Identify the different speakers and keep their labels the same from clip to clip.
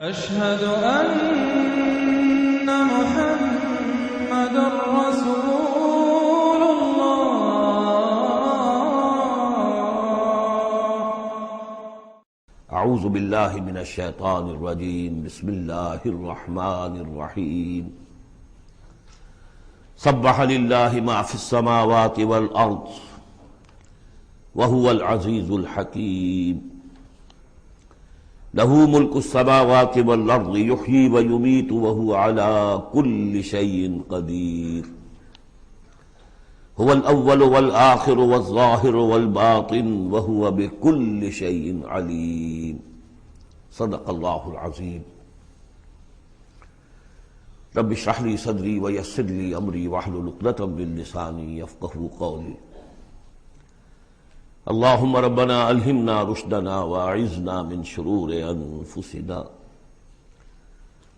Speaker 1: أشهد أن محمد رسول الله.
Speaker 2: اعوذ باللہ من الشیطان الرجیم، بسم اللہ الرحمن الرحیم۔ سبح للہ ما فی السماوات والارض وهو العزیز الحکیم۔ لہ ملک السماوات والارض یحیی ویمیت وہو علی کل شیء قدیر۔ هو الاول والآخر والظاہر والباطن وهو بكل شیء علیم۔ صدق اللہ العظیم۔ رب اشرح لی صدری ویسر لی امری واحلل عقدۃ من لسانی یفقہوا قولی۔ اللہم ربنا الہمنا رشدنا واعذنا من شرور انفسنا۔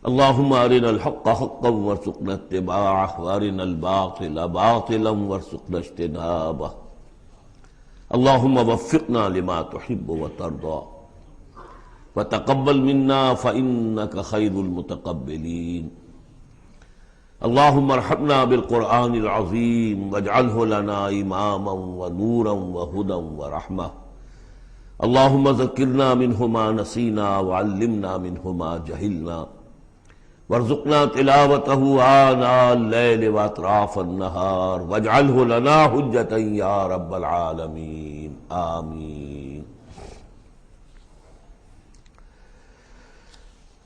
Speaker 2: اللہم ارنا الحق حقا وارزقنا اتباعہ وارنا الباطل باطلا وارزقنا اجتنابہ۔ اللہم وفقنا لما تحب وترضى وتقبل منا فإنك خیر المتقبلین۔ اللہم ارحمنا بالقرآن العظیم واجعلہ لنا اماما ونورا وہدی ورحمہ۔ اللہم ذکرنا منہ ما نسینا وعلمنا منہ ما جہلنا وارزقنا تلاوتہ آناء اللیل واطراف النہار واجعلہ لنا حجتا یا رب العالمین، آمین۔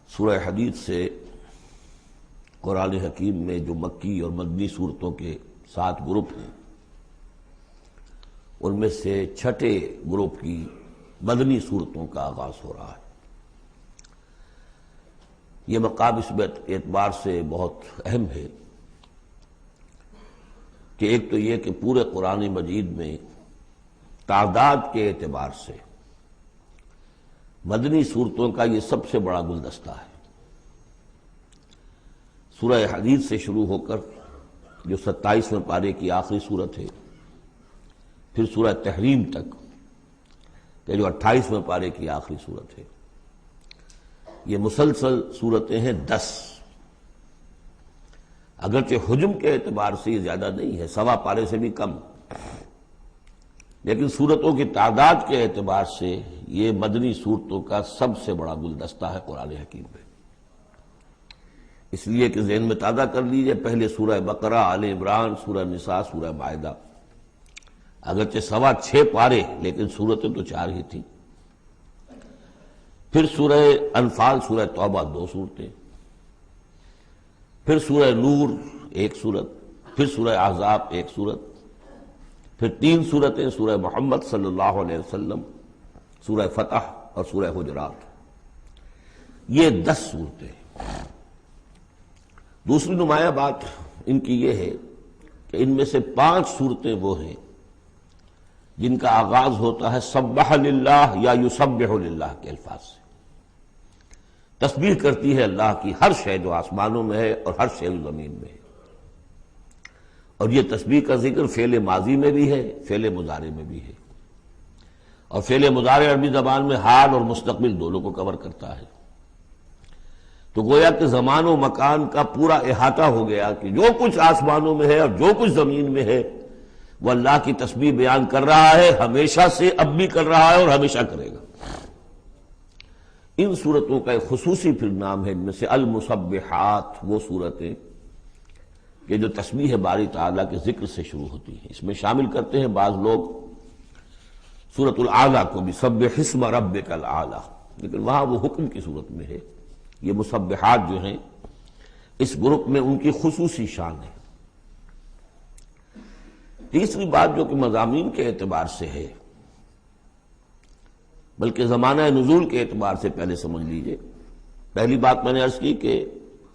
Speaker 2: سورہ حدید سے قرآن حکیم میں جو مکی اور مدنی صورتوں کے 7 گروپ ہیں، ان میں سے چھٹے گروپ کی مدنی صورتوں کا آغاز ہو رہا ہے۔ یہ مقام اس اعتبار سے بہت اہم ہے کہ ایک تو یہ کہ پورے قرآن مجید میں تعداد کے اعتبار سے مدنی صورتوں کا یہ سب سے بڑا گلدستہ ہے۔ سورہ حدید سے شروع ہو کر جو 27ویں پارے کی آخری صورت ہے، پھر سورہ تحریم تک کہ جو 28ویں پارے کی آخری صورت ہے، یہ مسلسل صورتیں ہیں 10۔ اگرچہ حجم کے اعتبار سے یہ زیادہ نہیں ہے، 1.25 پارے سے بھی کم، لیکن صورتوں کی تعداد کے اعتبار سے یہ مدنی صورتوں کا سب سے بڑا گلدستہ ہے قرآن حکیم میں۔ اس لیے کہ ذہن میں تازہ کر لیجئے، پہلے سورہ بقرہ، آل عمران، سورہ نساء، سورہ مائدہ، اگرچہ 6.25 پارے لیکن صورتیں تو 4 ہی تھیں۔ پھر سورہ انفال، سورہ توبہ 2 صورتیں، پھر سورہ نور 1 صورت، پھر سورہ احزاب 1 صورت، پھر 3 صورتیں سورہ محمد صلی اللہ علیہ وسلم، سورہ فتح اور سورہ حجرات۔ یہ 10 صورتیں۔ دوسری نمایاں بات ان کی یہ ہے کہ ان میں سے 5 صورتیں وہ ہیں جن کا آغاز ہوتا ہے سبح للہ یا یسبح للہ کے الفاظ سے۔ تسبیح کرتی ہے اللہ کی ہر شے جو آسمانوں میں ہے اور ہر شے جو زمین میں ہے، اور یہ تسبیح کا ذکر فعل ماضی میں بھی ہے، فعل مضارع میں بھی ہے، اور فعل مضارع عربی زبان میں حال اور مستقبل دونوں کو کور کرتا ہے۔ تو گویا کہ زمان و مکان کا پورا احاطہ ہو گیا کہ جو کچھ آسمانوں میں ہے اور جو کچھ زمین میں ہے وہ اللہ کی تسبیح بیان کر رہا ہے، ہمیشہ سے، اب بھی کر رہا ہے اور ہمیشہ کرے گا۔ ان صورتوں کا ایک خصوصی پھر نام ہے، ان میں سے المسبحات، وہ صورتیں کہ جو تسبیح باری تعالیٰ کے ذکر سے شروع ہوتی ہیں۔ اس میں شامل کرتے ہیں بعض لوگ سورۃ الاعلیٰ کو بھی، سبح اسم ربک الاعلیٰ، لیکن وہاں وہ حکم کی صورت میں ہے۔ یہ مسبحات جو ہیں اس گروپ میں ان کی خصوصی شان ہے۔ تیسری بات جو کہ مضامین کے اعتبار سے ہے، بلکہ زمانہ نزول کے اعتبار سے پہلے سمجھ لیجئے۔ پہلی بات میں نے عرض کی کہ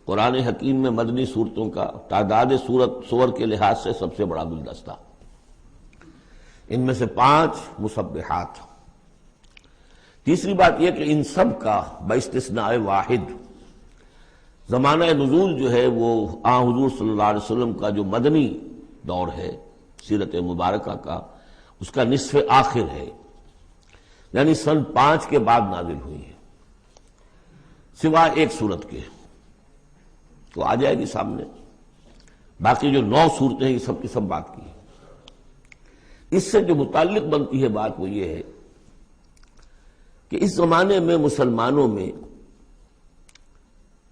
Speaker 2: قرآن حکیم میں مدنی صورتوں کا تعداد سور کے لحاظ سے سب سے بڑا گلدستہ، ان میں سے 5 مسبحات۔ تیسری بات یہ کہ ان سب کا باستثناء واحد زمانہ نزول جو ہے وہ حضور صلی اللہ علیہ وسلم کا جو مدنی دور ہے سیرت مبارکہ کا، اس کا نصف آخر ہے، یعنی سن 5 کے بعد نازل ہوئی ہے۔ سوائے ایک صورت کے، تو آ جائے گی سامنے۔ باقی جو 9 صورتیں یہ سب کی سب بات کی۔ اس سے جو متعلق بنتی ہے بات وہ یہ ہے کہ اس زمانے میں مسلمانوں میں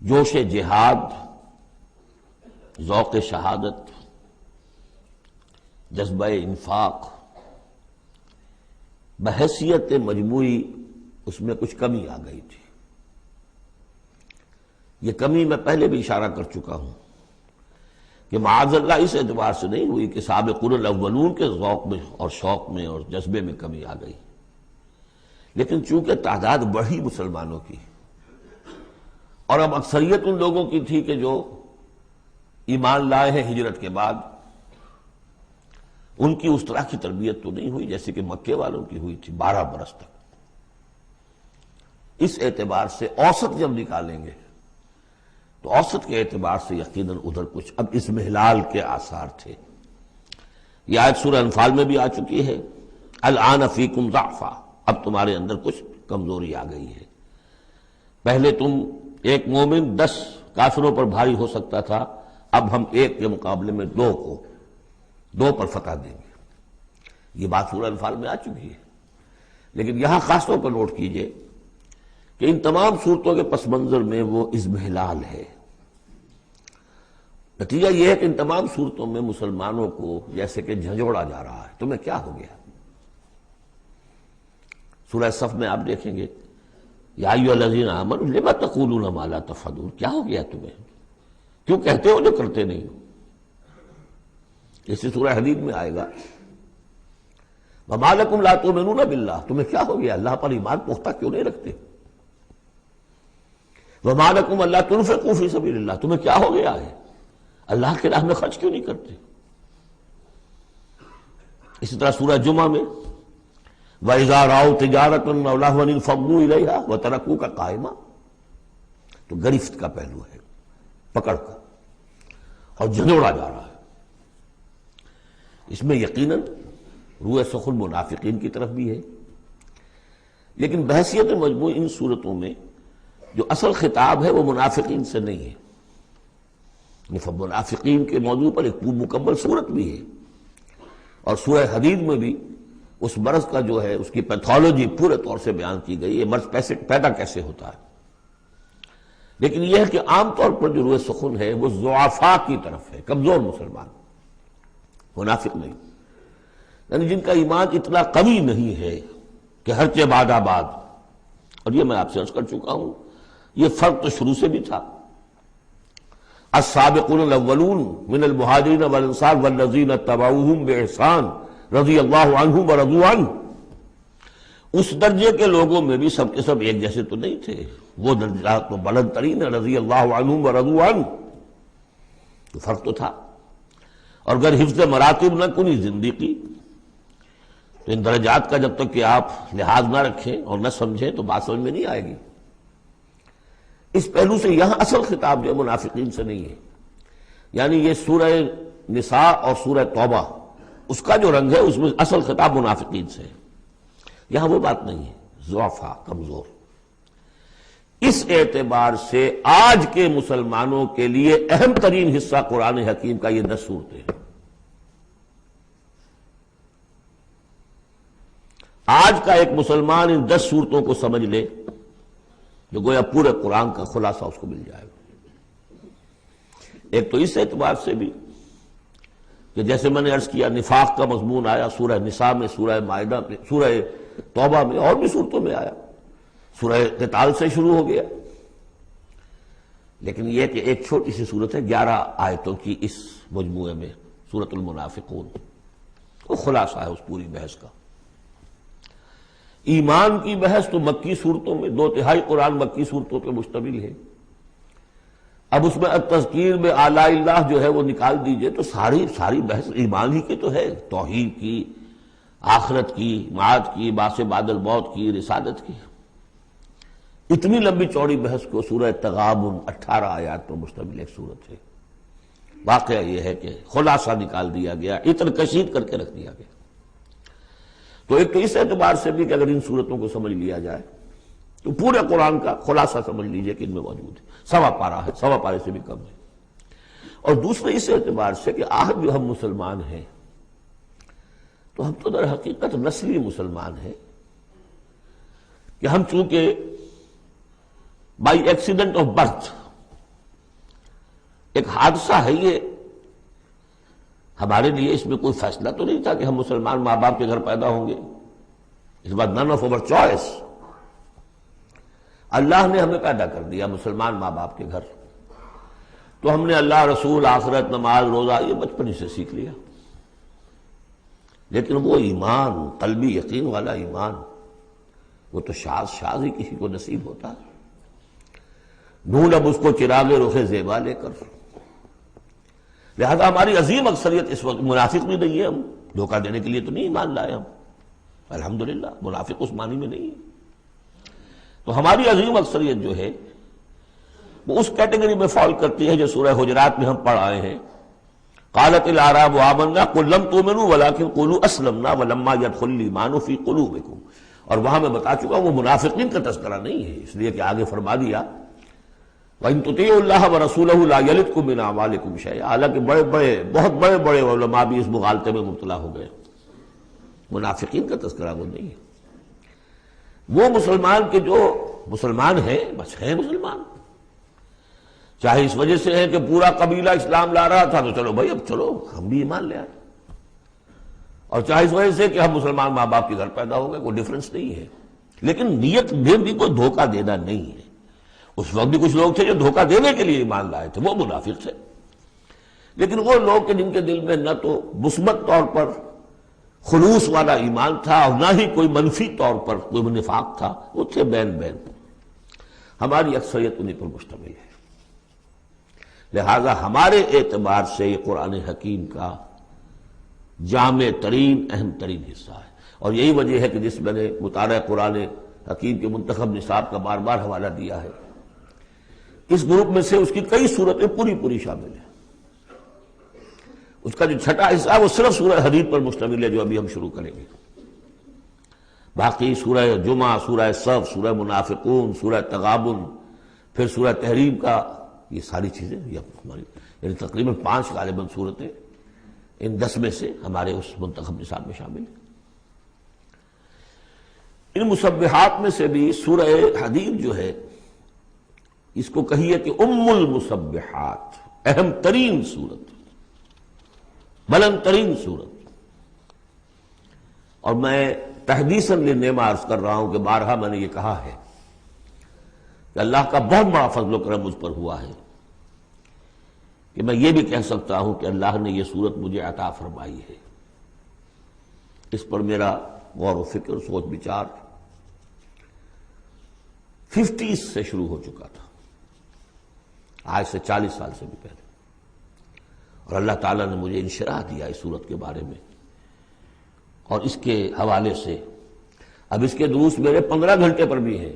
Speaker 2: جوش جہاد، ذوق شہادت، جذبہ انفاق، بحیثیت مجموعی اس میں کچھ کمی آ گئی تھی۔ یہ کمی میں پہلے بھی اشارہ کر چکا ہوں کہ معاذ اللہ اس اعتبار سے نہیں ہوئی کہ سابقون الاولون کے ذوق میں اور شوق میں اور جذبے میں کمی آ گئی، لیکن چونکہ تعداد بڑھی مسلمانوں کی، اور اب اکثریت ان لوگوں کی تھی کہ جو ایمان لائے ہیں ہجرت کے بعد، ان کی اس طرح کی تربیت تو نہیں ہوئی جیسے کہ مکے والوں کی ہوئی تھی 12 برس تک۔ اس اعتبار سے اوسط جب نکالیں گے تو اوسط کے اعتبار سے یقیناً ادھر کچھ اب اضمحلال کے آثار تھے۔ یہ آیت سورہ انفال میں بھی آ چکی ہے، الآن فیکم ضعف، اب تمہارے اندر کچھ کمزوری آ گئی ہے۔ پہلے تم ایک مومن 10 کافروں پر بھاری ہو سکتا تھا، اب ہم ایک کے مقابلے میں 2 پر فتح دیں گے۔ یہ بات سورہ انفال میں آ چکی ہے، لیکن یہاں خاص طور پر نوٹ کیجئے کہ ان تمام صورتوں کے پس منظر میں وہ اضمحلال ہے۔ نتیجہ یہ ہے کہ ان تمام صورتوں میں مسلمانوں کو جیسے کہ جھنجھوڑا جا رہا ہے، تمہیں کیا ہو گیا؟ سورہ صف میں آپ دیکھیں گے، یا ایھا الذین آمنوا لم تقولون ما لا تفعلون، کیا ہو گیا تمہیں؟ کیوں کہتے ہو جو کرتے نہیں ہو؟ اسی سورہ حدید میں آئے گا، وما لکم لا تؤمنون باللہ، تمہیں کیا ہو گیا؟ اللہ پر ایمان پختہ کیوں نہیں رکھتے؟ وما لکم الا تنفقوا فی سبیل اللہ، تمہیں کیا ہو گیا ہے؟ اللہ کے راہ میں خرچ کیوں نہیں کرتے؟ اسی طرح سورہ جمعہ میں وَإِذَا رَأَوْا تِجَارَةً أَوْ لَهْوًا انفضوا إِلَيْهَا وَتَرَكُوكَ قَائِمًا، تو گرفت کا پہلو ہے، پکڑ کا، اور جھنجوڑا جا رہا ہے۔ اس میں یقیناً روح سخن منافقین کی طرف بھی ہے، لیکن بحیثیت مجموع ان صورتوں میں جو اصل خطاب ہے وہ منافقین سے نہیں ہے۔ منافقین کے موضوع پر ایک مکمل صورت بھی ہے، اور سورہ حدید میں بھی اس مرض کا جو ہے اس کی پیتھولوجی پورے طور سے بیان کی گئی، یہ مرض پیدا کیسے ہوتا ہے۔ لیکن یہ ہے کہ عام طور پر جو روح سخن ہے وہ ضعفاء کی طرف ہے، کمزور مسلمان، منافق نہیں، یعنی جن کا ایمان اتنا قوی نہیں ہے کہ ہر چہ بعد آباد۔ اور یہ میں آپ سے عرض کر چکا ہوں، یہ فرق تو شروع سے بھی تھا۔ السابقون الاولون من المہاجرین والانصار والذین اتبعوہم باحسان رضی اللہ عنہم ورضوا عنہ، اس درجے کے لوگوں میں بھی سب کے سب ایک جیسے تو نہیں تھے، وہ درجات تو بلند ترین ہے، رضی اللہ عنہم ورضوا عنہ، تو فرق تو تھا۔ اور اگر حفظ مراتب نہ کنی زندگی، تو ان درجات کا جب تک کہ آپ لحاظ نہ رکھیں اور نہ سمجھیں تو بات سمجھ میں نہیں آئے گی۔ اس پہلو سے یہاں اصل خطاب جو ہے منافقین سے نہیں ہے، یعنی یہ سورہ نساء اور سورہ توبہ اس کا جو رنگ ہے اس میں اصل خطاب منافقین سے ہے، یہاں وہ بات نہیں ہے، ضعفاء، کمزور۔ اس اعتبار سے آج کے مسلمانوں کے لیے اہم ترین حصہ قرآن حکیم کا یہ 10 صورتیں ہیں۔ آج کا ایک مسلمان ان 10 صورتوں کو سمجھ لے جو گویا پورے قرآن کا خلاصہ اس کو مل جائے گا۔ ایک تو اس اعتبار سے بھی کہ جیسے میں نے عرض کیا نفاق کا مضمون آیا سورہ نساء میں، سورہ مائدہ میں، سورہ توبہ میں، اور بھی صورتوں میں آیا، سورہ قتال سے شروع ہو گیا۔ لیکن یہ کہ ایک چھوٹی سی صورت ہے 11 آیتوں کی اس مجموعے میں، سورۃ المنافقون، وہ خلاصہ ہے اس پوری بحث کا۔ ایمان کی بحث تو مکی صورتوں میں 2/3 قرآن مکی صورتوں پہ مشتمل ہے۔ اب اس میں التذکیر میں آلاء اللہ جو ہے وہ نکال دیجئے تو ساری بحث ایمان ہی کی تو ہے، توحید کی، آخرت کی، معاد کی، بعث بعد الموت کی، رسالت کی۔ اتنی لمبی چوڑی بحث کو سورہ تغابن 18 آیات پر مشتمل ایک صورت ہے۔ واقعہ یہ ہے کہ خلاصہ نکال دیا گیا، اتر کشید کر کے رکھ دیا گیا۔ تو ایک تو اس اعتبار سے بھی کہ اگر ان صورتوں کو سمجھ لیا جائے تو پورے قرآن کا خلاصہ سمجھ لیجئے کہ ان میں موجود ہے، سوا پارہ ہے، سوا پارے سے بھی کم ہے۔ اور دوسرے اس اعتبار سے کہ آج جو ہم مسلمان ہیں تو ہم تو در حقیقت نسلی مسلمان ہیں کہ ہم چونکہ بائی ایکسیڈنٹ آف برتھ، ایک حادثہ ہے یہ، ہمارے لیے اس میں کوئی فیصلہ تو نہیں تھا کہ ہم مسلمان ماں باپ کے گھر پیدا ہوں گے، اس بات نن آف اوور چوائس، اللہ نے ہمیں پیدا کر دیا مسلمان ماں باپ کے گھر، تو ہم نے اللہ، رسول، آخرت، نماز، روزہ یہ بچپن ہی سے سیکھ لیا، لیکن وہ ایمان، قلبی یقین والا ایمان، وہ تو شاذ ہی کسی کو نصیب ہوتا ہے۔ ڈھونڈ اب اس کو چراغ رخ زیبا لے کر، لہذا ہماری عظیم اکثریت اس وقت منافق بھی نہیں ہے، ہم دھوکہ دینے کے لیے تو نہیں ایمان لائے ہم، الحمدللہ منافق اس معنی میں نہیں ہے، تو ہماری عظیم اکثریت جو ہے وہ اس کیٹیگری میں فال کرتی ہے جو سورہ حجرات میں ہم پڑھ آئے ہیں، قالت الاعراب آمنا قل لم تؤمنوا ولكن قولوا اسلمنا ولما يدخل الايمان في قلوبكم، اور وہاں میں بتا چکا وہ منافقین کا تذکرہ نہیں ہے، اس لیے کہ آگے فرما دیا وَإِن تُطِيعُوا اللَّهَ وَرَسُولَهُ لَا يَلِتْكُم مِّنْ أَعْمَالِكُمْ شَيْئًا، حالانکہ بہت بڑے علماء بھی اس مغالطے میں مبتلا ہو گئے، منافقین کا تذکرہ وہ نہیں ہے، وہ مسلمان کے جو مسلمان ہیں بس ہیں مسلمان، چاہے اس وجہ سے ہے کہ پورا قبیلہ اسلام لا رہا تھا تو چلو بھائی اب چلو ہم بھی ایمان لے آئے، اور چاہے اس وجہ سے کہ ہم مسلمان ماں باپ کے گھر پیدا ہو گئے، کوئی ڈفرنس نہیں ہے، لیکن نیت میں بھی کوئی دھوکہ دینا نہیں ہے۔ اس وقت بھی کچھ لوگ تھے جو دھوکہ دینے کے لیے ایمان لائے تھے، وہ منافق تھے، لیکن وہ لوگ کہ جن کے دل میں نہ تو مثبت طور پر خلوص والا ایمان تھا اور نہ ہی کوئی منفی طور پر کوئی نفاق تھا، وہ تھے بین بین، ہماری اکثریت انہیں پر مشتمل ہے۔ لہذا ہمارے اعتبار سے یہ قرآن حکیم کا جامع ترین اہم ترین حصہ ہے، اور یہی وجہ ہے کہ جس میں نے مطالعہ قرآن حکیم کے منتخب نصاب کا بار بار حوالہ دیا ہے، اس گروپ میں سے اس کی کئی صورتیں پوری شامل ہیں، اس کا جو چھٹا حصہ ہے وہ صرف سورہ حدید پر مشتمل ہے جو ابھی ہم شروع کریں گے، باقی سورہ جمعہ، سورہ صف، سورہ منافقون، سورہ تغابن، پھر سورہ تحریم کا، یہ ساری چیزیں یہ ہماری یعنی تقریباً 5 غالباً صورتیں ان 10 میں سے ہمارے اس منتخب نصاب میں شامل ہیں۔ ان مسبحات میں سے بھی سورہ حدید جو ہے اس کو کہیے کہ ام المسبحات، اہم ترین صورت، بلند ترین صورت، اور میں تحدیثاً للنعمہ عرض کر رہا ہوں کہ بارہا میں نے یہ کہا ہے کہ اللہ کا بہت بڑا فضل و کرم مجھ پر ہوا ہے کہ میں یہ بھی کہہ سکتا ہوں کہ اللہ نے یہ صورت مجھے عطا فرمائی ہے، اس پر میرا غور و فکر، سوچ بچار 50s سے شروع ہو چکا تھا، آج سے 40 سال سے بھی پہلے، اور اللہ تعالیٰ نے مجھے انشراح دیا اس صورت کے بارے میں، اور اس کے حوالے سے اب اس کے دروس میرے 15 گھنٹے پر بھی ہیں،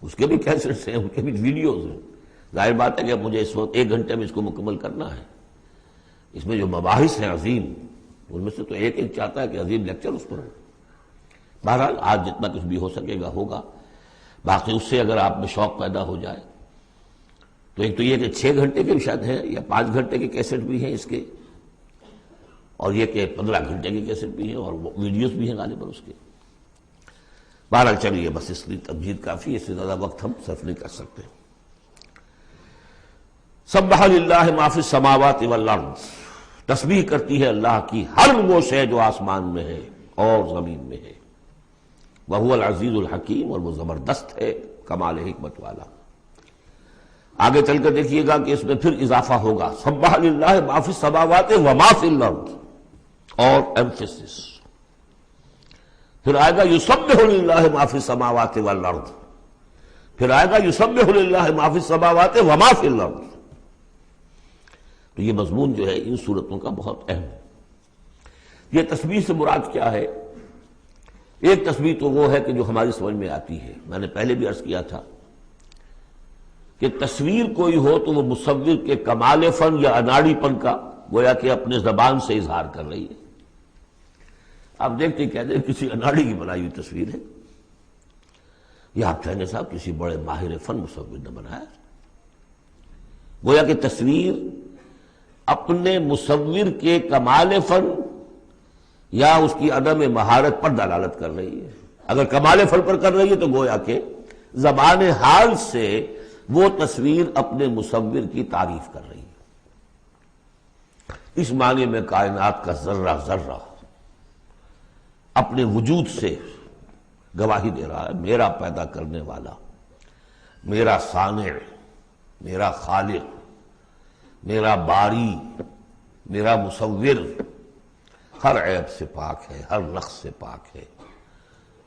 Speaker 2: اس کے بھی کیسٹس ہیں، ان کے بھی ویڈیوز ہیں، ظاہر بات ہے کہ اب مجھے اس وقت 1 گھنٹے میں اس کو مکمل کرنا ہے، اس میں جو مباحث ہیں عظیم، ان میں سے تو ایک چاہتا ہے کہ عظیم لیکچر اس پر ہو، بہرحال آج جتنا کچھ بھی ہو سکے گا ہوگا، باقی اس سے اگر آپ میں شوق پیدا ہو جائے تو ایک تو یہ کہ 6 گھنٹے کے شاید ہیں یا 5 گھنٹے کے کیسٹ بھی ہیں اس کے، اور یہ کہ 15 گھنٹے کے کیسٹ بھی ہیں اور ویڈیوز بھی ہیں غالباً اس کے، بہرحال چلیے بس اس کی تمہید کافی ہے، اس سے زیادہ وقت ہم صرف نہیں کر سکتے۔ سبح للہ ما فی السماوات والارض، تسبیح کرتی ہے اللہ کی ہر وہ شے جو آسمان میں ہے اور زمین میں ہے، وہو العزیز الحکیم، اور وہ زبردست ہے کمال حکمت والا۔ آگے چل کر دیکھیے گا کہ اس میں پھر اضافہ ہوگا، سبح للہ ما فی السماوات وما فی الارض، اور ایمفیسس، پھر آئے گا یسبح للہ ما فی السماوات والارض، پھر آئے گا یسبح للہ ما فی السماوات وما فی الارض۔ تو یہ مضمون جو ہے ان صورتوں کا بہت اہم ہے۔ یہ تسبیح سے مراد کیا ہے؟ ایک تسبیح تو وہ ہے کہ جو ہماری سمجھ میں آتی ہے، میں نے پہلے بھی عرض کیا تھا کہ تصویر کوئی ہو تو وہ مصور کے کمال فن یا اناڑی پن کا گویا کہ اپنے زبان سے اظہار کر رہی ہے۔ آپ دیکھتے کہتے ہیں کسی اناڑی کی بنائی ہوئی تصویر ہے، یہ آپ کہنے صاحب کسی بڑے ماہر فن مصور نے بنایا. گویا کہ تصویر اپنے مصور کے کمال فن یا اس کی عدم مہارت پر دلالت کر رہی ہے. اگر کمال فن پر کر رہی ہے تو گویا کہ زبان حال سے وہ تصویر اپنے مصور کی تعریف کر رہی ہے. اس معنی میں کائنات کا ذرہ ذرہ اپنے وجود سے گواہی دے رہا ہے میرا پیدا کرنے والا، میرا صانع، میرا خالق، میرا باری، میرا مصور ہر عیب سے پاک ہے، ہر نقص سے پاک ہے.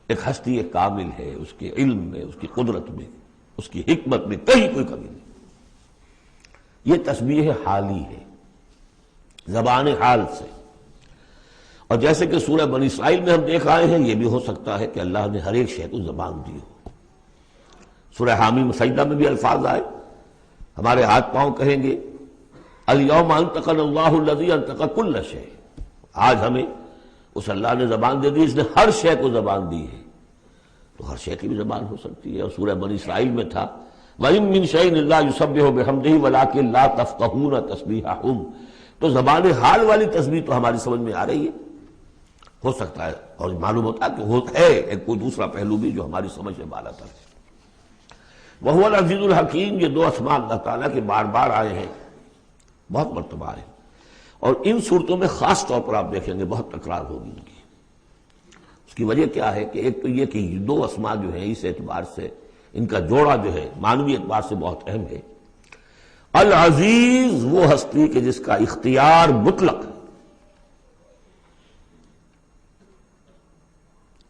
Speaker 2: ایک ہستی کامل ہے، اس کے علم میں، اس کی قدرت میں، اس کی حکمت میں کہیں کوئی کمی نہیں. یہ تسبیح حالی ہے، زبان حال سے. اور جیسے کہ سورہ بنی اسرائیل میں ہم دیکھ آئے ہیں، یہ بھی ہو سکتا ہے کہ اللہ نے ہر ایک شے کو زبان دی ہو. سورہ حامیم سجدہ میں بھی الفاظ آئے، ہمارے ہاتھ پاؤں کہیں گے الیوم انطقنا اللہ الذی انطق کل شیء. آج ہمیں اس اللہ نے زبان دے دی، اس نے ہر شے کو زبان دی ہے، تو ہر شے کی بھی زبان ہو سکتی ہے. اور سورہ بنی اسرائیل میں تھا وَإِن مِّن شَيْءٍ إِلَّا يُسَبِّحُ بِحَمْدِهِ وَلَٰكِن لَّا تَفْقَهُونَ تَسْبِيحَهُمْ. تو زبان حال والی تسبیح تو ہماری سمجھ میں آ رہی ہے، ہو سکتا ہے اور معلوم ہوتا ہے کہ وہ ہے ایک کوئی دوسرا پہلو بھی جو ہماری سمجھ سے بالا تر ہے. وَهُوَ الْعَزِيزُ الْحَكِيمُ. یہ دو اسماء اللہ تعالیٰ کے بار بار آئے ہیں، بہت مرتبہ آئے ہیں، اور ان صورتوں میں خاص طور پر آپ دیکھیں گے بہت تکرار ہوگی ان کی. اس کی وجہ کیا ہے کہ ایک تو یہ کہ یہ دو اسماء جو ہیں اس اعتبار سے ان کا جوڑا جو ہے معنوی اعتبار سے بہت اہم ہے. العزیز وہ ہستی کہ جس کا اختیار مطلق ہے،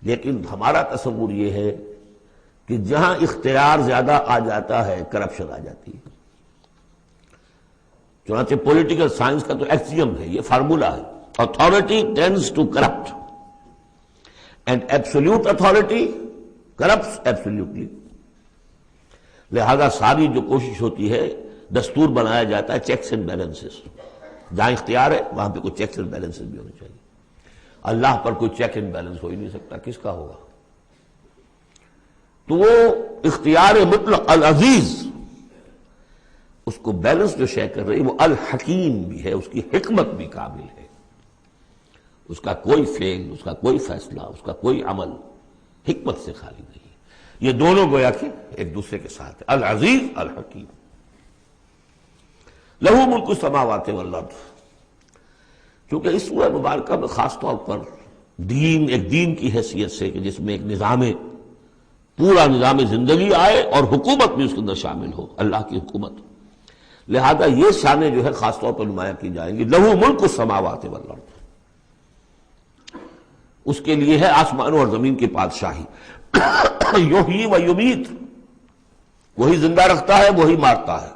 Speaker 2: لیکن ہمارا تصور یہ ہے کہ جہاں اختیار زیادہ آ جاتا ہے کرپشن آ جاتی ہے. چنانچہ پولیٹیکل سائنس کا تو ایکسیوم ہے، یہ فارمولا ہے، authority tends to corrupt and absolute authority corrupts absolutely. لہذا ساری جو کوشش ہوتی ہے دستور بنایا جاتا ہے چیکس اینڈ بیلنسز. جہاں اختیار ہے وہاں پہ کوئی چیکس اینڈ بیلنسز بھی ہونے چاہیے. اللہ پر کوئی چیک اینڈ بیلنس ہو ہی نہیں سکتا، کس کا ہوگا؟ تو وہ اختیار مطلق العزیز، اس کو بیلنس جو شے کر رہی وہ الحکیم بھی ہے، اس کی حکمت بھی کامل ہے. اس کا کوئی فعل، اس کا کوئی فیصلہ، اس کا کوئی عمل حکمت سے خالی نہیں. یہ دونوں گویا کہ ایک دوسرے کے ساتھ ہے، العزیز الحکیم. لہو ملک السماوات والارض. کیونکہ اس سورہ مبارکہ میں خاص طور پر دین ایک دین کی حیثیت سے کہ جس میں ایک نظام، پورا نظام زندگی آئے اور حکومت بھی اس کے اندر شامل ہو، اللہ کی حکومت، لہذا یہ شانیں جو ہے خاص طور پر نمایاں کی جائیں گی. لہو ملک السماوات والارض، اس کے لیے ہے آسمانوں اور زمین کی بادشاہی. یحیی و یمیت، وہی زندہ رکھتا ہے وہی مارتا ہے.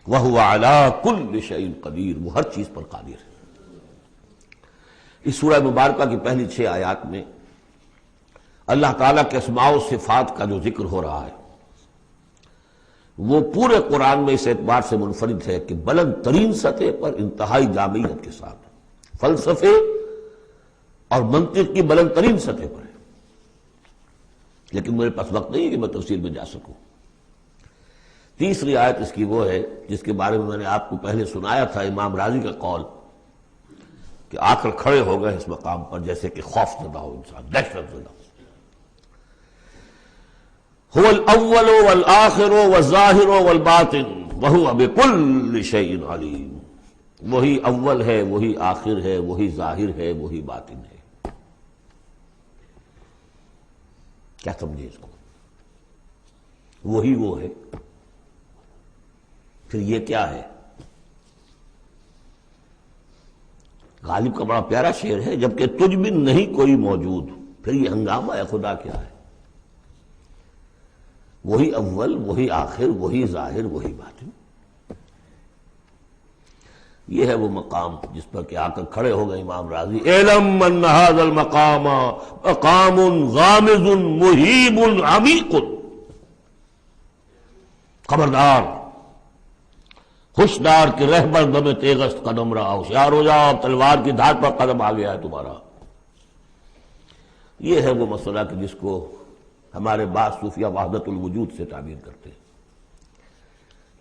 Speaker 2: وَهُوَ عَلَىٰ كُلِّ شَيْءٍ قَدِيرٌ، وہ ہر چیز پر قادر ہے. اس سورہ مبارکہ کی پہلی 6 آیات میں اللہ تعالیٰ کے اسماء و صفات کا جو ذکر ہو رہا ہے وہ پورے قرآن میں اس اعتبار سے منفرد ہے کہ بلند ترین سطح پر انتہائی جامعیت کے ساتھ فلسفے اور منطق کی بلند ترین سطح پر ہے. لیکن میرے پاس وقت نہیں ہے کہ میں تفصیل میں جا سکوں. تیسری آیت اس کی وہ ہے جس کے بارے میں نے آپ کو پہلے سنایا تھا، امام راضی کا قول کہ آ کر کھڑے ہو گئے اس مقام پر جیسے کہ خوف زدہ ہو انسان، دہشت زدہ. هو الاول والآخر والظاہر والباطن وهو بكل شيء علیم. وہی اول ہے، وہی آخر ہے، وہی ظاہر ہے، وہی باطن ہے. کیا سمجھے اس کو؟ وہی وہ ہے، پھر یہ کیا ہے؟ غالب کا بڑا پیارا شعر ہے، جبکہ تجھ میں نہیں کوئی موجود، پھر یہ ہنگامہ ہے خدا کیا ہے؟ وہی اول، وہی آخر، وہی ظاہر، وہی باطن. یہ ہے وہ مقام جس پر کہ آ کر کھڑے ہو گئے امام راضی. اعلم ان ھذا المقام مقام غامض مہیب عمیق. خبردار، ہوشیار کہ رہبر دم تیغست قدم رہا، ہوشیار ہو جاؤ، تلوار کی دھار پر قدم آ گیا ہے تمہارا. یہ ہے وہ مسئلہ کہ جس کو ہمارے بعض صوفیہ وحدت الوجود سے تعبیر کرتے ہیں،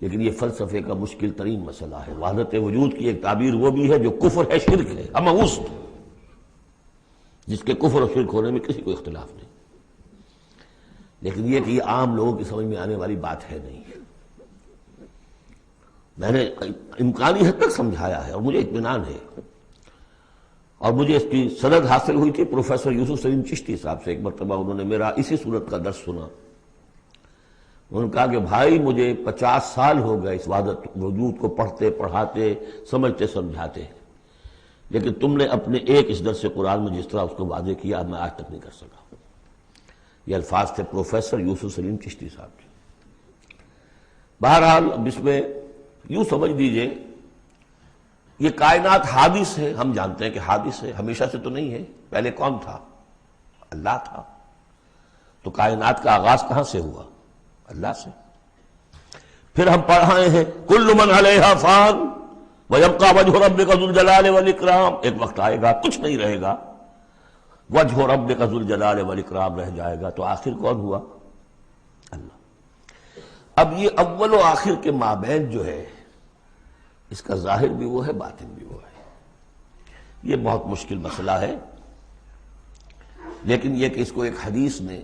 Speaker 2: لیکن یہ فلسفے کا مشکل ترین مسئلہ ہے۔ وحدت وجود کی ایک تعبیر وہ بھی ہے جو کفر ہے، شرک ہے، اموست، جس کے کفر اور شرک ہونے میں کسی کو اختلاف نہیں، لیکن یہ کہ یہ عام لوگوں کی سمجھ میں آنے والی بات ہے نہیں۔ میں نے امکانی حد تک سمجھایا ہے اور مجھے اطمینان ہے، اور مجھے اس کی سند حاصل ہوئی تھی پروفیسر یوسف سلیم چشتی صاحب سے۔ ایک مرتبہ انہوں نے میرا اسی صورت کا درس سنا، انہوں نے کہا کہ بھائی مجھے 50 سال ہو گئے اس وحدت وجود کو پڑھتے پڑھاتے سمجھتے سمجھاتے، لیکن تم نے اپنے ایک اس درس قرآن میں جس طرح اس کو واضح کیا میں آج تک نہیں کر سکا۔ یہ الفاظ تھے پروفیسر یوسف سلیم چشتی صاحب کے۔ بہرحال اب اس میں یوں سمجھ دیجئے یہ کائنات حادث ہے، ہم جانتے ہیں کہ حادث ہے، ہمیشہ سے تو نہیں ہے۔ پہلے کون تھا؟ اللہ تھا۔ تو کائنات کا آغاز کہاں سے ہوا؟ اللہ سے۔ پھر ہم پڑھائے ہیں کل من علیہا فان ویبقی وجہ ربک ذو الجلال والاکرام، ایک وقت آئے گا کچھ نہیں رہے گا، وجہ ربک ذو الجلال والاکرام رہ جائے گا۔ تو آخر کون ہوا؟ اللہ۔ اب یہ اول و آخر کے مابین جو ہے اس کا ظاہر بھی وہ ہے، باطن بھی وہ ہے۔ یہ بہت مشکل مسئلہ ہے، لیکن یہ کہ اس کو ایک حدیث نے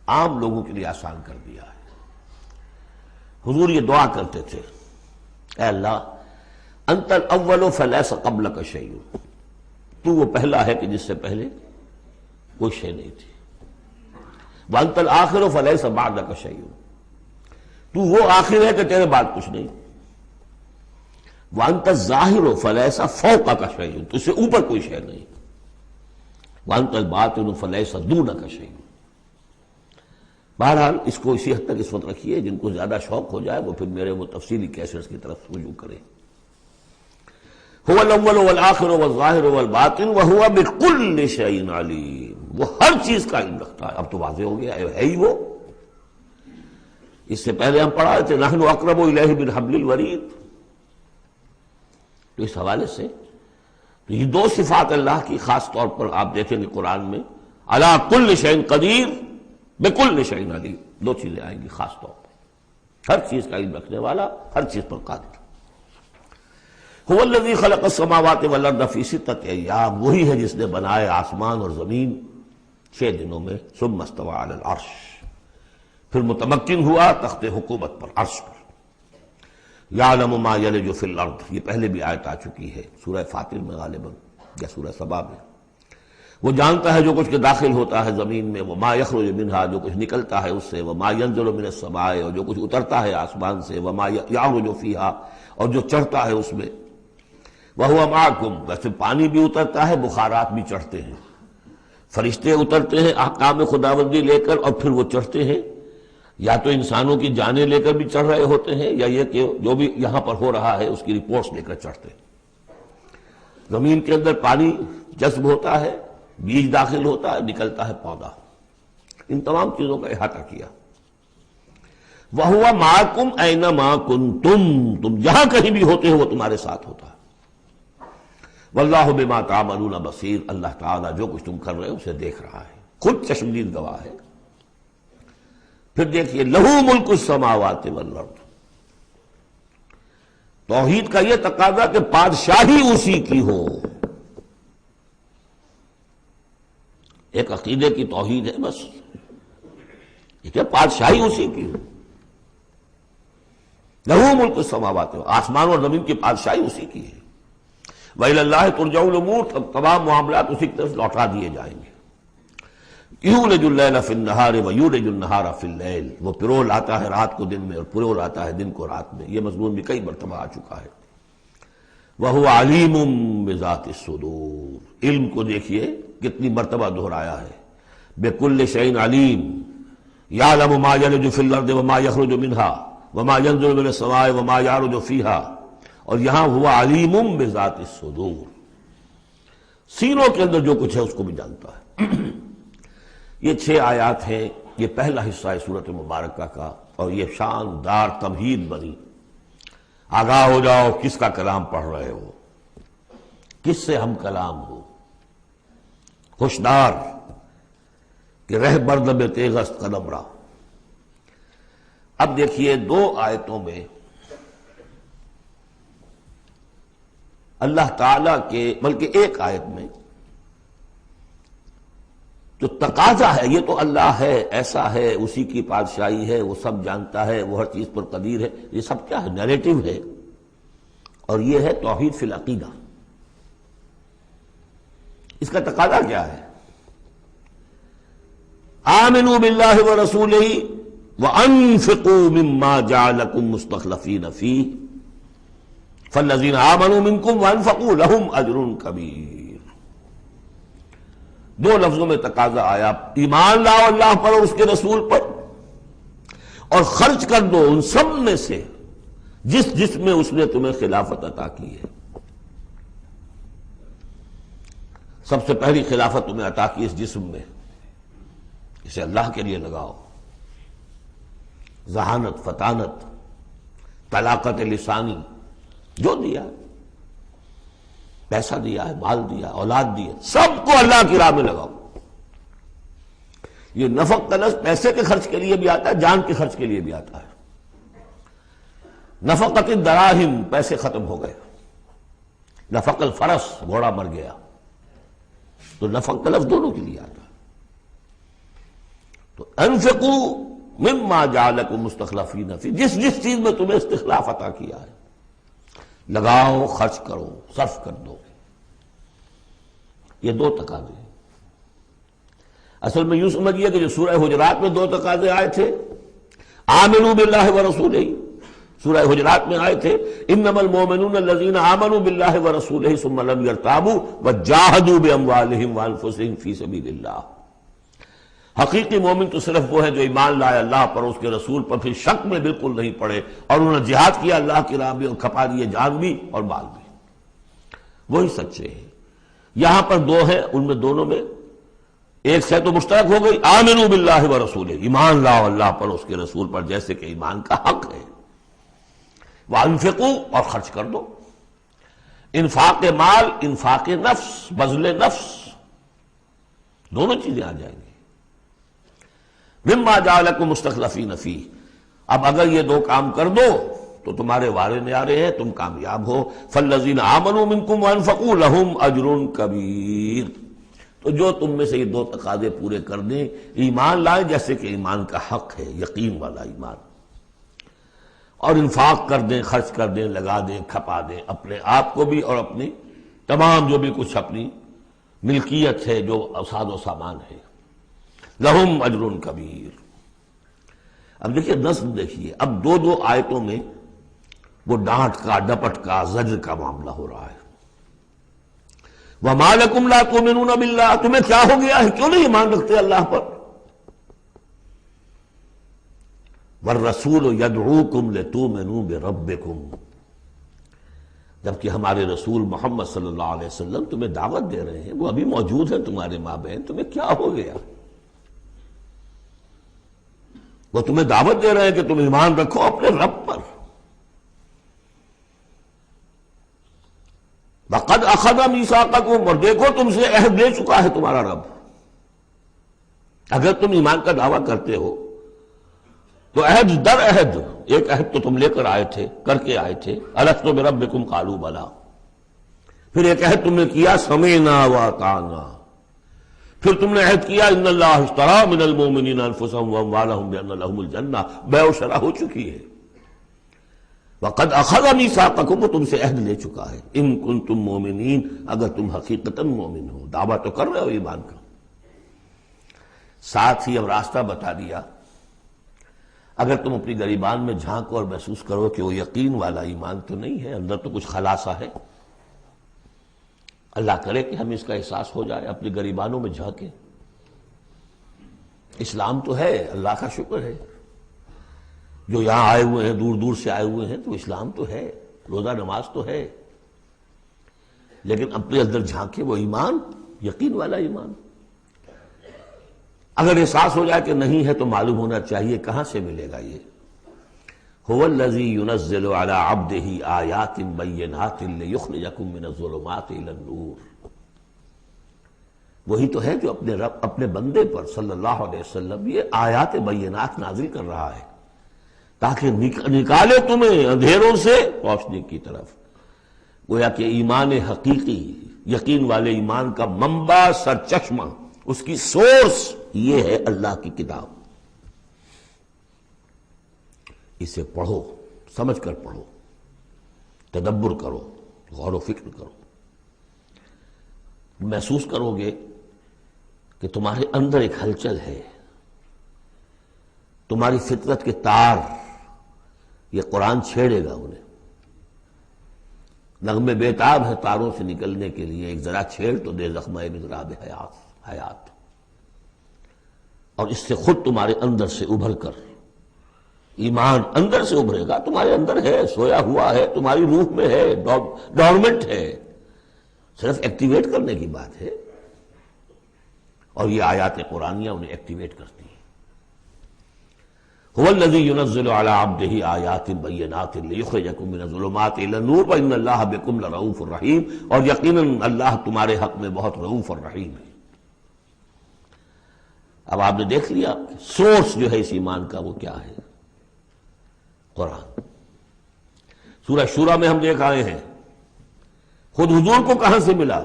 Speaker 2: عام لوگوں کے لیے آسان کر دیا ہے۔ حضور یہ دعا کرتے تھے، اے اللہ انت الاول فلیس قبلک شیء، تو وہ پہلا ہے کہ جس سے پہلے کوئی شے نہیں تھی، وانت الآخر فلیس بعدک شیء، تو وہ آخر ہے کہ تیرے بعد کچھ نہیں، وانت الظاہر فلیس فوقک شیء، تو سے اوپر کوئی شے نہیں، وانت الباطن فلیس دونک شیء۔ بہرحال اس کو اسی حد تک اس وقت رکھیے، جن کو زیادہ شوق ہو جائے وہ پھر میرے وہ تفصیلی کیسٹس کی طرف رجوع کریں۔ هو الاول والآخر والظاہر والباطن وهو بكل شيء علیم، وہ ہر چیز کا علم رکھتا ہے۔ اب تو واضح ہو گیا ہے ہی وہ۔ اس سے پہلے ہم پڑھا تھے نحن اقرب الیہ من حبل الورید، تو اس حوالے سے یہ دو صفات اللہ کی خاص طور پر آپ دیکھیں گے قرآن میں، علی کل شیء قدیر بکل شیء علیم، دو چیزیں آئیں گی خاص طور پر، ہر چیز کا علم رکھنے والا، ہر چیز پر قادر۔ هو الذی خلق السماوات والارض فی ستۃ ایام، وہی ہے جس نے بنائے آسمان اور زمین 6 دنوں میں، ثم استوى علی العرش، پھر متمکن ہوا تخت حکومت پر، عرش پر۔ یعلم ما یلج فی الارض، یہ پہلے بھی آیت آ چکی ہے سورہ فاطر میں غالباً یا سورہ سبا میں۔ وہ جانتا ہے جو کچھ کے داخل ہوتا ہے زمین میں، وما یخرج منہا، جو کچھ نکلتا ہے اس سے، وما ینزل من السماء، اور جو کچھ اترتا ہے آسمان سے، وما یعرج فیہا، اور جو چڑھتا ہے اس میں، وہو معکم، ویسے پانی بھی اترتا ہے، بخارات بھی چڑھتے ہیں، فرشتے اترتے ہیں احکام خداوندی لے کر، اور پھر وہ چڑھتے ہیں، یا تو انسانوں کی جانیں لے کر بھی چڑھ رہے ہوتے ہیں، یا یہ کہ جو بھی یہاں پر ہو رہا ہے اس کی رپورٹس لے کر چڑھتے ہیں۔ زمین کے اندر پانی جذب ہوتا ہے، بیج داخل ہوتا ہے، نکلتا ہے پودا، ان تمام چیزوں کا احاطہ کیا۔ وَهُوَ مَعَكُمْ أَيْنَمَا كُنْتُمْ، تم جہاں کہیں بھی ہوتے ہو وہ تمہارے ساتھ ہوتا ہے۔ وَاللَّهُ بِمَا تَعْمَلُونَ بَصِيرٌ، اللہ تعالیٰ جو کچھ تم کر رہے ہو اسے دیکھ رہا ہے، خود چشمدید گواہ ہے۔ پھر دیکھیے لَهُ مُلْكُ السَّمَاوَاتِ وَالْأَرْضِ، توحید کا یہ تقاضا کہ بادشاہی اسی کی ہو، ایک عقیدے کی توحید ہے بس، یہ کہ بادشاہی اسی کی ہو، لَهُ مُلْكُ السَّمَاوَاتِ، آسمان اور زمین کی بادشاہی اسی کی ہے۔ وَإِلَى اللَّهِ تُرْجَعُ الْأُمُورُ، تمام معاملات اسی کی طرف لوٹا دیے جائیں گے۔ یولج اللیل فی النہار ویولج النہار فی اللیل، وہ پرو لاتا ہے رات کو دن میں اور پرو لاتا ہے دن کو رات میں، یہ مضمون بھی کئی مرتبہ آ چکا ہے۔ وَهُوَ عَلِيمٌ بِذَاتِ الصُّدُورِ، علم کو دیکھیے کتنی مرتبہ دہرایا ہے، بِكُلِّ شَيْءٍ عَلِيمٌ، يَعْلَمُ مَا يَلِجُ فِي الْأَرْضِ وَمَا يَخْرُجُ مِنْهَا وَمَا يَنزِلُ مِنَ السَّمَاءِ وَمَا يَعْرُجُ فِيهَا، اور یہاں ہوا علیم بذات الصدور، سینوں کے اندر جو کچھ ہے اس کو بھی جانتا ہے۔ یہ 6 آیات ہیں، یہ پہلا حصہ ہے سورۃ مبارکہ کا، اور یہ شاندار تمہید بنی، آگاہ ہو جاؤ کس کا کلام پڑھ رہے ہو، کس سے ہم کلام ہو، ہوشدار کہ رہ بردم تیغست قدم را۔ اب دیکھیے دو آیتوں میں اللہ تعالی کے، بلکہ ایک آیت میں جو تقاضا ہے، یہ تو اللہ ہے، ایسا ہے، اسی کی بادشاہی ہے، وہ سب جانتا ہے، وہ ہر چیز پر قدیر ہے، یہ سب کیا ہے؟ نیریٹو ہے، اور یہ ہے توحید فی العقیدہ۔ اس کا تقاضا کیا ہے؟ آمنوا باللہ ورسولہ وانفقوا مما جعلکم مستخلفین فیہ فالذین آمنوا منکم وانفقوا لہم اجر کبیر۔ دو لفظوں میں تقاضا آیا، ایمان لاؤ اللہ پر اور اس کے رسول پر، اور خرچ کر دو ان سب میں سے جس میں اس نے تمہیں خلافت عطا کی ہے۔ سب سے پہلی خلافت تمہیں عطا کی اس جسم میں، اسے اللہ کے لیے لگاؤ۔ ذہانت، فطانت، طلاقت لسانی، جو دیا ہے، پیسہ دیا ہے، مال دیا، اولاد دی ہے، سب کو اللہ کی راہ میں لگاؤ۔ یہ نفق کا لفظ پیسے کے خرچ کے لیے بھی آتا ہے، جان کے خرچ کے لیے بھی آتا ہے۔ نفقت الدراہم، پیسے ختم ہو گئے۔ نفق الفرس، گھوڑا مر گیا، تو نفق کا لفظ دونوں کے لیے آتا ہے۔ تو انفقوا مما جعلکم مستخلفین فی، جس چیز میں تمہیں استخلاف عطا کیا ہے لگاؤ، خرچ کرو، صرف کر دو۔ یہ دو تقاضے ہیں۔ اصل میں یوں سمجھیے کہ جو سورہ حجرات میں دو تقاضے آئے تھے، آمنوا باللہ ورسولہ، سورہ حجرات میں آئے تھے انما المؤمنون الذین آمنوا باللہ ورسولہ ثم لم یرتابوا وجاہدوا باموالہم وانفسہم فی سبیل اللہ۔ حقیقی مومن تو صرف وہ ہے جو ایمان لائے اللہ پر، اس کے رسول پر، پھر شک میں بالکل نہیں پڑے، اور انہوں نے جہاد کیا اللہ کی راہ میں اور کھپا دیے جان بھی اور مال بھی، وہی سچے ہیں۔ یہاں پر دو ہیں، ان میں دونوں میں ایک سے تو مشترک ہو گئی، آمنوا باللہ ورسولہ، ایمان لاؤ اللہ پر، اس کے رسول پر، جیسے کہ ایمان کا حق ہے۔ وانفقوا، اور خرچ کر دو۔ انفاق مال، انفاق نفس، بذل نفس، دونوں چیزیں آ جائیں گی۔ مما جعلکم مستخلفین فیہ، اب اگر یہ دو کام کر دو تو تمہارے وارے نیارے ہیں، تم کامیاب ہو۔ فالذین آمنوا منکم وانفقوا لہم اجر کبیر، تو جو تم میں سے یہ دو تقاضے پورے کر دیں، ایمان لائیں جیسے کہ ایمان کا حق ہے، یقین والا ایمان، اور انفاق کر دیں، خرچ کر دیں، لگا دیں، کھپا دیں، اپنے آپ کو بھی اور اپنی تمام جو بھی کچھ اپنی ملکیت ہے، جو ساز و سامان ہے، لہم اجر کبیر۔ اب دیکھیے نظم، دیکھیے اب دو آیتوں میں وہ ڈانٹ کا، ڈپٹ کا، زجر کا معاملہ ہو رہا ہے۔ وَمَا لَكُمْ لَا تُؤْمِنُونَ بِاللَّهِ، تمہیں کیا ہو گیا ہے، کیوں نہیں ایمان رکھتے اللہ پر؟ وَالرَّسُولُ يَدْعُوكُمْ لِتُؤْمِنُوا بِرَبِّكُمْ، جبکہ ہمارے رسول محمد صلی اللہ علیہ وسلم تمہیں دعوت دے رہے ہیں، وہ ابھی موجود ہیں تمہارے مابین، تمہیں کیا ہو گیا؟ وہ تمہیں دعوت دے رہے ہیں کہ تم ایمان رکھو اپنے رب پر۔ وَقَدْ أَخَذَ مِيثَاقَكُمْ، اور دیکھو تم سے عہد لے چکا ہے تمہارا رب۔ اگر تم ایمان کا دعویٰ کرتے ہو تو عہد در عہد، ایک عہد تو تم لے کر آئے تھے، کر کے آئے تھے، أَلَسْتُ بِرَبِّكُمْ قَالُوا بَلَىٰ، پھر ایک عہد تم نے کیا سَمِعْنَا وَأَطَعْنَا، پھر تم نے عہد کیا ان اللہ اشترى من المؤمنین انفسهم واموالهم بان لهم الجنہ، بیع و شرح ہو چکی ہے۔ وقد اخذ میثاقکم، وہ تم سے عہد لے چکا ہے، ان کنتم مؤمنین، اگر تم حقیقتاً مومن ہو، دعویٰ تو کر رہے ہو ایمان کا۔ ساتھ ہی اب راستہ بتا دیا، اگر تم اپنی گریبان میں جھانکو اور محسوس کرو کہ وہ یقین والا ایمان تو نہیں ہے، اندر تو کچھ خلاصہ ہے، اللہ کرے کہ ہمیں اس کا احساس ہو جائے، اپنی گریبانوں میں جھانکیں۔ اسلام تو ہے، اللہ کا شکر ہے، جو یہاں آئے ہوئے ہیں، دور دور سے آئے ہوئے ہیں، تو اسلام تو ہے، روزہ نماز تو ہے، لیکن اپنے اندر جھانکے وہ ایمان، یقین والا ایمان۔ اگر احساس ہو جائے کہ نہیں ہے تو معلوم ہونا چاہیے کہاں سے ملے گا یہ۔ هو الذی ينزل على عبده آیات بینات لیخرجکم من الظلمات الى النور وہی تو ہے جو اپنے رب اپنے بندے پر صلی اللہ علیہ وسلم یہ آیات بینات نازل کر رہا ہے تاکہ نکالے تمہیں اندھیروں سے روشنی کی طرف۔ گویا کہ ایمان حقیقی، یقین والے ایمان کا منبع، سرچشمہ، اس کی سورس یہ ہے اللہ کی کتاب۔ اسے پڑھو، سمجھ کر پڑھو، تدبر کرو، غور و فکر کرو، محسوس کرو گے کہ تمہارے اندر ایک ہلچل ہے، تمہاری فطرت کے تار، یہ قرآن چھیڑے گا انہیں۔ نغمے بیتاب ہے تاروں سے نکلنے کے لیے، ایک ذرا چھیڑ تو دے زخمہ مضراب حیات، اور اس سے خود تمہارے اندر سے ابھر کر ایمان اندر سے ابھرے گا۔ تمہارے اندر ہے، سویا ہوا ہے، تمہاری روح میں ہے، ڈورمنٹ ہے، صرف ایکٹیویٹ کرنے کی بات ہے، اور یہ آیات قرآنیہ انہیں ایکٹیویٹ کرتی ہیں۔ هو الذی ينزل على عبده آیات بینات لیخرجکم من الظلمات الى النور وان اللہ بکم لرؤوف رحیم، اور یقیناً اللہ تمہارے حق میں بہت رؤوف اور رحیم ہے۔ اب آپ نے دیکھ لیا سورس جو ہے اس ایمان کا وہ کیا ہے، قرآن۔ سورہ شورى میں ہم دیکھ آئے ہیں خود حضور کو کہاں سے ملا،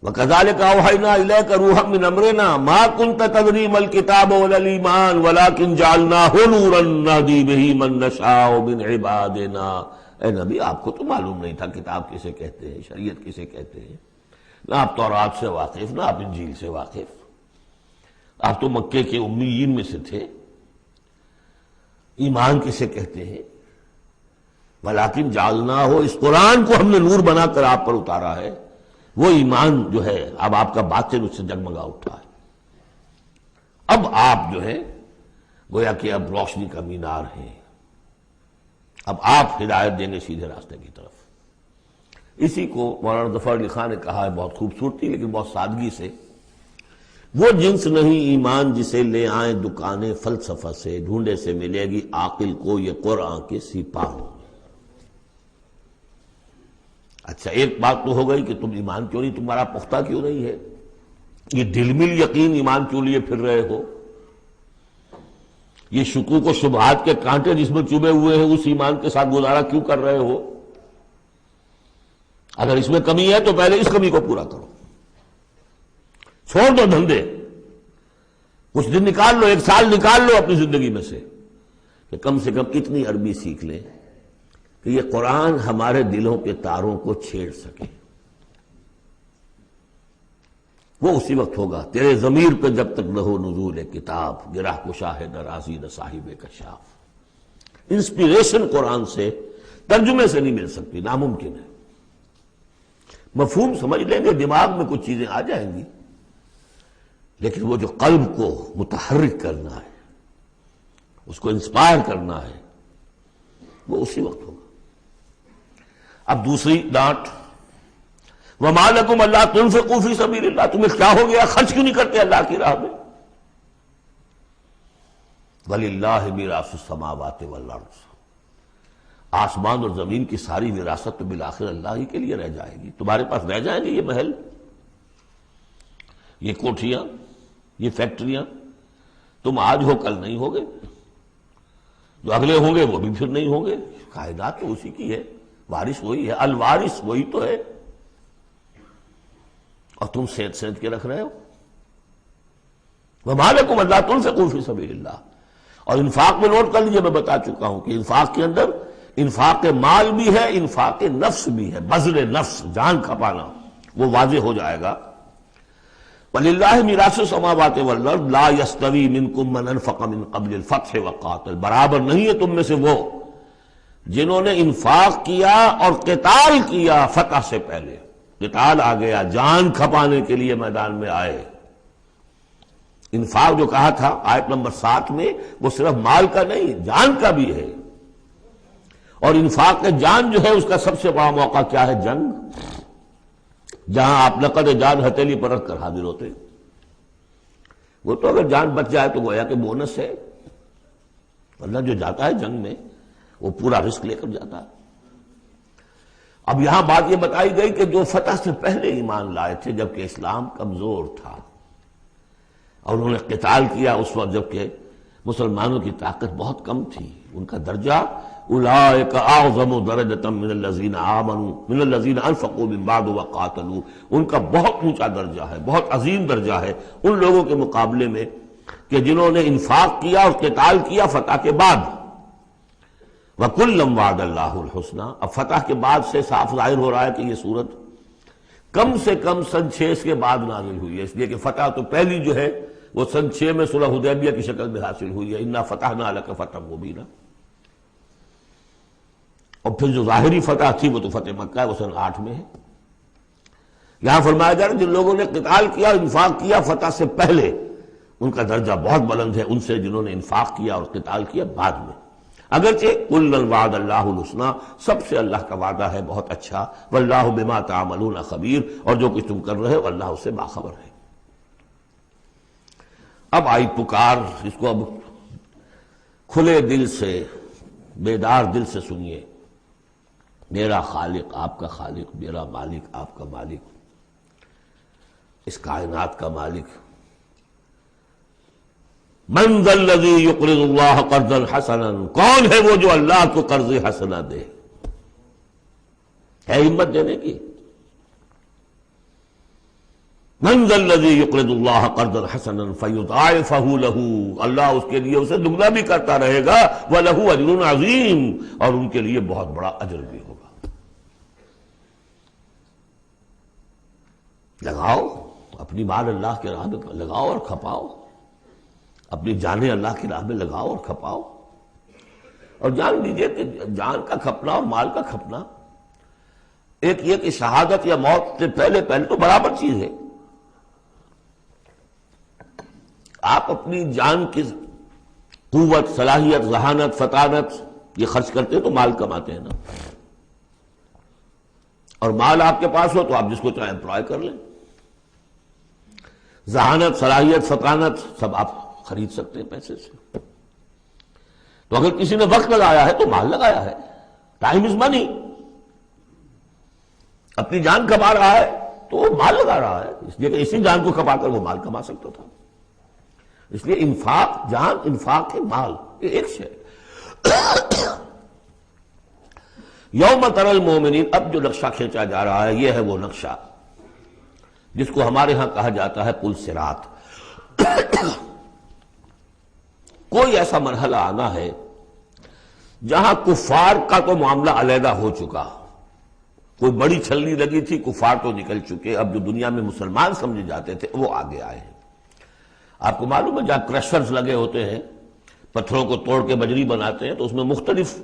Speaker 2: وَكَذَلِكَ أَوْحَيْنَا إِلَيْكَ رُوحًا مِّنْ أَمْرِنَا مَا كُنْتَ تَدْرِي مَا الْكِتَابُ وَلَا الْإِيمَانُ وَلَكِنْ جَعَلْنَاهُ نُورًا نَهْدِي بِهِ مَن نَّشَاءُ مِنْ عِبَادِنَا۔ اے نبی، آپ کو تو معلوم نہیں تھا کتاب کسے کہتے ہیں، شریعت کسے کہتے ہیں، نہ آپ تورات سے واقف، نہ آپ انجیل سے واقف، آپ تو مکے کے امیین میں سے تھے۔ ایمان کسے کہتے ہیں؟ وَلَكِنْ جَعَلْنَاهُ، اس قرآن کو ہم نے نور بنا کر آپ پر اتارا ہے۔ وہ ایمان جو ہے اب آپ کا باطن اس سے جگمگا اٹھا ہے، اب آپ جو ہے گویا کہ اب روشنی کا مینار ہیں، اب آپ ہدایت دیں گے سیدھے راستے کی طرف۔ اسی کو مولانا ظفر علی خان نے کہا ہے بہت خوبصورتی لیکن بہت سادگی سے، وہ جنس نہیں ایمان جسے لے آئیں دکانیں فلسفہ سے، ڈھونڈے سے ملے گی عاقل کو یہ قرآن کے سپاہ۔ اچھا، ایک بات تو ہو گئی کہ تم ایمان کیوں نہیں، تمہارا پختہ کیوں نہیں ہے، یہ دلمل یقین ایمان کیوں لیے پھر رہے ہو، یہ شکوک و شبہات کے کانٹے جس میں چبھے ہوئے ہیں اس ایمان کے ساتھ گزارا کیوں کر رہے ہو؟ اگر اس میں کمی ہے تو پہلے اس کمی کو پورا کرو، چھوڑ دو دھندے، کچھ دن نکال لو، ایک سال نکال لو اپنی زندگی میں سے کہ کم سے کم اتنی عربی سیکھ لیں کہ یہ قرآن ہمارے دلوں کے تاروں کو چھیڑ سکے۔ وہ اسی وقت ہوگا تیرے ضمیر پہ جب تک نہ ہو نزول کتاب، گرہ کشا ہے درازی نہ صاحب کشاف۔ انسپیریشن قرآن سے ترجمے سے نہیں مل سکتی، ناممکن ہے۔ مفہوم سمجھ لیں گے، دماغ میں کچھ چیزیں آ جائیں گی، لیکن وہ جو قلب کو متحرک کرنا ہے، اس کو انسپائر کرنا ہے، وہ اسی وقت ہوگا۔ اب دوسری ڈانٹ، وَمَا لَكُمْ أَلَّا تُنْفِقُوا فِي سَبِيلِ اللَّهِ، تمہیں کیا ہو گیا، خرچ کیوں نہیں کرتے اللہ کی راہ میں؟ وَلِلَّهِ مِيرَاثُ السَّمَاوَاتِ وَالْأَرْضِ، آسمان اور زمین کی ساری وراثت تو بالآخر اللہ ہی کے لیے رہ جائے گی، تمہارے پاس رہ جائیں گے یہ محل، یہ کوٹھیاں، یہ فیکٹریاں، تم آج ہو کل نہیں ہوگے، جو اگلے ہوں گے وہ بھی پھر نہیں ہوں گے، کائنات تو اسی کی ہے، وارث وہی ہے، الوارث وہی تو ہے، اور تم سینت سینت کے رکھ رہے ہو۔ وَمَا لَكُمْ أَلَّا تُنْفِقُوا فِي سَبِيلِ اللَّهِ، اور انفاق میں نوٹ کر لیجیے، میں بتا چکا ہوں کہ انفاق کے اندر انفاق مال بھی ہے، انفاق نفس بھی ہے، بذل نفس، جان کھپانا، وہ واضح ہو جائے گا۔ وَلِلَّهِ مِيرَاثُ السَّمَاوَاتِ وَالْأَرْضِ لَا يَسْتَوِي مِنْكُمْ مَنْ أَنْفَقَ مِنْ قَبْلِ الْفَتْحِ وَقَاتَلَ، برابر نہیں ہے تم میں سے وہ جنہوں نے انفاق کیا اور قتال کیا فتح سے پہلے، قتال آ گیا، جان کھپانے کے لیے میدان میں آئے۔ انفاق جو کہا تھا آیت نمبر 7 میں، وہ صرف مال کا نہیں، جان کا بھی ہے، اور انفاق کے جان جو ہے اس کا سب سے بڑا موقع کیا ہے؟ جنگ، جہاں آپ نقد جان ہتھیلی پر رکھ کر حاضر ہوتے، وہ تو اگر جان بچ جائے تو گویا کہ بونس ہے، ورنہ جو جاتا ہے جنگ میں وہ پورا رسک لے کر جاتا ہے۔ اب یہاں بات یہ بتائی گئی کہ جو فتح سے پہلے ایمان لائے تھے جبکہ اسلام کمزور تھا اور انہوں نے قتال کیا اس وقت جبکہ مسلمانوں کی طاقت بہت کم تھی، ان کا درجہ اولئک اعظم درجۃ من الذین آمنوا من الذین انفقوا من بعد وقاتلوا، ان کا بہت اونچا درجہ ہے، بہت عظیم درجہ ہے ان لوگوں کے مقابلے میں کہ جنہوں نے انفاق کیا اور قتال کیا فتح کے بعد۔ وَكُلًّا وَعَدَ اللَّهُ الْحُسْنَىٰ، اب فتح کے بعد سے صاف ظاہر ہو رہا ہے کہ یہ صورت کم سے کم سن 6 کے بعد نازل ہوئی ہے، اس لیے کہ فتح تو پہلی جو ہے وہ سن 6 میں صلح حدیبیہ کی شکل میں حاصل ہوئی ہے، اِنَّا فَتَحْنَا لَكَ فَتْحًا مُبِينًا، اور پھر جو ظاہری فتح تھی وہ تو فتح مکہ ہے، وہ سن 8 میں ہے۔ یہاں فرمایا جا رہا ہے جن لوگوں نے قتال کیا اور انفاق کیا فتح سے پہلے ان کا درجہ بہت بلند ہے ان سے جنہوں نے انفاق کیا اور قتال کیا بعد میں، اگرچہ کُلًّا وَعَدَ اللَّهُ الْحُسْنَىٰ، سب سے اللہ کا وعدہ ہے بہت اچھا، وَاللَّهُ بِمَا تَعْمَلُونَ خَبِيرٌ، اور جو کچھ تم کر رہے ہو اللہ اس سے باخبر ہے۔ اب آئی پکار، اس کو اب کھلے دل سے بیدار دل سے سنیے۔ میرا خالق آپ کا خالق، میرا مالک آپ کا مالک، اس کائنات کا مالک، من ذا الذی یقرض اللہ قرضا حسنا، کون ہے وہ جو اللہ کو قرض حسنا دے؟ ہے ہمت دینے کی؟ من ذا الذی یقرض اللہ قرضا حسنا فیضاعفہ لہ، اللہ اس کے لیے اسے دگنا بھی کرتا رہے گا، وَلَهُ أَجْرٌ عَظِيمٌ، اور ان کے لیے بہت بڑا اجر بھی ہوگا۔ لگاؤ اپنی مال اللہ کے راہ میں، لگاؤ اور کھپاؤ، اپنی جانیں اللہ کی راہ میں لگاؤ اور کھپاؤ، اور جان لیجئے کہ جان کا کھپنا اور مال کا کھپنا ایک یہ کہ شہادت یا موت سے پہلے تو برابر چیز ہے۔ آپ اپنی جان کی قوت، صلاحیت، ذہانت، فطانت یہ خرچ کرتے ہیں تو مال کماتے ہیں نا، اور مال آپ کے پاس ہو تو آپ جس کو چاہیں امپلائے کر لیں، ذہانت، صلاحیت، فطانت سب آپ خرید سکتے ہیں پیسے سے۔ تو اگر کسی نے وقت لگایا ہے تو مال لگایا ہے، ٹائم از منی، اپنی جان کما رہا ہے تو وہ مال لگا رہا ہے، اس لیے کہ اسی جان کو کما کر وہ مال کما سکتا تھا۔ اس لیے انفاق جان، انفاق ہے مال، یہ ایک شے۔ یوم تری المؤمنین، اب جو نقشہ کھینچا جا رہا ہے یہ ہے وہ نقشہ جس کو ہمارے ہاں کہا جاتا ہے پل صراط۔ کوئی ایسا مرحلہ آنا ہے جہاں کفار کا تو معاملہ علیحدہ ہو چکا، کوئی بڑی چھلنی لگی تھی، کفار تو نکل چکے، اب جو دنیا میں مسلمان سمجھے جاتے تھے وہ آگے آئے ہیں۔ آپ کو معلوم ہے جہاں کرشرز لگے ہوتے ہیں، پتھروں کو توڑ کے بجری بناتے ہیں، تو اس میں مختلف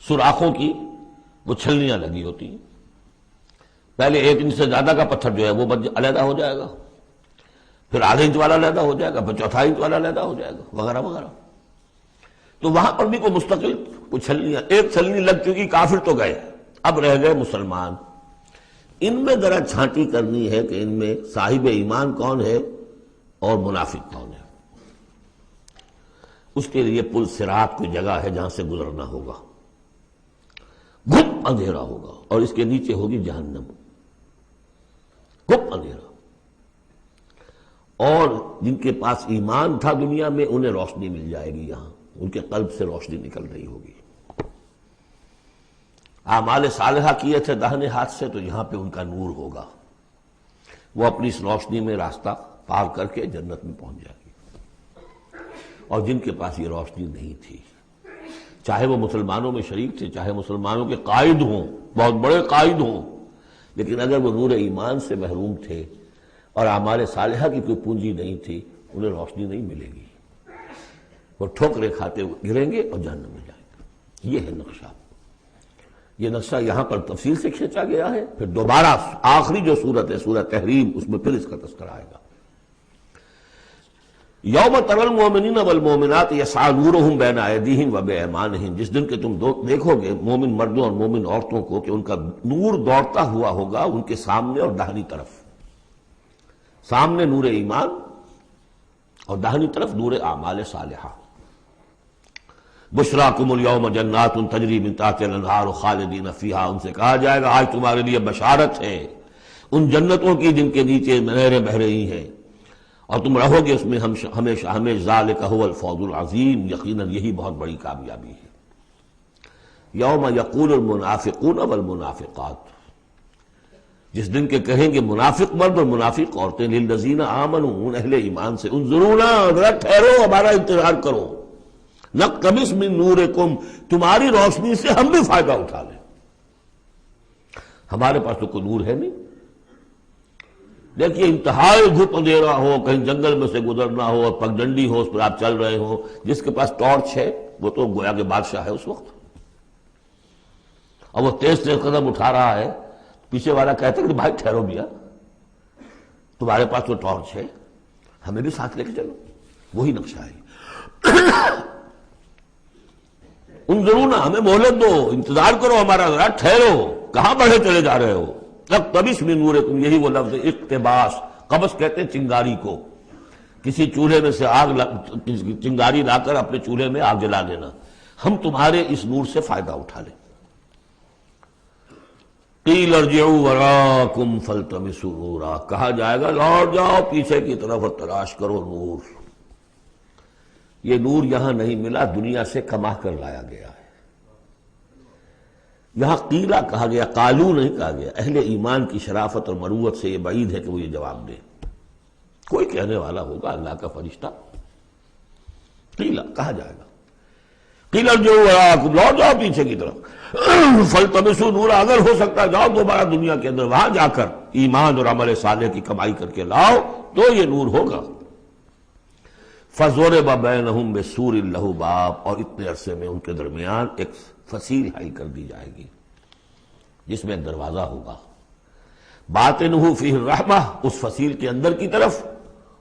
Speaker 2: سوراخوں کی وہ چھلنیاں لگی ہوتی ہیں۔ پہلے 1 انچ سے زیادہ کا پتھر جو ہے وہ علیحدہ ہو جائے گا، پھر ½ انچ والا علیحدہ ہو جائے گا، پھر 1/4 انچ والا علیحدہ ہو جائے گا، وغیرہ وغیرہ۔ تو وہاں پر بھی کوئی مستقل کوئی چھلنیاں، ایک چھلنی لگ چکی، کافر تو گئے، اب رہ گئے مسلمان۔ ان میں ذرا چھانٹی کرنی ہے کہ ان میں صاحب ایمان کون ہے اور منافق کون ہے۔ اس کے لیے پل صراط کوئی جگہ ہے جہاں سے گزرنا ہوگا، گھپ اندھیرا ہوگا، اور اس کے نیچے ہوگی جہنم، گھپ اندھیرا۔ اور جن کے پاس ایمان تھا دنیا میں انہیں روشنی مل جائے گی، یہاں ان کے قلب سے روشنی نکل رہی ہوگی۔ اعمال صالحہ کیے تھے داہنے ہاتھ سے تو یہاں پہ ان کا نور ہوگا، وہ اپنی اس روشنی میں راستہ پار کر کے جنت میں پہنچ جائے گی۔ اور جن کے پاس یہ روشنی نہیں تھی، چاہے وہ مسلمانوں میں شریک تھے، چاہے مسلمانوں کے قائد ہوں، بہت بڑے قائد ہوں، لیکن اگر وہ نور ایمان سے محروم تھے اور اعمال صالحہ کی کوئی پونجی نہیں تھی، انہیں روشنی نہیں ملے گی، وہ ٹھوکریں کھاتے ہوئے گریں گے اور جہنم میں جائیں گے۔ یہ ہے نقشہ۔ یہ نقشہ یہاں پر تفصیل سے کھینچا گیا ہے، پھر دوبارہ آخری جو سورت ہے سورۃ تحریم، اس میں پھر اس کا تذکرہ آئے گا۔ یوم تری المؤمنین والمؤمنات یسعی نورہم بین ایدیہم وبایمانہم، جس دن کہ تم دیکھو گے مومن مردوں اور مومن عورتوں کو کہ ان کا نور دوڑتا ہوا ہوگا ان کے سامنے اور داہنی طرف، سامنے نور ایمان اور داہنی طرف نور اعمال صالحہ۔ بشراکم الیوم جنات تجری من تحتها الانہار خالدین فیہا، ان سے کہا جائے گا آج تمہارے لیے بشارت ہے ان جنتوں کی جن کے نیچے نہریں بہہ رہی ہیں اور تم رہو گے اس میں ہمیشہ ہمیشہ، ذالک هو الفوز العظیم، یقیناً یہی بہت بڑی کامیابی ہے۔ یوم یقول المنافقون والمنافقات، جس دن کے کہیں گے منافق مرد اور منافق عورتیں، للذین آمنوا، ان اہل ایمان سے، انظرونا، ذرا ٹھہرو، ہمارا انتظار کرو، نقتبس من نورکم، تمہاری روشنی سے ہم بھی فائدہ اٹھا لیں۔ ہمارے پاس تو کوئی نور ہے نہیں، دیکھیے انتہائی دھوپ اندھیرا ہو، کہیں جنگل میں سے گزرنا ہو اور پگڈنڈی ہو، اس پر آپ چل رہے ہو، جس کے پاس ٹارچ ہے وہ تو گویا کہ بادشاہ ہے اس وقت، اور وہ تیز تیز قدم اٹھا رہا ہے، پیچھے والا کہتا ہے کہ بھائی ٹھہرو بھیا، تمہارے پاس تو ٹارچ ہے، ہمیں بھی ساتھ لے کے چلو، وہی نقشہ ہے۔ انظرونا، ہمیں مہلت دو، انتظار کرو ہمارا، ذرا ٹھہرو، کہاں بڑھے چلے جا رہے ہو؟ اقتبس من نورکم، یہی وہ لفظ ہے اقتباس، قبس کہتے ہیں چنگاری کو، کسی چولہے میں سے چنگاری لا کر اپنے چولہے میں آگ جلا دینا، ہم تمہارے اس نور سے فائدہ اٹھا لیں۔ قیل ارجعوا وراءکم فالتمسوا نورا، کہا جائے گا لوٹ جاؤ پیچھے کی طرف اور تلاش کرو نور۔ یہ نور یہاں نہیں ملا، دنیا سے کما کر لایا گیا ہے۔ یہاں قیلا کہا گیا، قالو نہیں کہا گیا۔ اہل ایمان کی شرافت اور مروت سے یہ بعید ہے کہ وہ یہ جواب دے، کوئی کہنے والا ہوگا اللہ کا فرشتہ، قیلا کہا جائے گا، قیل ارجعوا وراءکم، لوٹ جاؤ پیچھے کی طرف، فالتمسوا نورا، اگر ہو سکتا ہے جاؤ دوبارہ دنیا کے اندر، وہاں جا کر ایمان اور عمل صالح کی کمائی کر کے لاؤ تو یہ نور ہوگا۔ فضرب بینہم بسور لہ باب، اور اتنے عرصے میں ان کے درمیان ایک فصیل حائل کر دی جائے گی جس میں ایک دروازہ ہوگا، باطنہ فیہ الرحمہ، اس فصیل کے اندر کی طرف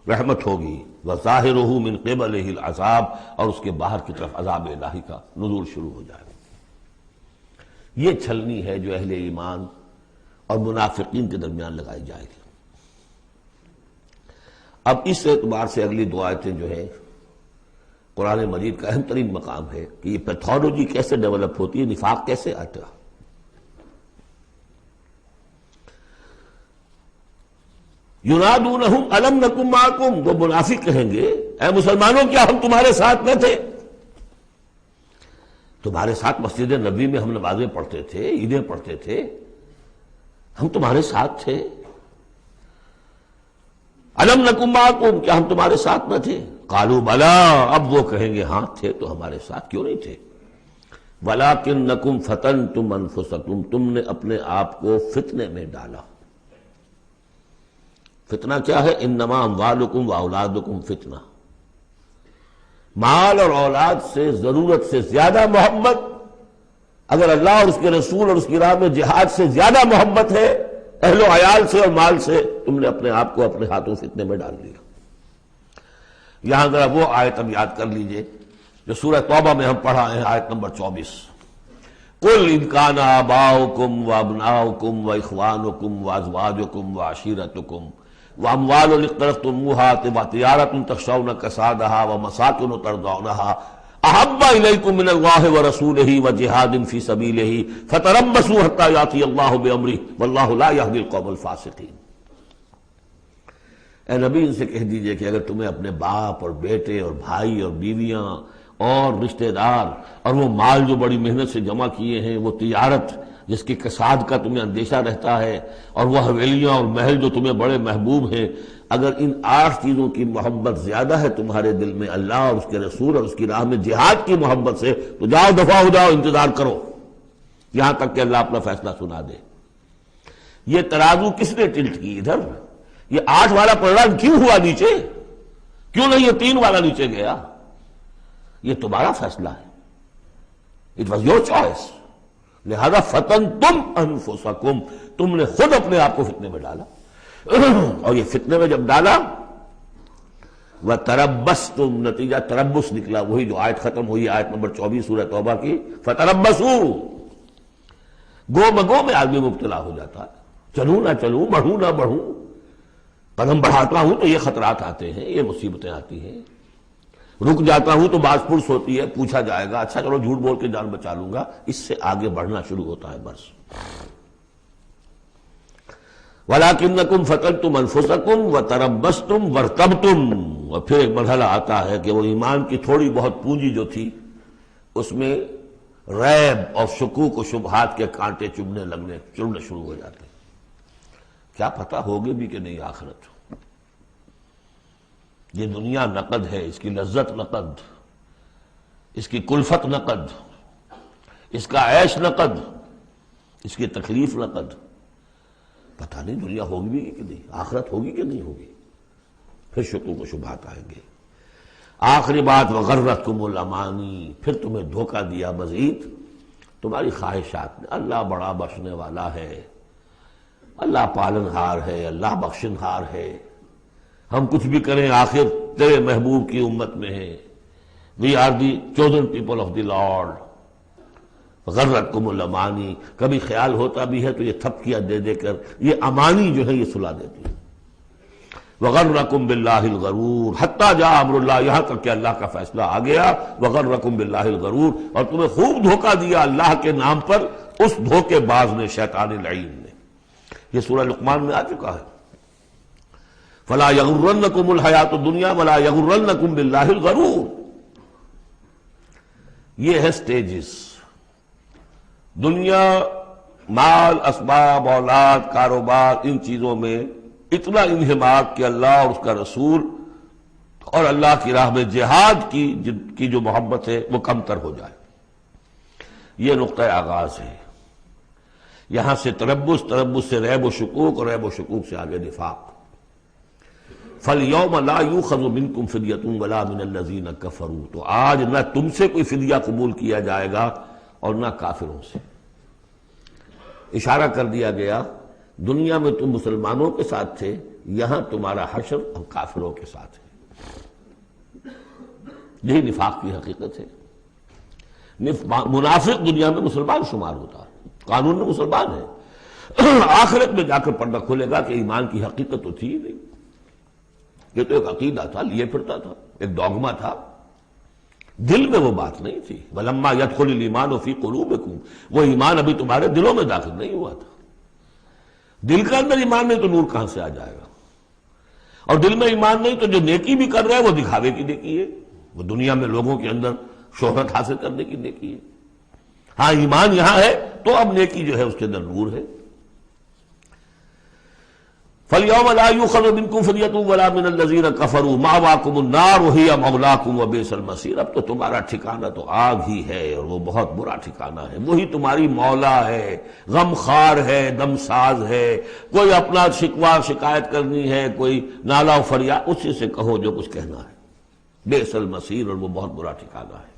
Speaker 2: رحمت ہوگی، وظاہرہ من قبلہ العذاب، اور اس کے باہر کی طرف عذاب الہی کا نزول شروع ہو جائے گا۔ یہ چھلنی ہے جو اہل ایمان اور منافقین کے درمیان لگائی جائے گی۔ اب اس اعتبار سے اگلی دو آیتیں جو ہیں قرآن مجید کا اہم ترین مقام ہے کہ یہ پیتھولوجی کیسے ڈیولپ ہوتی ہے، نفاق کیسے آتا ہے۔ ینادونہم الم نکن معکم، وہ منافق کہیں گے اے مسلمانوں کیا ہم تمہارے ساتھ نہ تھے؟ تمہارے ساتھ مسجد نبوی میں ہم نمازیں پڑھتے تھے، عیدیں پڑھتے تھے، ہم تمہارے ساتھ تھے۔ الم نکن معکم، کیا ہم تمہارے ساتھ نہ تھے؟ قالوا بلا، اب وہ کہیں گے ہاں تھے تو ہمارے ساتھ کیوں نہیں تھے؟ ولکنکم فتنتم انفسکم، تم نے اپنے آپ کو فتنے میں ڈالا۔ فتنہ کیا ہے؟ انما اموالکم واولادکم فتنہ، مال اور اولاد سے ضرورت سے زیادہ محبت، اگر اللہ اور اس کے رسول اور اس کی راہ میں جہاد سے زیادہ محبت ہے اہل و عیال سے اور مال سے، تم نے اپنے آپ کو اپنے ہاتھوں فتنے میں ڈال دیا۔ یہاں ذرا وہ آیت اب یاد کر لیجئے جو سورہ توبہ میں ہم پڑھا ہے، آیت نمبر 24، قل ان کان آباؤکم وابناؤکم واخوانکم وازواجکم وعشیرتکم واموال اقترفتموها وتجارۃ تخشون کسادها ومساکن ترضونها احب الیکم من اللہ ورسولہ وجہاد فی سبیلہ فتربصوا حتی یأتی اللہ بامرہ واللہ لا یہدی القوم الفاسقین۔ اے نبی ان سے کہہ دیجئے کہ اگر تمہیں اپنے باپ اور بیٹے اور بھائی اور بیویاں اور رشتہ دار اور وہ مال جو بڑی محنت سے جمع کیے ہیں، وہ تجارت جس کے کساد کا تمہیں اندیشہ رہتا ہے، اور وہ حویلیاں اور محل جو تمہیں بڑے محبوب ہیں، اگر ان 8 چیزوں کی محبت زیادہ ہے تمہارے دل میں اللہ اور اس کے رسول اور اس کی راہ میں جہاد کی محبت سے، تو جاؤ دفع ہو جاؤ، انتظار کرو یہاں تک کہ اللہ اپنا فیصلہ سنا دے۔ یہ ترازو کس نے ٹلٹ کی ادھر؟ یہ 8 والا پلڑا کیوں ہوا نیچے؟ کیوں نہیں یہ 3 والا نیچے گیا؟ یہ تمہارا فیصلہ ہے، اٹ واز یور چوائس، لہذا فتنتم انفسکم، تم نے خود اپنے آپ کو فتنے میں ڈالا، اور یہ فتنے میں جب ڈالا وَتَرَبَّصْتُمْ، نتیجہ تربص نکلا، وہی جو آیت ختم ہوئی آیت نمبر 24 سورہ توبہ کی، فَتَرَبَّصُوا، گو مگو میں آدمی مبتلا ہو جاتا ہے، چلوں نہ چلوں، بڑھوں نہ بڑھوں، قدم بڑھاتا ہوں تو یہ خطرات آتے ہیں، یہ مصیبتیں آتی ہیں۔ رک جاتا ہوں تو باز پرس ہوتی ہے، پوچھا جائے گا، اچھا چلو جھوٹ بول کے جان بچا لوں گا، اس سے آگے بڑھنا شروع ہوتا ہے بس۔ وَلَٰكِنَّكُمْ فَتَنْتُمْ أَنفُسَكُمْ وَتَرَبَّصْتُمْ وَارْتَبْتُمْ، اور پھر ایک مرحلہ آتا ہے کہ وہ ایمان کی تھوڑی بہت پونجی جو تھی اس میں ریب اور شکوک و شبہات کے کانٹے چڑھنے شروع ہو جاتے ہیں۔ کیا پتہ ہوگی بھی کہ نہیں آخرت؟ یہ دنیا نقد ہے، اس کی لذت نقد، اس کی کلفت نقد، اس کا عیش نقد، اس کی تکلیف نقد۔ پتہ نہیں دنیا ہوگی بھی کہ نہیں، آخرت ہوگی کہ نہیں ہوگی، پھر شکوک و شبہات آئیں گے۔ آخری بات وغرتکم الامانی، پھر تمہیں دھوکہ دیا مزید تمہاری خواہشات نے۔ اللہ بڑا بخشنے والا ہے، اللہ پالنہار ہے، اللہ بخشنہار ہے، ہم کچھ بھی کریں آخر تیرے محبوب کی امت میں ہیں، we are the chosen people of the lord. غرتکم الامانی، کبھی خیال ہوتا بھی ہے تو یہ تھپکیاں دے دے کر یہ امانی جو ہے یہ سلا دیتی ہے۔ وغرکم باللہ الغرور حتی جاء امر اللہ، یہاں تک کہ اللہ کا فیصلہ آ گیا۔ وغرکم باللہ الغرور، اور تمہیں خوب دھوکہ دیا اللہ کے نام پر اس دھوکے باز نے، شیطان لعین نے۔ یہ سورہ لقمان میں آ چکا ہے۔ فلا یغرنکم الحیات الدنیا ولا یغرنکم باللہ الغرور۔ یہ ہے سٹیجز۔ دنیا، مال، اسباب، اولاد، کاروبار، ان چیزوں میں اتنا انہماک کہ اللہ اور اس کا رسول اور اللہ کی راہ میں جہاد کی جو محبت ہے وہ کم تر ہو جائے۔ یہ نقطہ آغاز ہے۔ یہاں سے تربص سے ریب و شکوک، اور ریب و شکوک سے آگے نفاق۔ فَالْيَوْمَ لَا يُؤْخَذُ مِنْكُمْ فِدْيَةٌ وَلَا مِنَ الَّذِينَ كَفَرُوا، تو آج نہ تم سے کوئی فدیہ قبول کیا جائے گا اور نہ کافروں سے۔ اشارہ کر دیا گیا دنیا میں تم مسلمانوں کے ساتھ تھے، یہاں تمہارا حشر اور کافروں کے ساتھ ہے۔ یہی نفاق کی حقیقت ہے۔ منافق دنیا میں مسلمان شمار ہوتا ہے، قانون میں مسلمان ہے، آخرت میں جا کر پردہ کھلے گا کہ ایمان کی حقیقت تو تھی ہی نہیں، یہ تو ایک عقیدہ تھا، لیے پھرتا تھا، ایک ڈوگما تھا، دل میں وہ بات نہیں تھی۔ وَلَمَّا يَدْخُلِ الْإِيمَانُ فِي قُلُوبِكُمْ، وہ ایمان ابھی تمہارے دلوں میں داخل نہیں ہوا تھا۔ دل کے اندر ایمان نہیں تو نور کہاں سے آ جائے گا؟ اور دل میں ایمان نہیں تو جو نیکی بھی کر رہا ہے وہ دکھاوے کی نیکی ہے، وہ دنیا میں لوگوں کے اندر شہرت حاصل کرنے کی نیکی ہے۔ ہاں ایمان یہاں ہے تو اب نیکی جو ہے اس کے اندر نور ہے۔ فَالْيَوْمَ لَا يُؤْخَذُ مِنْكُمْ فِدْيَةٌ وَلَا مِنَ الَّذِينَ كَفَرُوا مَأْوَاكُمُ النَّارُ وَهِيَ مَوْلَاكُمْ وَبِئْسَ الْمَصِيرُ، اب تو تمہارا ٹھکانہ تو آگ ہی ہے اور وہ بہت برا ٹھکانہ ہے۔ وہی تمہاری مولا ہے، غم خار ہے، دم ساز ہے۔ کوئی اپنا شکوہ شکایت کرنی ہے، کوئی نالا و فریاد، اسی سے کہو جو کچھ کہنا ہے۔ بئس المصیر، اور وہ بہت برا ٹھکانہ ہے۔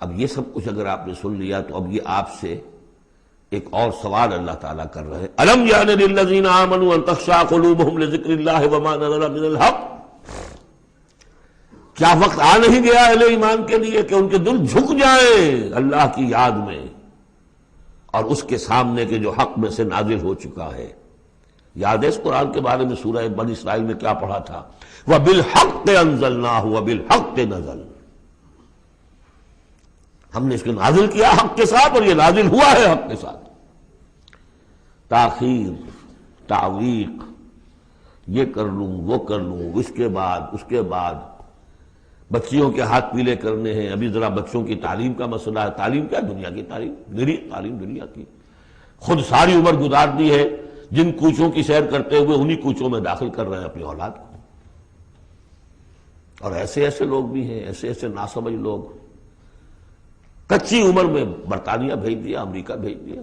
Speaker 2: اب یہ سب کچھ اگر آپ نے سن لیا تو اب یہ آپ سے ایک اور سوال اللہ تعالیٰ کر رہے ہیں۔ الم یعن للذین آمنوا ان تخشع قلوبہم لذکر اللہ وما نزل من الحق، کیا وقت آ نہیں گیا اہل ایمان کے لیے کہ ان کے دل جھک جائیں اللہ کی یاد میں اور اس کے سامنے کے جو حق میں سے نازل ہو چکا ہے؟ یاد ہے اس قرآن کے بارے میں سورہ بنی اسرائیل میں کیا پڑھا تھا؟ وَبِالْحَقِّ أَنزَلْنَاهُ وَبِالْحَقِّ نَزَلَ، ہم نے اس کو نازل کیا حق کے ساتھ اور یہ نازل ہوا ہے حق کے ساتھ۔ تاخیر، تعویق، یہ کر لوں وہ کر لوں، اس کے بعد بچیوں کے ہاتھ پیلے کرنے ہیں۔ ابھی ذرا بچوں کی تعلیم کا مسئلہ ہے۔ تعلیم کیا؟ دنیا کی تعلیم، میری تعلیم دنیا کی۔ خود ساری عمر گزار دی ہے جن کوچوں کی سیر کرتے ہوئے انہی کوچوں میں داخل کر رہے ہیں اپنی اولاد کو۔ اور ایسے ایسے لوگ بھی ہیں، ایسے ایسے ناسمجھ لوگ، کچی عمر میں برطانیہ بھیج دیا، امریکہ بھیج دیا،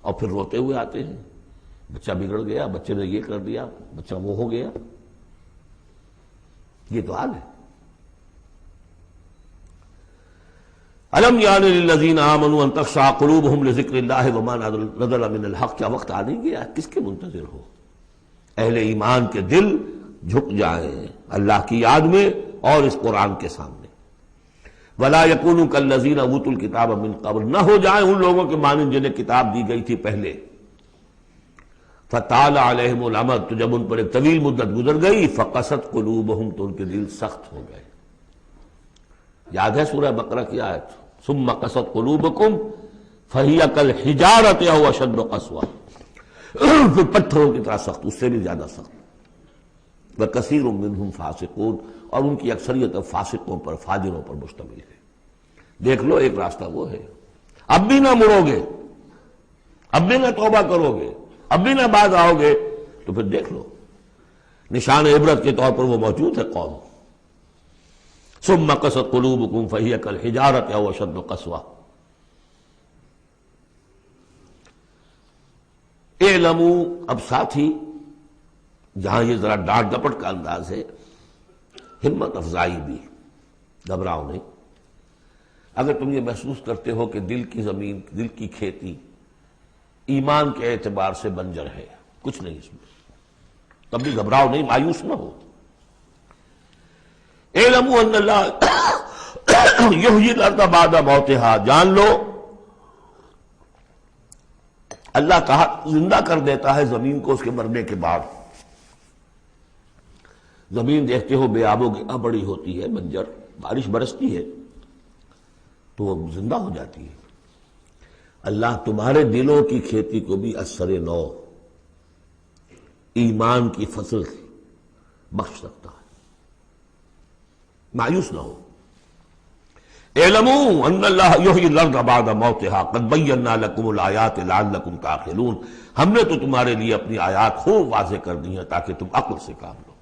Speaker 2: اور پھر روتے ہوئے آتے ہیں بچہ بگڑ گیا، بچے نے یہ کر دیا، بچہ وہ ہو گیا۔ یہ تو حال ہے۔ الم یعن للذین آمنوا ان تخشع قلوبہم لذکر اللہ وما نزل من الحق، کیا وقت آ نہیں گیا؟ کس کے منتظر ہو؟ اہل ایمان کے دل جھک جائیں اللہ کی یاد میں اور اس قرآن کے سامنے۔ ولا یکونوا کالذین اوتوا الکتاب من قبل، نہ ہو جائیں ان لوگوں کے مانند جنہیں کتاب دی گئی تھی پہلے۔ فطال علیہم الامد، تو جب ان پر ایک طویل مدت گزر گئی، فقست قلوبہم، تو ان کے دل سخت ہو گئے۔ یاد ہے سورہ بقرہ کی آیت، ثم قست قلوبکم فہی کالحجارۃ او اشد قسوہ، پھر پتھروں کی طرح سخت، اس سے بھی زیادہ سخت۔ وکثیر منہم فاسقون، اور ان کی اکثریت اب فاسقوں پر، فاجروں پر مشتمل ہے۔ دیکھ لو ایک راستہ وہ ہے، اب بھی نہ مڑو گے، اب بھی نہ توبہ کرو گے، اب بھی نہ باز آؤ گے، تو پھر دیکھ لو نشان عبرت کے طور پر وہ موجود ہے قوم۔ ثم قست قلوبکم فہی کالحجارۃ او اشد قسوہ۔ اعلموا، اب ساتھ ہی جہاں یہ ذرا ڈانٹ ڈپٹ کا انداز ہے، ہمت افزائی بھی، گھبراؤ نہیں۔ اگر تم یہ محسوس کرتے ہو کہ دل کی زمین، دل کی کھیتی ایمان کے اعتبار سے بنجر ہے، کچھ نہیں اس میں، تب بھی گھبراؤ نہیں، مایوس نہ ہو۔ اعلموا ان اللہ یحیی الارض بعد موتہا، جان لو اللہ کہا زندہ کر دیتا ہے زمین کو اس کے مرنے کے بعد۔ زمین دیکھتے ہو بے آب و گیا بڑی ہوتی ہے، بنجر، بارش برستی ہے تو وہ زندہ ہو جاتی ہے۔ اللہ تمہارے دلوں کی کھیتی کو بھی اثر نو، ایمان کی فصل بخش سکتا ہے، مایوس نہ ہو۔ اعلموا ان اللہ یحیی الارض بعد موتہا قد بینا لکم الآیات لعلکم تعقلون، ہم نے تو تمہارے لیے اپنی آیات خوب واضح کر دی ہیں تاکہ تم عقل سے کام لو۔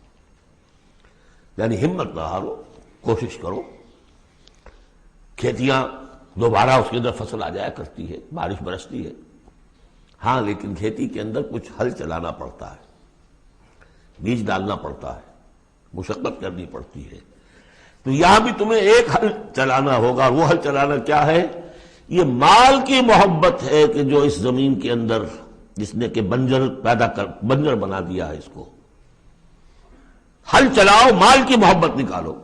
Speaker 2: یعنی ہمت نہ ہارو، کوشش کرو۔ کھیتیاں دوبارہ اس کے اندر فصل آ جایا کرتی ہے، بارش برستی ہے، ہاں لیکن کھیتی کے اندر کچھ ہل چلانا پڑتا ہے، بیج ڈالنا پڑتا ہے، مشقت کرنی پڑتی ہے۔ تو یہاں بھی تمہیں ایک حل چلانا ہوگا، وہ حل چلانا کیا ہے؟ یہ مال کی محبت ہے کہ جو اس زمین کے اندر جس نے کہ بنجر بنا دیا ہے، اس کو حل چلاؤ، مال کی محبت نکالو۔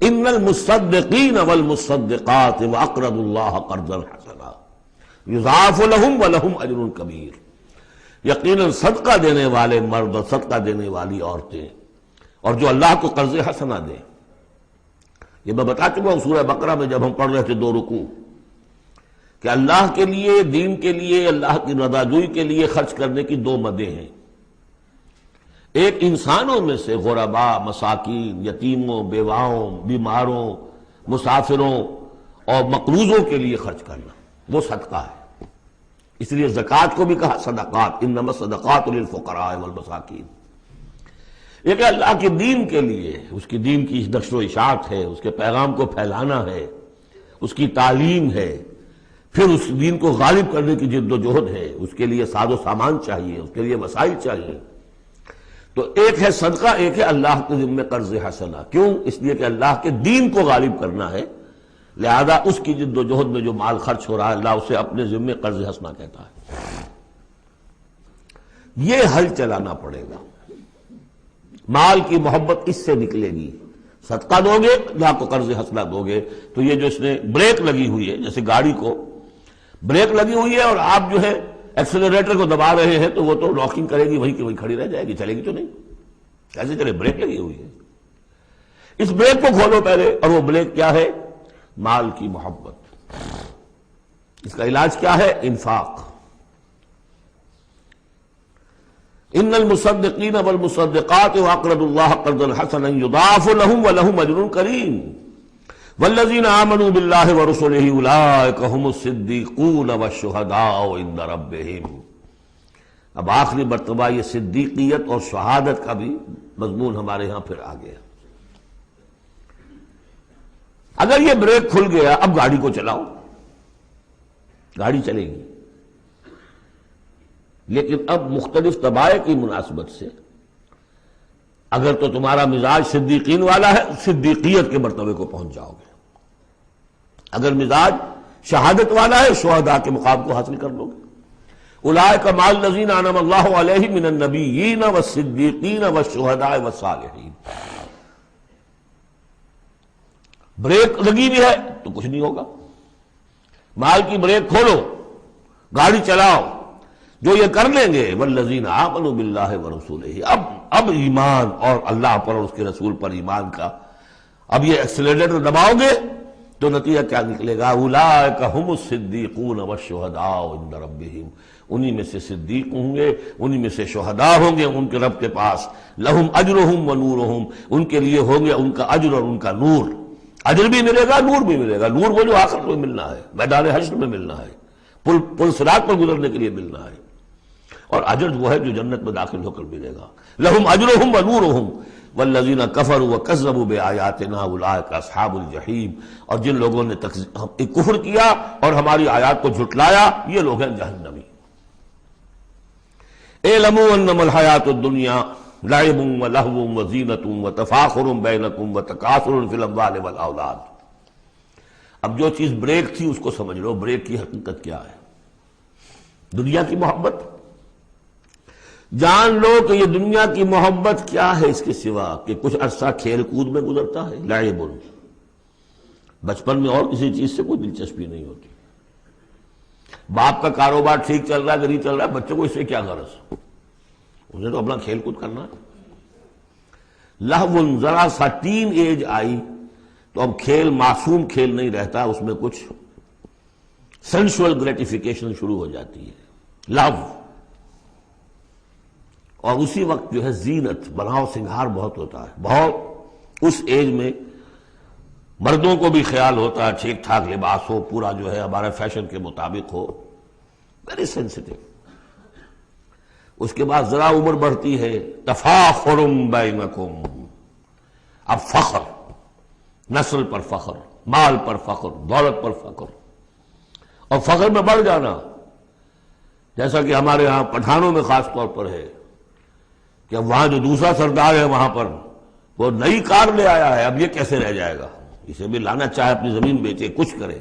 Speaker 2: ان المصدقین والمصدقات واقرضوا اللہ قرضا حسنا یضاعف لهم ولهم اجر کبیر، یقیناً صدقہ دینے والے مرد اور صدقہ دینے والی عورتیں اور جو اللہ کو قرض حسنہ دیں، یہ میں بتا چکا ہوں سورہ بقرہ میں جب ہم پڑھ رہے تھے 2 رکوع، کہ اللہ کے لیے، دین کے لیے، اللہ کی رضا جوئی کے لیے خرچ کرنے کی 2 مدیں ہیں۔ ایک انسانوں میں سے غرباء، مساکین، یتیموں، بیواؤں، بیماروں، مسافروں اور مقروضوں کے لیے خرچ کرنا، وہ صدقہ ہے۔ اس لیے زکوٰۃ کو بھی کہا صدقات، انما الصدقات للفقراء والمساکین۔ ایک اللہ کے دین کے لیے، اس کی دین کی نشر و اشاعت ہے، اس کے پیغام کو پھیلانا ہے، اس کی تعلیم ہے، پھر اس دین کو غالب کرنے کی جد و جہد ہے، اس کے لیے ساز و سامان چاہیے، اس کے لیے وسائل چاہیے۔ تو ایک ہے صدقہ، ایک ہے اللہ کے ذمہ قرض حسنہ۔ کیوں؟ اس لیے کہ اللہ کے دین کو غالب کرنا ہے، لہذا اس کی جد و جہد میں جو مال خرچ ہو رہا ہے اللہ اسے اپنے ذمہ قرض حسنہ کہتا ہے۔ یہ حل چلانا پڑے گا، مال کی محبت اس سے نکلے گی۔ صدقہ دو گے، اللہ کو قرض حسنہ دو گے، تو یہ جو اس نے بریک لگی ہوئی ہے، جیسے گاڑی کو بریک لگی ہوئی ہے اور آپ جو ہے ایکسلریٹر کو دبا رہے ہیں تو وہ تو لاکنگ کرے گی، وہیں کی وہیں کھڑی رہ جائے گی، چلے گی تو نہیں، کیسے چلے؟ بریک لگی ہوئی ہے۔ اس بریک کو کھولو پہلے، اور وہ بریک کیا ہے؟ مال کی محبت۔ اس کا علاج کیا ہے؟ انفاق۔ ان المصدقین والمصدقات واقرضوا اللہ قرضا حسنا یضاعف لهم ولهم اجر کریم والذین آمنوا باللہ ورسلہ اولئک هم الصدیقون والشہداء عند ربہم۔ اب آخری مرتبہ یہ صدیقیت اور شہادت کا بھی مضمون ہمارے ہاں پھر آ گیا۔ اگر یہ بریک کھل گیا، اب گاڑی کو چلاؤ، گاڑی چلے گی، لیکن اب مختلف طبائع کی مناسبت سے اگر تو تمہارا مزاج صدیقین والا ہے، صدیقیت کے مرتبے کو پہنچ جاؤ گے۔ اگر مزاج شہادت والا ہے، شہداء کے مقام کو حاصل کر لو گے۔ اولئک مع الذین انعم اللہ علیہم من النبیین والصدیقین والشہداء والصالحین۔ بریک لگی بھی ہے تو کچھ نہیں ہوگا، مال کی بریک کھولو، گاڑی چلاؤ، جو یہ کر لیں گے والذین آمنوا باللہ ورسولہ، اب ایمان اور اللہ پر اور اس کے رسول پر ایمان کا اب یہ ایکسیلریٹر دباؤ گے تو نتیجہ کیا نکلے گا؟ اولئک ھم الصدیقون والشہداء عند ربہم، انہی میں سے صدیق ہوں گے، انہی میں سے شہداء ہوں گے ان کے رب کے پاس، لہم اجرہم ونورہم، ان کے لیے ہوں گے ان کا اجر اور ان کا نور، اجر بھی ملے گا نور بھی ملے گا۔ نور وہ جو آخرت میں ملنا ہے، میدان حشر میں ملنا ہے، پل صراط پر گزرنے کے لیے ملنا ہے، اور اجر وہ ہے جو جنت میں داخل ہو کر ملے گا۔ لہم اجرہم ونورہم والذین کفروا وکذبوا بآیاتنا اولئک اصحاب الجحیم، اور جن لوگوں نے کفر کیا اور ہماری آیات کو جھٹلایا یہ لوگ ہیں جہنمی۔ اعلموا انما الحیاۃ الدنیا لعب ولہو وزینۃ وتفاخر بینکم وتکاثر فی الاموال والاولاد۔ اب جو چیز بریک تھی اس کو سمجھ لو، بریک کی حقیقت کیا ہے؟ دنیا کی محبت۔ جان لو کہ یہ دنیا کی محبت کیا ہے اس کے سوا کہ کچھ عرصہ کھیل کود میں گزرتا ہے، لعب، بچپن میں اور کسی چیز سے کوئی دلچسپی نہیں ہوتی۔ باپ کا کاروبار ٹھیک چل رہا ہے کہ نہیں چل رہا ہے، بچوں کو اس سے کیا غرض، انہیں تو اپنا کھیل کود کرنا ہے۔ لہو، ذرا سا ٹین ایج آئی تو اب کھیل معصوم کھیل نہیں رہتا، اس میں کچھ سینشول گریٹیفیکیشن شروع ہو جاتی ہے، لہو۔ اور اسی وقت جو ہے زینت، بناؤ سنگھار بہت ہوتا ہے، بہت اس ایج میں مردوں کو بھی خیال ہوتا ہے ٹھیک ٹھاک لباس ہو، پورا جو ہے ہمارے فیشن کے مطابق ہو، ویری سینسٹیو۔ اس کے بعد ذرا عمر بڑھتی ہے، تفاخر بینکم، اب فخر، نسل پر فخر، مال پر فخر، دولت پر فخر، اور فخر میں بڑھ جانا، جیسا کہ ہمارے ہاں پٹھانوں میں خاص طور پر ہے کہ وہاں جو دوسرا سردار ہے وہاں پر وہ نئی کار لے آیا ہے، اب یہ کیسے رہ جائے گا، اسے بھی لانا چاہے اپنی زمین بیچے کچھ کرے،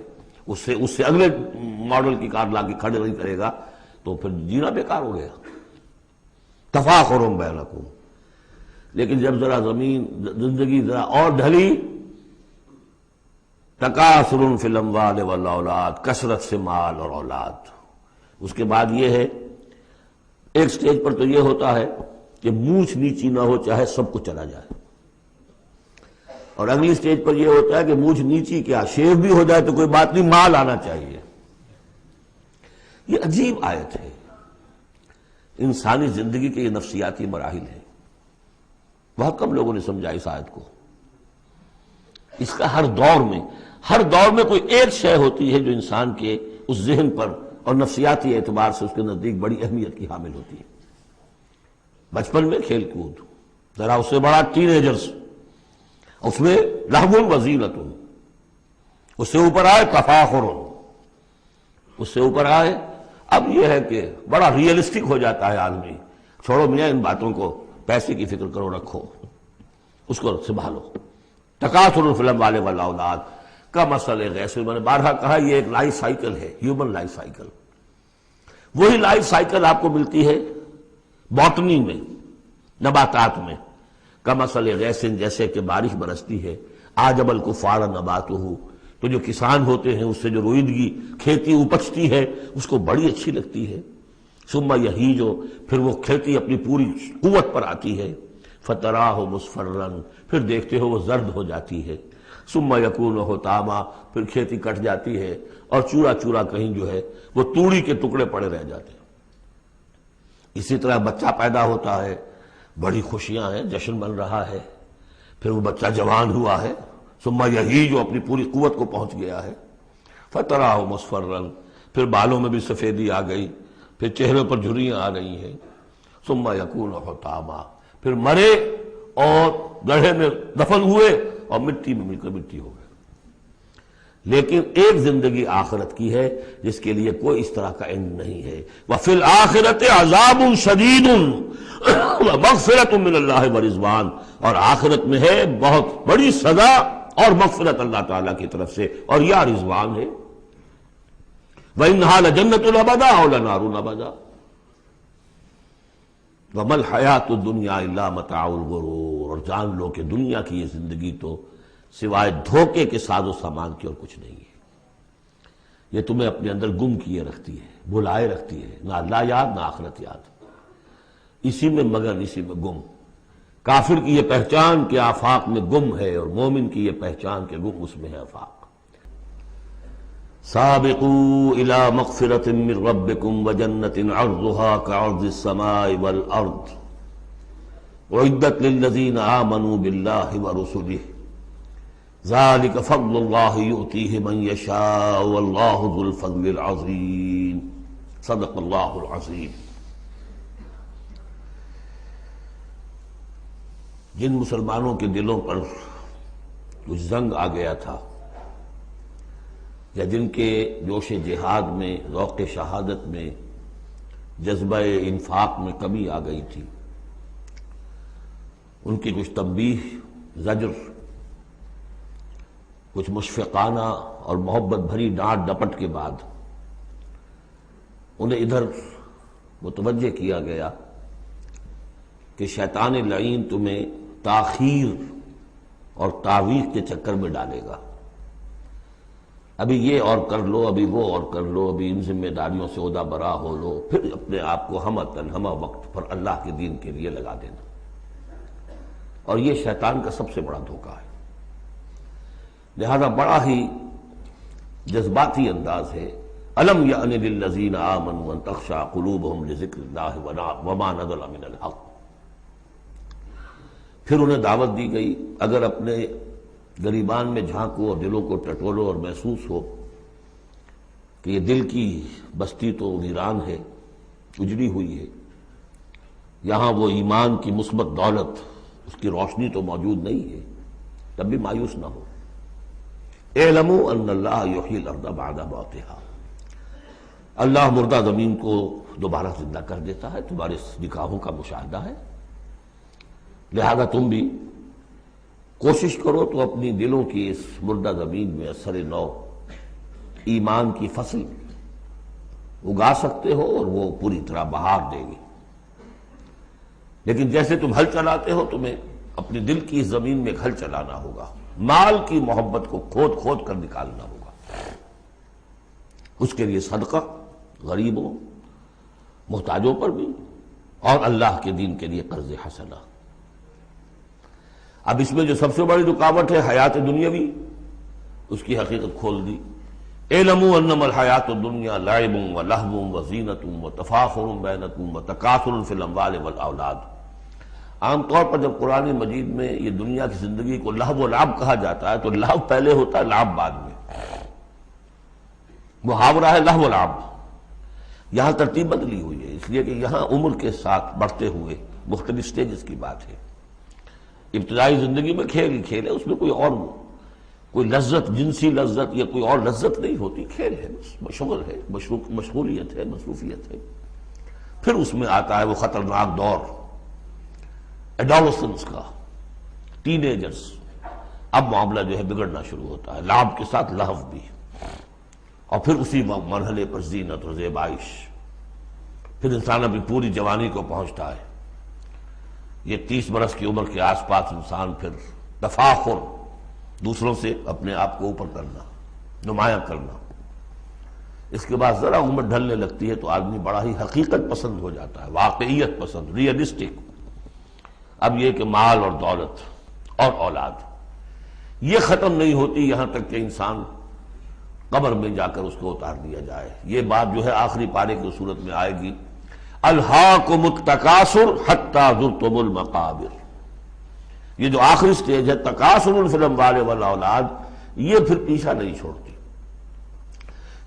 Speaker 2: اس سے اگلے ماڈل کی کار لا کے کھڑے نہیں کرے گا تو پھر جینا بیکار ہو گیا۔ تفاخر بینکم، لیکن جب ذرا زندگی ذرا اور ڈھلی، تکاثر فی الاموال والاولاد، کثرت سے مال اور اولاد۔ اس کے بعد یہ ہے، ایک سٹیج پر تو یہ ہوتا ہے کہ مونچھ نیچی نہ ہو چاہے سب کچھ چلا جائے، اور اگلی سٹیج پر یہ ہوتا ہے کہ مونچھ نیچی کیا، شیو بھی ہو جائے تو کوئی بات نہیں، مال آنا چاہیے۔ یہ عجیب آیت ہے، انسانی زندگی کے یہ نفسیاتی مراحل ہیں، بہت کم لوگوں نے سمجھا اس آیت کو۔ اس کا ہر دور میں کوئی ایک شے ہوتی ہے جو انسان کے اس ذہن پر اور نفسیاتی اعتبار سے اس کے نزدیک بڑی اہمیت کی حامل ہوتی ہے۔ بچپن میں کھیل کود، ذرا اس سے بڑا ٹین ایجرز، اس میں لہو وزینۃ، اس سے اوپر آئے تفاخر، اس سے اوپر آئے اب یہ ہے کہ بڑا ریئلسٹک ہو جاتا ہے آدمی، چھوڑو میاں ان باتوں کو، پیسے کی فکر کرو، رکھو اس کو سنبھالو۔ تکاثر فی الاموال والاولاد کا مسئلہ غیث، میں نے بارہا کہا یہ ایک لائف سائیکل ہے، ہیومن لائف سائیکل۔ وہی لائف سائیکل آپ کو ملتی ہے باٹنی میں، نباتات میں، کا مسئلہ غیث، جیسے کہ بارش برستی ہے، اعجب الکفار نباتہ، تو جو کسان ہوتے ہیں اس سے جو روئیدگی کھیتی اپجتی ہے اس کو بڑی اچھی لگتی ہے، ثم یہیج، پھر وہ کھیتی اپنی پوری قوت پر آتی ہے، فتراہ مصفرا، پھر دیکھتے ہو وہ زرد ہو جاتی ہے، ثم یکون حطاما، پھر کھیتی کٹ جاتی ہے اور چورا چورا کہیں جو ہے وہ توڑی کے ٹکڑے پڑے رہ جاتے ہیں۔ اسی طرح بچہ پیدا ہوتا ہے، بڑی خوشیاں ہیں، جشن بن رہا ہے، پھر وہ بچہ جوان ہوا ہے، ثم یہیج، جو اپنی پوری قوت کو پہنچ گیا ہے، فتراہ مصفرا، پھر بالوں میں بھی سفیدی آ گئی، پھر چہرے پر جھریاں آ رہی ہیں، ثم یکون حطاما، پھر مرے اور گڑھے میں دفن ہوئے اور مٹی میں مل کر مٹی ہو گئے۔ لیکن ایک زندگی آخرت کی ہے جس کے لیے کوئی اس طرح کا اینڈ نہیں ہے۔ وَفِي الْآخِرَةِ عَذَابٌ شَدِيدٌ وَمَغْفِرَةٌ مِّنَ اللَّهِ وَرِضْوَانٌ، اور آخرت میں ہے بہت بڑی سزا اور مغفرت اللہ تعالیٰ کی طرف سے، اور یا رضوان ہے۔ وَإِنَّهَا لَجَنَّةٌ أَبَدًا أَوْ لَنَارٌ أَبَدًا وَمَا الْحَيَاةُ الدُّنْيَا إِلَّا مَتَاعُ الْغُرُورِ، اور جان لو کہ دنیا کی یہ زندگی تو سوائے دھوکے کے ساز و سامان کی اور کچھ نہیں ہے۔ یہ تمہیں اپنے اندر گم کیے رکھتی ہے، بھلائے رکھتی ہے، نہ اللہ یاد نہ آخرت یاد، اسی میں مگن، اسی میں گم۔ کافر کی یہ پہچان کہ آفاق میں گم ہے، اور مومن کی یہ پہچان کہ گم اس میں ہے آفاق۔ سابقوا الى مغفرۃ من ربکم وجنۃ عرضها كعرض السماء والارض اعدت للذین آمنوا باللہ ورسلہ ذلك فضل اللہ یؤتیہ من یشاء واللہ ذو الفضل العظیم۔ صدق اللہ العظیم۔ جن مسلمانوں کے دلوں پر کچھ زنگ آ گیا تھا، یا جن کے جوش جہاد میں، ذوق شہادت میں، جذبہ انفاق میں کمی آ گئی تھی، ان کی کچھ تنبیہ، زجر، کچھ مشفقانہ اور محبت بھری ڈانٹ ڈپٹ کے بعد انہیں ادھر متوجہ کیا گیا کہ شیطان لعین تمہیں تاخیر اور تعویق کے چکر میں ڈالے گا۔ ابھی یہ اور کر لو، ابھی وہ اور کر لو، ابھی ان ذمہ داریوں سے عہدہ برا ہو لو، پھر اپنے آپ کو ہمہ وقت پر اللہ کے دین کے لیے لگا دینا۔ اور یہ شیطان کا سب سے بڑا دھوکہ ہے۔ لہذا بڑا ہی جذباتی انداز ہے، الم یأن للذین آمنوا ان تخشع قلوبہم لذکر اللہ وما نزل من الحق۔ پھر انہیں دعوت دی گئی، اگر اپنے گریبان میں جھانکو اور دلوں کو ٹٹولو اور محسوس ہو کہ یہ دل کی بستی تو ویران ہے، اجڑی ہوئی ہے، یہاں وہ ایمان کی مثبت دولت، اس کی روشنی تو موجود نہیں ہے، تب بھی مایوس نہ ہو۔ اعلموا ان اللہ یحیی الارض بعد موتہا، اللہ مردہ زمین کو دوبارہ زندہ کر دیتا ہے، تمہارے نکاحوں کا مشاہدہ ہے۔ لہذا تم بھی کوشش کرو تو اپنی دلوں کی اس مردہ زمین میں اثر نو ایمان کی فصل اگا سکتے ہو، اور وہ پوری طرح بہار دے گی۔ لیکن جیسے تم ہل چلاتے ہو، تمہیں اپنے دل کی اس زمین میں ایک ہل چلانا ہوگا، مال کی محبت کو کھود کھود کر نکالنا ہوگا۔ اس کے لیے صدقہ غریبوں، محتاجوں پر بھی، اور اللہ کے دین کے لیے قرض حسنہ۔ اب اس میں جو سب سے بڑی رکاوٹ ہے حیات دنیاوی، اس کی حقیقت کھول دی۔ اعلموا انما الحیات الدنیا لعب ولہو وزینۃ وتفاخر بینکم وتکاثر فی الاموال والاولاد۔ عام طور پر جب قرآن مجید میں یہ دنیا کی زندگی کو لہو و لعب کہا جاتا ہے تو لہو پہلے ہوتا ہے، لعب بعد میں۔ محاورہ ہے لہو و لعب۔ یہاں ترتیب بدلی ہوئی ہے، اس لیے کہ یہاں عمر کے ساتھ بڑھتے ہوئے مختلف سٹیجز کی بات ہے۔ ابتدائی زندگی میں کھیل ہی کھیل ہے، اس میں کوئی لذت، جنسی لذت یا کوئی اور لذت نہیں ہوتی، کھیل ہے، بس شغل ہے، مشغولیت ہے، مصروفیت ہے۔ پھر اس میں آتا ہے وہ خطرناک دور ایڈولسنس کا، ٹین ایجرز۔ اب معاملہ جو ہے بگڑنا شروع ہوتا ہے، لعب کے ساتھ لہو بھی، اور پھر اسی مرحلے پر زینت اور زیبائش۔ پھر انسان اپنی پوری جوانی کو پہنچتا ہے، یہ 30 برس کی عمر کے آس پاس انسان پھر تفاخر، دوسروں سے اپنے آپ کو اوپر کرنا، نمایاں کرنا۔ اس کے بعد ذرا عمر ڈھلنے لگتی ہے تو آدمی بڑا ہی حقیقت پسند ہو جاتا ہے، واقعیت پسند، ریئلسٹک۔ اب یہ کہ مال اور دولت اور اولاد یہ ختم نہیں ہوتی یہاں تک کہ انسان قبر میں جا کر اس کو اتار دیا جائے۔ یہ بات جو ہے آخری پارے کی صورت میں آئے گی، الہاکم التکاثر حتی زرتم المقابر۔ یہ جو آخری سٹیج ہے تکاثر فی الاموال والاولاد، یہ پھر پیچھا نہیں چھوڑتی۔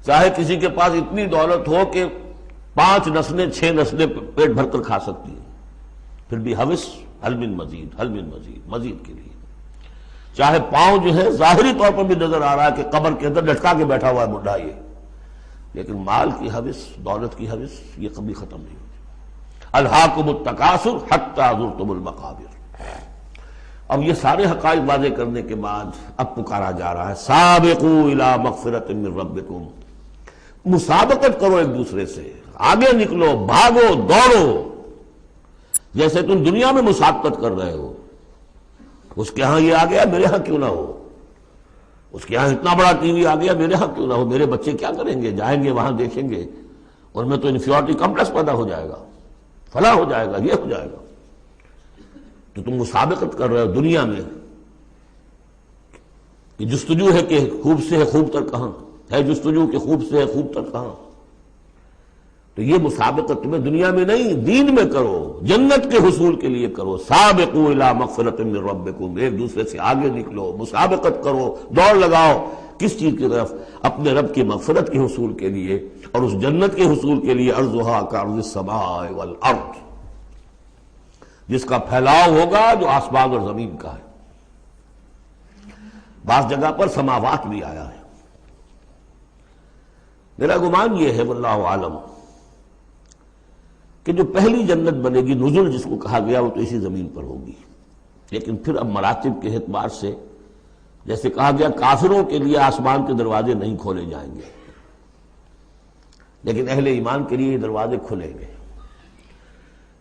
Speaker 2: چاہے کسی کے پاس اتنی دولت ہو کہ 5 نسلیں 6 نسلیں پیٹ بھر کر کھا سکتی ہیں، پھر بھی حوث حل من مزید، حل من مزید، مزید کے لیے۔ چاہے پاؤں جو ہے ظاہری طور پر بھی نظر آ رہا ہے کہ قبر کے اندر لٹکا کے بیٹھا ہوا ہے بڈھا یہ، لیکن مال کی حوث، دولت کی حوث یہ کبھی ختم نہیں ہوتی۔ الہاکم التکاثر حتی زرتم المقابر۔ اب یہ سارے حقائق واضح کرنے کے بعد اب پکارا جا رہا ہے سابقوا الی مغفرۃ من ربکم، مسابقت کرو ایک دوسرے سے، آگے نکلو، بھاگو، دوڑو، جیسے تم دنیا میں مسابقت کر رہے ہو۔ اس کے ہاں یہ آ گیا، میرے ہاں کیوں نہ ہو۔ اس کے یہاں اتنا بڑا ٹی وی آ گیا، میرے ہاں کیوں نہ ہو؟ میرے بچے کیا کریں گے؟ جائیں گے وہاں دیکھیں گے، ان میں تو انفیورٹی کمپلیکس پیدا ہو جائے گا، فلاں ہو جائے گا، یہ ہو جائے گا۔ تو تم مسابقت کر رہے ہو دنیا میں کہ جستجو ہے کہ خوب سے ہے خوب تر کہاں ہے، جستجو کہ خوب سے ہے خوب تر کہاں۔ تو یہ مسابقت تمہیں دنیا میں نہیں، دین میں کرو، جنت کے حصول کے لیے کرو۔ سابقوا الی مغفرۃ من ربکم، ایک دوسرے سے آگے نکلو، مسابقت کرو، دوڑ لگاؤ۔ کس چیز کی طرف؟ اپنے رب کی مغفرت کے حصول کے لیے اور اس جنت کے حصول کے لیے۔ ارضھا کعرض السماء والارض، جس کا پھیلاؤ ہوگا جو آسمان اور زمین کا ہے۔ بعض جگہ پر سماوات بھی آیا ہے۔ میرا گمان یہ ہے واللہ عالم کہ جو پہلی جنت بنے گی، نزل جس کو کہا گیا، وہ تو اسی زمین پر ہوگی۔ لیکن پھر اب مراتب کے اعتبار سے جیسے کہا گیا کافروں کے لیے آسمان کے دروازے نہیں کھولے جائیں گے، لیکن اہل ایمان کے لیے یہ دروازے کھلیں گے۔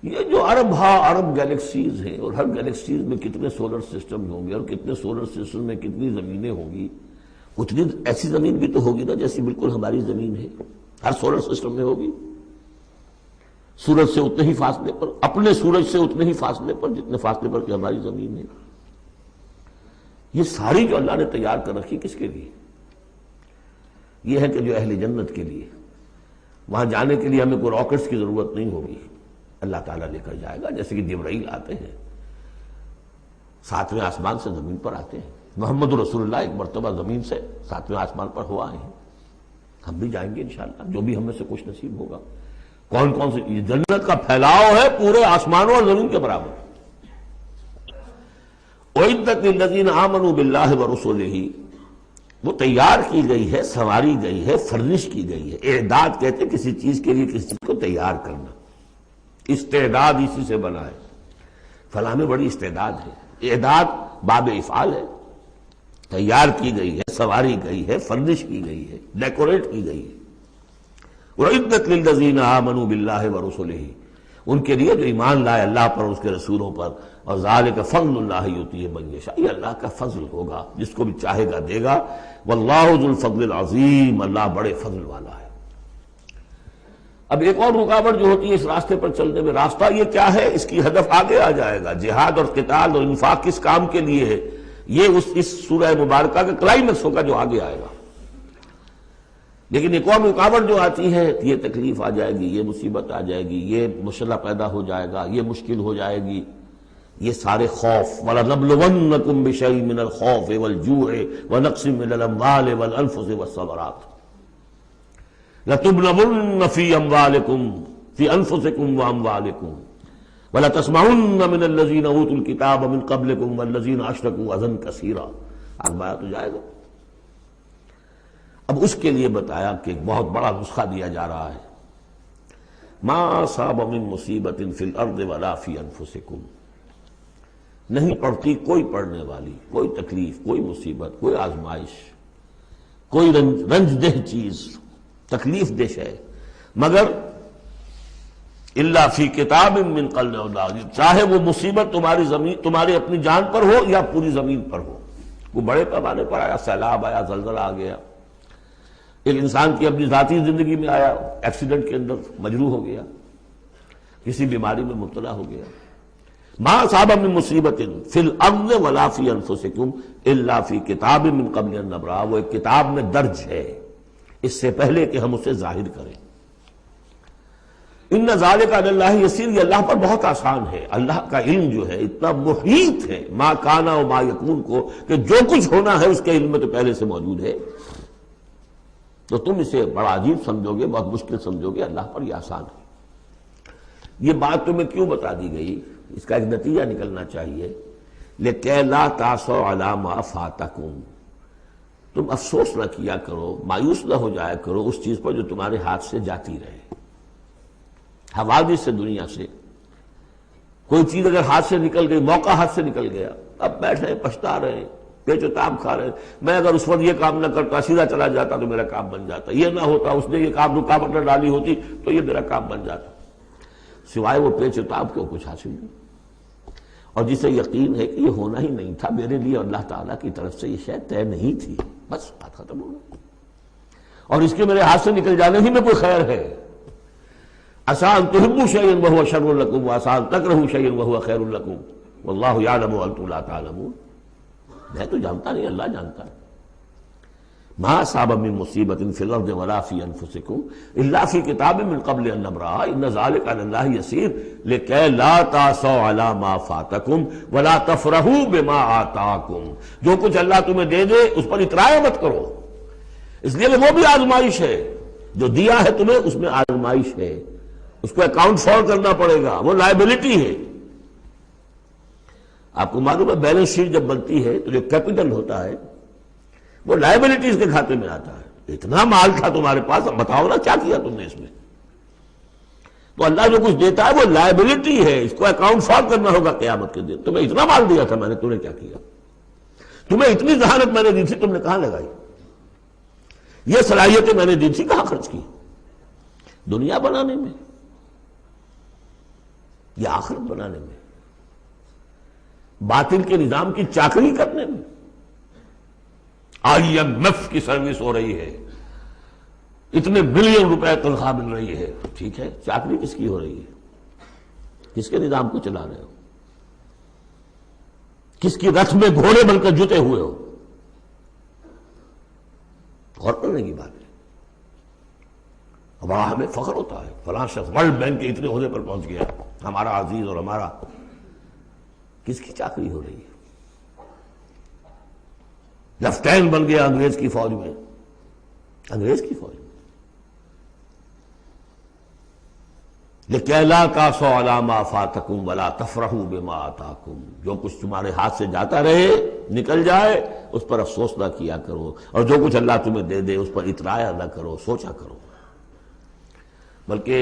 Speaker 2: یہ جو ارب گیلیکسیز ہیں، اور ہر گیلیکسیز میں کتنے سولر سسٹم ہوں گے، اور کتنے سولر سسٹم میں کتنی زمینیں ہوں گی، اتنی ایسی زمین بھی تو ہوگی نا جیسی بالکل ہماری زمین ہے، ہر سولر سسٹم میں ہوگی۔ سورج سے اتنے ہی فاصلے پر، اپنے سورج سے اتنے ہی فاصلے پر جتنے فاصلے پر کہ ہماری زمین ہے۔ یہ ساری جو اللہ نے تیار کر رکھی کس کے لیے؟ یہ ہے کہ جو اہل جنت کے لیے، وہاں جانے کے لیے ہمیں کوئی راکٹس کی ضرورت نہیں ہوگی، اللہ تعالیٰ لے کر جائے گا، جیسے کہ جبرائیل آتے ہیں، ساتویں آسمان سے زمین پر آتے ہیں۔ محمد رسول اللہ ایک مرتبہ زمین سے ساتویں آسمان پر ہوا آئے ہیں، ہم بھی جائیں گے انشاءاللہ، جو بھی ہمیں سے کچھ نصیب ہوگا۔ کون کون سے؟ جنت کا پھیلاؤ ہے پورے آسمانوں اور زمین کے برابر۔ اعدت للذین آمنوا باللہ ورسلہ، وہ تیار کی گئی ہے، سنواری گئی ہے، فرنش کی گئی ہے۔ اعداد کہتے ہیں کسی چیز کے لیے کسی چیز کو تیار کرنا، استعداد اسی سے بنا ہے۔ فلاں میں بڑی استعداد ہے، اعداد باب افعال ہے، تیار کی گئی ہے، سنواری گئی ہے، فرنش کی گئی ہے، ڈیکوریٹ کی گئی ہے۔ وَعِدَّتْ لِلَّذِينَ آمَنُوا بِاللَّهِ وَرُسُلِهِ، ان کے لیے جو ایمان لائے اللہ پر، اس کے رسولوں پر۔ اور ذَلِكَ فَضْلُ اللَّهِ يُؤْتِيهِ مَن يَشَاءُ، یہ اللہ کا فضل ہوگا، جس کو بھی چاہے گا دے گا۔ وَاللَّهُ ذُو الْفَضْلِ الْعَظِيمِ، اللہ بڑے فضل والا ہے۔ اب ایک اور رکاوٹ جو ہوتی ہے اس راستے پر چلنے میں، راستہ یہ کیا ہے؟ اس کی ہدف آگے آ جائے گا، جہاد اور قتال اور انفاق کس کام کے لیے ہے، یہ اس سورہ مبارکہ کا کلائمیکس ہوگا جو آگے آئے گا۔ لیکن ایک اور رکاوٹ جو آتی ہے، یہ تکلیف آ جائے گی، یہ مصیبت آ جائے گی، یہ مسئلہ پیدا ہو جائے گا، یہ مشکل ہو جائے گی، یہ سارے خوف۔ وَلَنَبْلُوَنَّكُمْ بِشَيْءٍ مِّنَ الْخَوْفِ وَالْجُوعِ وَنَقْصٍ مِّنَ الْأَمْوَالِ وَالْأَنفُسِ وَالثَّمَرَاتِ لَتُبْلَوُنَّ فِي أَمْوَالِكُمْ فِي أَنفُسِكُمْ وَأَمْوَالِكُمْ وَلَتَسْمَعُنَّ مِنَ الَّذِينَ أُوتُوا الْكِتَابَ مِن قَبْلِكُمْ وَالَّذِينَ أَشْرَكُوا أَذًى كَثِيرًا، آگے تو جائے گا۔ اب اس کے لیے بتایا کہ ایک بہت بڑا نسخہ دیا جا رہا ہے۔ ما اصاب من مصیبت فی الارض ولا فی انفسکم، نہیں پڑتی کوئی پڑنے والی کوئی تکلیف، کوئی مصیبت، کوئی آزمائش، کوئی رنج دہ چیز، تکلیف دہ ہے، مگر الا فی کتاب من قبل ان نبرأہ، چاہے وہ مصیبت تمہاری اپنی جان پر ہو یا پوری زمین پر ہو۔ وہ بڑے پیمانے پر آیا، سیلاب آیا، زلزلہ آ گیا، ایک انسان کی اپنی ذاتی زندگی میں آیا، ایکسیڈنٹ کے اندر مجروح ہو گیا، کسی بیماری میں مبتلا ہو گیا۔ ما اصاب من مصیبت فی الارض ولا فی انفسکم الا فی کتاب من قبل ان نبرأہ، وہ ایک کتاب میں درج ہے اس سے پہلے کہ ہم اسے ظاہر کریں۔ ان ذالک علی اللہ یسیر، یہ اللہ پر بہت آسان ہے۔ اللہ کا علم جو ہے اتنا محیط ہے ما کان و ما یکون کو، کہ جو کچھ ہونا ہے اس کے علم میں تو پہلے سے موجود ہے۔ تو تم اسے بڑا عجیب سمجھو گے، بہت مشکل سمجھو گے، اللہ پر یہ آسان ہے۔ یہ بات تمہیں کیوں بتا دی گئی؟ اس کا ایک نتیجہ نکلنا چاہیے، لِكَيْ لَا تَأْسَوْا عَلَىٰ مَا فَاتَكُمْ، تم افسوس نہ کیا کرو، مایوس نہ ہو جایا کرو اس چیز پر جو تمہارے ہاتھ سے جاتی رہے۔ حوادث سے، دنیا سے کوئی چیز اگر ہاتھ سے نکل گئی، موقع ہاتھ سے نکل گیا، اب بیٹھے پچھتا رہے ہیں، پیچ و تاب کھا رہے ہیں، میں اگر اس وقت یہ کام نہ کرتا، سیدھا چلا جاتا تو میرا کام بن جاتا، یہ نہ ہوتا، اس نے یہ کام رکاوٹ نہ ڈالی ہوتی تو یہ میرا کام بن جاتا۔ سوائے وہ پیچ و تاب کے کچھ حاصل نہیں، اور جسے یقین ہے کہ یہ ہونا ہی نہیں تھا میرے لیے، اللہ تعالیٰ کی طرف سے یہ شے طے نہیں تھی، بس بات ختم ہو گئی. اور اس کے میرے ہاتھ سے نکل جانے ہی میں کوئی خیر ہے. عسیٰ ان تحبوا شیئا وہو شر لکم وعسیٰ ان تکرہوا شیئا وہو خیر لکم واللہ یعلم وانتم لا تعلمون. میں تو جانتا نہیں، اللہ جانتا ہے. ما اصاب من مصیبت فی الارض ولا فی انفسکم الا فی کتاب من قبل ان نبرأها ان ذلک علی اللہ یسیر لکی لا تعصوا علی ما فاتکم ولا تفرحوا بما آتاکم. جو کچھ اللہ تمہیں دے دے اس پر اطراء مت کرو، اس لیے وہ بھی آزمائش ہے. جو دیا ہے تمہیں اس میں آزمائش ہے، اس کو اکاؤنٹ فال کرنا پڑے گا، وہ لائبلٹی ہے. آپ کو معلوم ہے بیلنس شیٹ جب بنتی ہے تو جو کیپٹل ہوتا ہے وہ لائبلٹیز کے کھاتے میں آتا ہے. اتنا مال تھا تمہارے پاس، اب بتاؤ نا کیا کیا تم نے اس میں. تو اللہ جو کچھ دیتا ہے وہ لائبلٹی ہے، اس کو اکاؤنٹ فال کرنا ہوگا قیامت کے دن. تمہیں اتنا مال دیا تھا میں نے، تم نے کیا کیا؟ تمہیں اتنی ذہانت میں نے دی تھی، تم نے کہاں لگائی؟ یہ صلاحیتیں میں نے دی تھی، کہاں خرچ کی؟ دنیا بنانے میں یا آخرت بنانے میں؟ باطل کے نظام کی چاکری کرنے میں؟ IMF کی سروس ہو رہی ہے، اتنے بلین روپے تنخواہ مل رہی ہے، ٹھیک ہے، چاکری کس کی ہو رہی ہے؟ کس کے نظام کو چلا رہے ہو؟ کس کی رتھ میں گھوڑے بن کر جتے ہوئے ہو؟ غور کرنے کی بات ہے. اب ہمیں فخر ہوتا ہے فلاں شخص ورلڈ بینک کے اتنے عہدے پر پہنچ گیا، ہمارا عزیز اور ہمارا. کس کی چاکری ہو رہی ہے؟ لیفٹیننٹ بن گیا انگریز کی فوج میں، انگریز کی فوج میں. لِكَيْ لَا تَعْصَوْا عَلَىٰ مَا فَاتَكُمْ وَلَا تَفْرَحُوا بِمَا آتَاكُمْ. جو کچھ تمہارے ہاتھ سے جاتا رہے، نکل جائے، اس پر افسوس نہ کیا کرو، اور جو کچھ اللہ تمہیں دے دے اس پر اطراء نہ کرو، سوچا کرو. بلکہ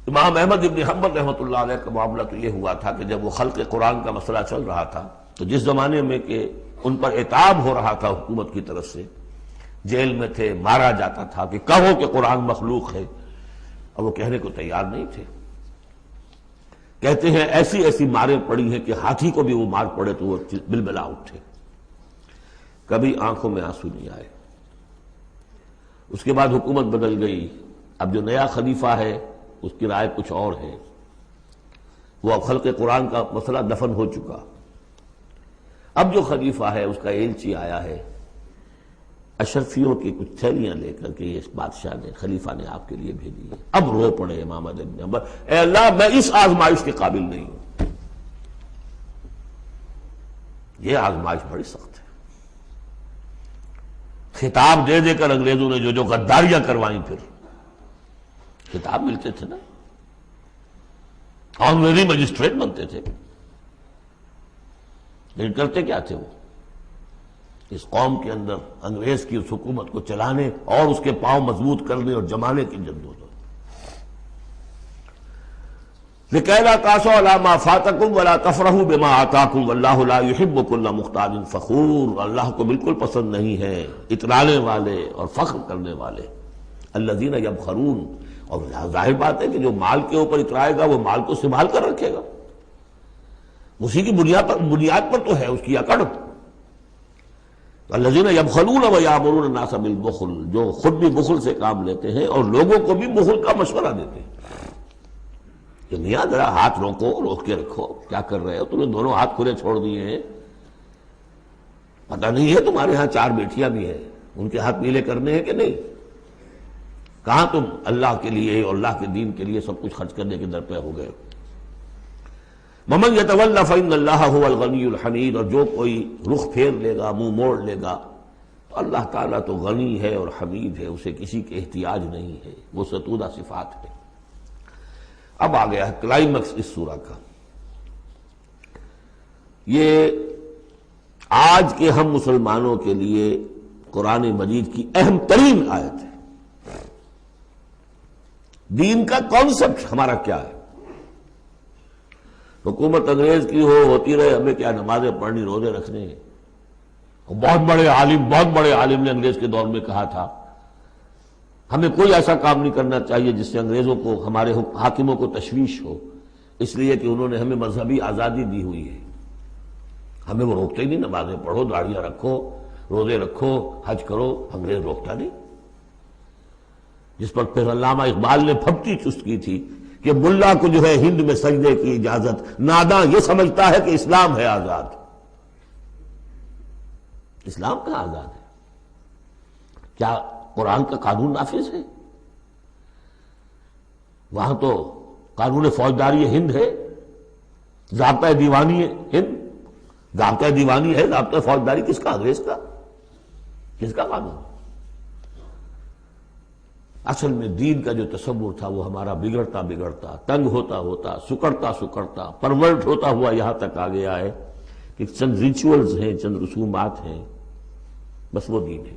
Speaker 2: امام احمد ابن حنبل رحمۃ اللہ علیہ کا معاملہ تو یہ ہوا تھا کہ جب وہ خلق قرآن کا مسئلہ چل رہا تھا تو جس زمانے میں کہ ان پر عتاب ہو رہا تھا حکومت کی طرف سے، جیل میں تھے، مارا جاتا تھا کہ کہو کہ قرآن مخلوق ہے، اور وہ کہنے کو تیار نہیں تھے. کہتے ہیں ایسی ایسی ماریں پڑی ہیں کہ ہاتھی کو بھی وہ مار پڑے تو وہ بلبلا اٹھے. کبھی آنکھوں میں آنسو نہیں آئے. اس کے بعد حکومت بدل گئی. اب جو نیا خلیفہ ہے اس کی رائے کچھ اور ہے. وہ اب خلق قرآن کا مسئلہ دفن ہو چکا. اب جو خلیفہ ہے اس کا ایلچی آیا ہے اشرفیوں کی کچھ تھیلیاں لے کر کے، یہ بادشاہ نے، خلیفہ نے آپ کے لیے بھیجی ہے. اب رو پڑے امام احمد بن حنبل، اے اللہ میں اس آزمائش کے قابل نہیں ہوں. یہ آزمائش بڑی سخت ہے. خطاب دے دے کر انگریزوں نے جو غداریاں کروائیں، پھر خطاب ملتے تھے نا، آنریری مجسٹریٹ بنتے تھے، لیکن کرتے کیا تھے؟ وہ اس قوم کے اندر انگریز کی اس حکومت کو چلانے اور اس کے پاؤں مضبوط کرنے اور جمانے کی جدوجہد. لِكَيْ لَا تَعْصَوْا عَلَىٰ مَا فَاتَكُمْ وَلَا تَفْرَحُوا بِمَا آتَاكُمْ وَاللَّهُ لَا يُحِبُّ كُلَّ مُخْتَالٍ فَخُورٍ. اللہ کو بالکل پسند نہیں ہے اترانے والے اور فخر کرنے والے. الَّذِينَ يَبْخَلُونَ. اور ظاہر بات ہے کہ جو مال کے اوپر اترائے گا وہ مال کو سنبھال کر رکھے گا، اسی کی بنیاد پر تو ہے اس کی اکڑ. الذین یبخلون ویامرون الناس بالبخل. جو خود بھی بخل سے کام لیتے ہیں اور لوگوں کو بھی بخل کا مشورہ دیتے ہیں کہ میاں ذرا ہاتھ روک کے رکھو، کیا کر رہے ہو؟ تم نے دونوں ہاتھ کھلے چھوڑ دیے ہیں، پتہ نہیں ہے تمہارے ہاں 4 بیٹیاں بھی ہیں، ان کے ہاتھ نیلے کرنے ہیں کہ نہیں؟ کہاں تم اللہ کے لیے اور اللہ کے دین کے لیے سب کچھ خرچ کرنے کے در پہ ہو گئے؟ وَمَن يَتَوَلَّ فَإِنَّ اللَّهَ هُوَ الْغَنِيُّ الْحَمِيدُ. اور جو کوئی رخ پھیر لے گا، منہ موڑ لے گا، تو اللہ تعالیٰ تو غنی ہے اور حمید ہے، اسے کسی کے احتیاج نہیں ہے، وہ ستودہ صفات ہے. اب آ گیا ہے کلائمیکس اس سورہ کا. یہ آج کے ہم مسلمانوں کے لیے قرآن مجید کی اہم ترین آیت ہے. دین کا کانسیپٹ ہمارا کیا ہے؟ حکومت انگریز کی ہوتی رہے، ہمیں کیا نمازیں پڑھنی، روزے رکھنے ہیں. بہت بڑے عالم نے انگریز کے دور میں کہا تھا ہمیں کوئی ایسا کام نہیں کرنا چاہیے جس سے انگریزوں کو، ہمارے حاکموں کو تشویش ہو، اس لیے کہ انہوں نے ہمیں مذہبی آزادی دی ہوئی ہے. ہمیں وہ روکتے ہی نہیں، نمازیں پڑھو، داڑیاں رکھو، روزے رکھو، حج کرو، انگریز روکتا نہیں. جس پر پھر علامہ اقبال نے پھپتی چست کی تھی کہ ملا کو جو ہے ہند میں سجدے کی اجازت، ناداں یہ سمجھتا ہے کہ اسلام ہے آزاد. اسلام کہاں آزاد ہے؟ کیا قرآن کا قانون نافذ ہے؟ وہاں تو قانون فوجداری ہند ہے، ضابطۂ دیوانی ہند، ضابطۂ دیوانی ہے، ضابطۂ فوجداری کس کا؟ انگریز کا. کس کا قانون؟ اصل میں دین کا جو تصور تھا وہ ہمارا بگڑتا بگڑتا، تنگ ہوتا ہوتا، سکڑتا سکڑتا، پرورٹ ہوتا ہوا یہاں تک آ گیا ہے کہ چند ریچولز ہیں، چند رسومات ہیں، بس وہ دین ہے.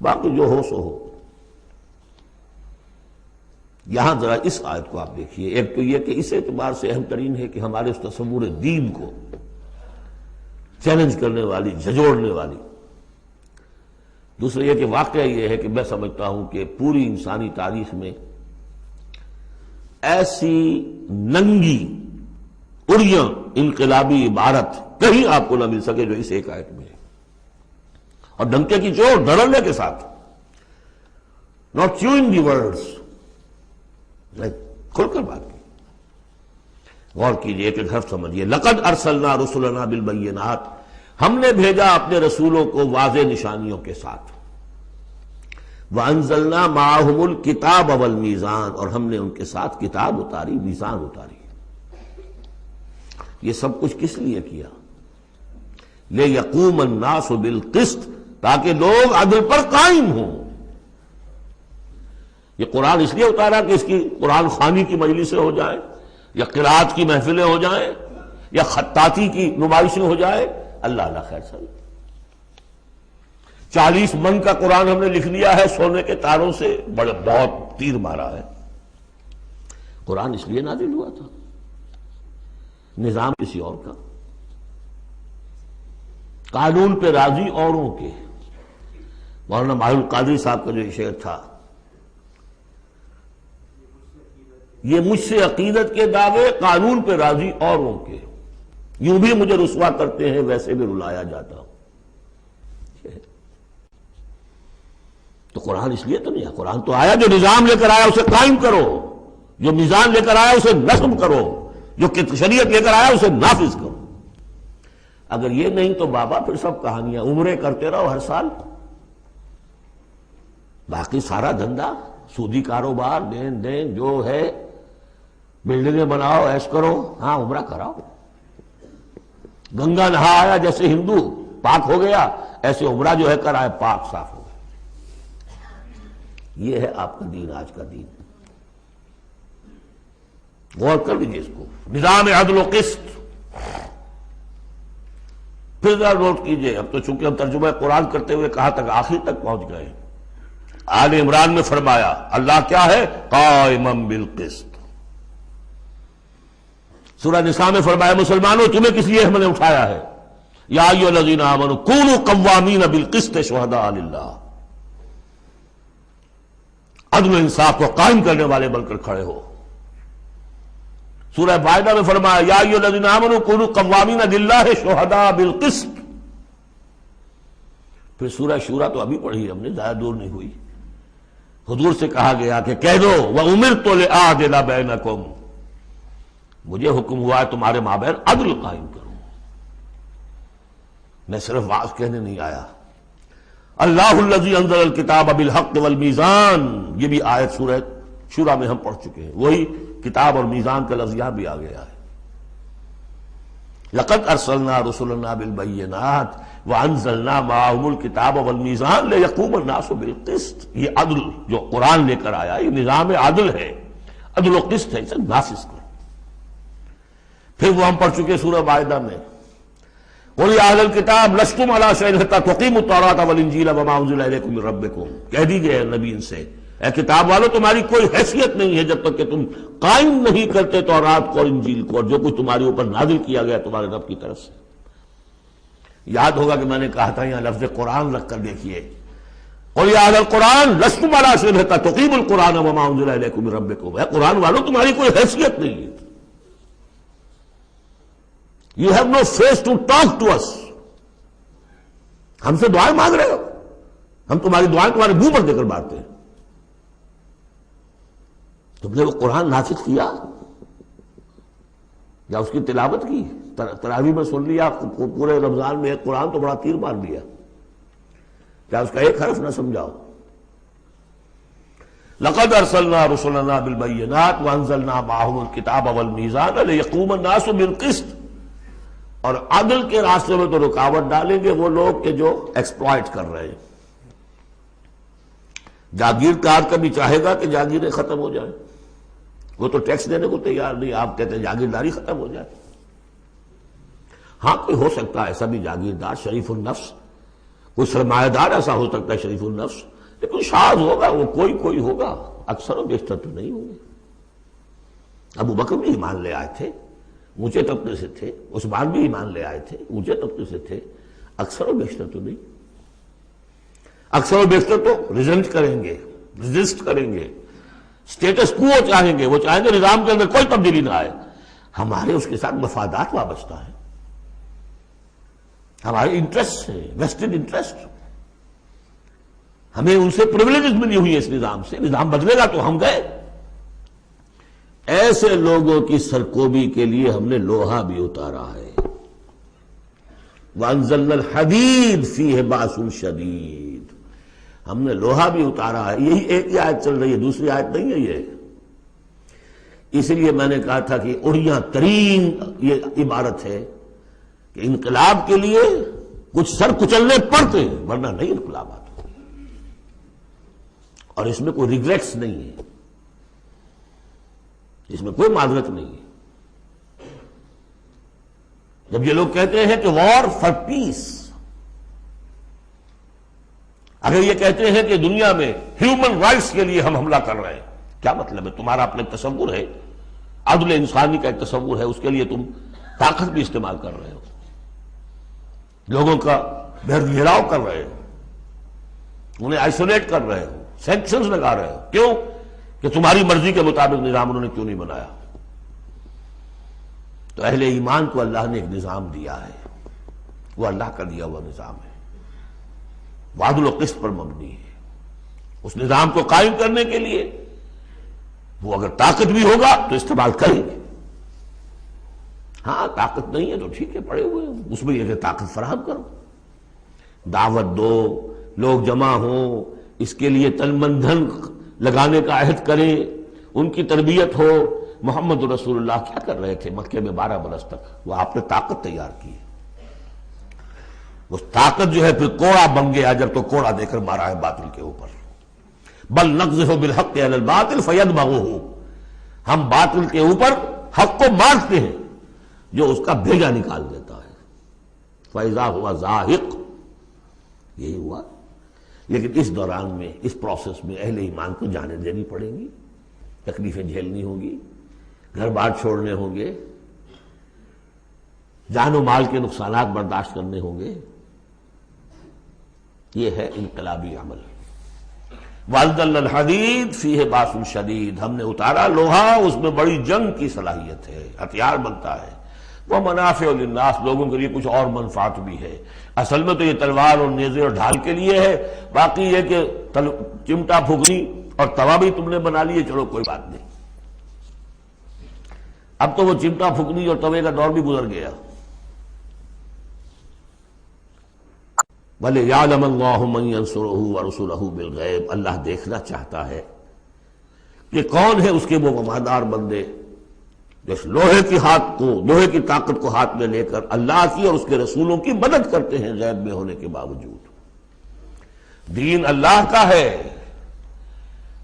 Speaker 2: باقی جو ہو سو ہو. یہاں ذرا اس آیت کو آپ دیکھیے. ایک تو یہ کہ اس اعتبار سے اہم ترین ہے کہ ہمارے اس تصور دین کو چیلنج کرنے والی، جھنجھوڑنے والی. دوسرا یہ کہ واقعہ یہ ہے کہ میں سمجھتا ہوں کہ پوری انسانی تاریخ میں ایسی ننگی اڑیاں انقلابی عبارت کہیں آپ کو نہ مل سکے جو اس ایک آیت میں ہے. اور ڈنکے کی چوٹ دھڑلنے کے ساتھ، ناٹ چیوئنگ دی ورڈز، کھل کر بات کی. غور کیجئے کہ حرف سمجھیے. لقد ارسلنا رسلنا بالبینات، ہم نے بھیجا اپنے رسولوں کو واضح نشانیوں کے ساتھ. وانزلنا معہم الکتاب والمیزان، اور ہم نے ان کے ساتھ کتاب اتاری، میزان اتاری. یہ سب کچھ کس لیے کیا؟ لیقوم الناس بالقسط، تاکہ لوگ عدل پر قائم ہوں. یہ قرآن اس لیے اتارا کہ اس کی قرآن خوانی کی مجلسیں ہو جائیں، یا قرات کی محفلیں ہو جائیں، یا خطاطی کی نمائشیں ہو جائیں. اللہ اللہ خیر سر. 40 من کا قرآن ہم نے لکھ لیا ہے سونے کے تاروں سے، بہت تیر مارا ہے. قرآن اس لیے نازل ہوا تھا، نظام کسی اور کا، قانون پہ راضی اوروں کے. مولانا ماہر القادری صاحب کا جو شعر تھا، یہ مجھ سے عقیدت کے دعوے، قانون پہ راضی اوروں کے، یوں بھی مجھے رسوا کرتے ہیں ویسے بھی رلایا جاتا ہوں. تو قرآن اس لیے تو نہیں ہے. قرآن تو آیا جو نظام لے کر آیا اسے قائم کرو، جو میزان لے کر آیا اسے نصب کرو، جو شریعت لے کر آیا اسے نافذ کرو. اگر یہ نہیں تو بابا پھر سب کہانیاں، عمرے کرتے رہو ہر سال، باقی سارا دھندا سودی کاروبار، دین دین جو ہے، بلڈنگیں بناؤ، ایش کرو، ہاں عمرہ کراؤ. گنگا نہا آیا جیسے ہندو پاک ہو گیا، ایسے عمرہ جو ہے کرائے پاک صاف ہو گیا. یہ ہے آپ کا دین، آج کا دین. غور کر لیجیے اس کو. نظام عدل و قسط. پھر ذرا نوٹ کیجئے، اب تو چونکہ ہم ترجمہ قرآن کرتے ہوئے کہاں تک، آخر تک پہنچ گئے. آل عمران میں فرمایا اللہ کیا ہے؟ قائما بالقسط. سورہ نساء میں فرمایا مسلمانوں تمہیں کس لیے ہم نے اٹھایا ہے؟ یا ایھا الذین آمنوا کونوا قوامین بالقسط شہداء للہ. عدل و انصاف کو قائم کرنے والے بن کر کھڑے ہو. سورہ مائدہ میں فرمایا یا ایھا الذین آمنوا کونوا قوامین للہ شہداء بالقسط. پھر سورہ شورى تو ابھی پڑھی ہم نے، زیادہ دور نہیں ہوئی. حضور سے کہا گیا کہ کہہ دو وَأُمِرْتُ لِأَعْدِلَ بَيْنَكُمْ، مجھے حکم ہوا ہے تمہارے مابین عدل قائم کروں. میں صرف واعظ کہنے نہیں آیا. اللہ الذی انزل الکتاب بالحق والمیزان، یہ بھی آیت سورہ شورى میں ہم پڑھ چکے ہیں. وہی کتاب اور میزان کا لفظ یہاں بھی آ گیا ہے. لقد ارسلنا رسلنا بالبینات وانزلنا معهم الکتاب والمیزان لیقوم الناس بالقسط. یہ عدل جو قرآن لے کر آیا یہ نظام عدل ہے، عدل و قسط ہے، اسے نافذ کرو. پھر وہ ہم پڑھ چکے سورہ مائدہ میں قل یا اہل الکتاب لستم علی شیء حتی تقیموا التوراۃ والانجیل وما انزل الیکم من ربکم. کہہ دیجئے نبی ان سے، اے کتاب والو تمہاری کوئی حیثیت نہیں ہے جب تک کہ تم قائم نہیں کرتے تورات کو اور انجیل کو اور جو کچھ تمہارے اوپر نازل کیا گیا تمہارے رب کی طرف سے. یاد ہوگا کہ میں نے کہا تھا یہاں لفظ قرآن رکھ کر دیکھیے. قل یا اہل القرآن لستم علی شیء حتی تقیموا القرآن وما انزل الیکم من ربکم. اے قرآن والو تمہاری کوئی حیثیت نہیں ہے. You have no face to talk to us. ہم سے دعائیں مانگ رہے ہو؟ ہم تمہاری دعائیں تمہارے منہ پر دے کر مارتے ہیں۔ تم نے وہ قرآن نافذ کیا یا اس کی تلاوت کی؟ تراویح میں سن لیا پورے رمضان میں ایک قرآن تو بڑا تیر مار دیا، کیا اس کا ایک حرف نہ سمجھاؤ؟ لقد ارسلنا رسلنا بالبینات وانزلنا معهم الکتاب والمیزان لیقوم الناس بالقسط، اور عدل کے راستے میں تو رکاوٹ ڈالیں گے وہ لوگ کہ جو ایکسپلائٹ کر رہے ہیں۔ جاگیردار کبھی چاہے گا کہ جاگیریں ختم ہو جائیں، وہ تو ٹیکس دینے کو تیار نہیں، آپ کہتے ہیں جاگیرداری ختم ہو جائے۔ ہاں کوئی ہو سکتا ہے ایسا بھی جاگیردار شریف النفس، کوئی سرمایہ دار ایسا ہو سکتا ہے شریف النفس، لیکن شاذ ہوگا وہ، کوئی ہوگا، اکثر و بیشتر تو نہیں ہوں گے۔ ابو بکر بھی ایمان لے آئے تھے، اونچے طبقے سے تھے، عثمان بھی ایمان لے آئے تھے، اونچے طبقے سے تھے، اکثر و بیشتر تو نہیں۔ اکثر و بیشتر تو ریزنٹ کریں گے، ریزسٹ کریں گے، اسٹیٹس کو چاہیں گے، وہ چاہیں گے نظام کے اندر کوئی تبدیلی نہ آئے۔ ہمارے اس کے ساتھ مفادات وابستہ ہیں، ہمارے انٹرسٹ ہیں، ویسٹڈ انٹرسٹ، ہمیں ان سے پریولیجز ملی ہوئی ہے اس نظام سے، نظام بدلے گا تو ہم گئے۔ ایسے لوگوں کی سرکوبی کے لیے ہم نے لوہا بھی اتارا ہے۔ وَأَنزَلْنَا الْحَدِيدَ فِيهِ بَأْسٌ شَدِيدٌ، ہم نے لوہا بھی اتارا ہے۔ یہی ایک ہی آیت چل رہی ہے، دوسری آیت نہیں ہے یہ۔ اس لیے میں نے کہا تھا کہ اڑیاں ترین یہ عبارت ہے کہ انقلاب کے لیے کچھ سر کچلنے پڑتے ہیں، ورنہ نہیں انقلابات، اور اس میں کوئی ریگریٹس نہیں ہے، اس میں کوئی معذرت نہیں ہے۔ جب یہ لوگ کہتے ہیں کہ وار فار پیس، اگر یہ کہتے ہیں کہ دنیا میں ہیومن رائٹس کے لیے ہم حملہ کر رہے ہیں، کیا مطلب ہے؟ تمہارا اپنا ایک تصور ہے، عدل انسانی کا ایک تصور ہے، اس کے لیے تم طاقت بھی استعمال کر رہے ہو، لوگوں کا گھیراؤ کر رہے ہو، انہیں آئسولیٹ کر رہے ہو، سینکشنز لگا رہے ہو۔ کیوں؟ کہ تمہاری مرضی کے مطابق نظام انہوں نے کیوں نہیں بنایا؟ تو اہل ایمان کو اللہ نے ایک نظام دیا ہے، وہ اللہ کا دیا ہوا نظام ہے، عدل و قسط پر مبنی ہے۔ اس نظام کو قائم کرنے کے لیے وہ اگر طاقت بھی ہوگا تو استعمال کریں گے۔ ہاں طاقت نہیں ہے تو ٹھیک ہے، پڑے ہوئے ہیں، اس میں یہ کہ طاقت فراہم کرو، دعوت دو، لوگ جمع ہوں، اس کے لیے تن من دھن لگانے کا عہد کریں، ان کی تربیت ہو۔ محمد رسول اللہ کیا کر رہے تھے مکے میں 12 برس تک؟ وہ آپ نے طاقت تیار کی ہے، وہ طاقت جو ہے پھر کوڑا بن گیا جب تو کوڑا دے کر مارا ہے باطل کے اوپر۔ بل نقذف بالحق علی الباطل فیدمغہ، ہم باطل کے اوپر حق کو مارتے ہیں جو اس کا بھیجا نکال دیتا ہے۔ فاذا ہوا زاہق، یہی ہوا۔ لیکن اس دوران میں، اس پروسیس میں اہل ایمان کو جانیں دینی پڑیں گی، تکلیفیں جھیلنی ہوگی، گھر بار چھوڑنے ہوں گے، جان و مال کے نقصانات برداشت کرنے ہوں گے۔ یہ ہے انقلابی عمل۔ وَأَنزَلْنَا الْحَدِيدَ فِيهِ بَأْسٌ شَدِيدٌ، ہم نے اتارا لوہا، اس میں بڑی جنگ کی صلاحیت ہے، ہتھیار بنتا ہے۔ وہ منافع للناس، لوگوں کے لیے کچھ اور منفعت بھی ہے۔ اصل میں تو یہ تلوار اور نیزے اور ڈھال کے لیے ہے، باقی یہ کہ چمٹا پھگنی اور توا بھی تم نے بنا لیے، چلو کوئی بات نہیں۔ اب تو وہ چمٹا پھگنی اور توے کا دور بھی گزر گیا۔ وَلِيَعْلَمَ اللَّهُ مَن يَنصُرُهُ وَرُسُلَهُ بِالْغَيْبِ، اللہ دیکھنا چاہتا ہے کہ کون ہے اس کے وہ وفادار بندے جو لوہے کی طاقت کو ہاتھ میں لے کر اللہ کی اور اس کے رسولوں کی مدد کرتے ہیں غیب میں ہونے کے باوجود۔ دین اللہ کا ہے،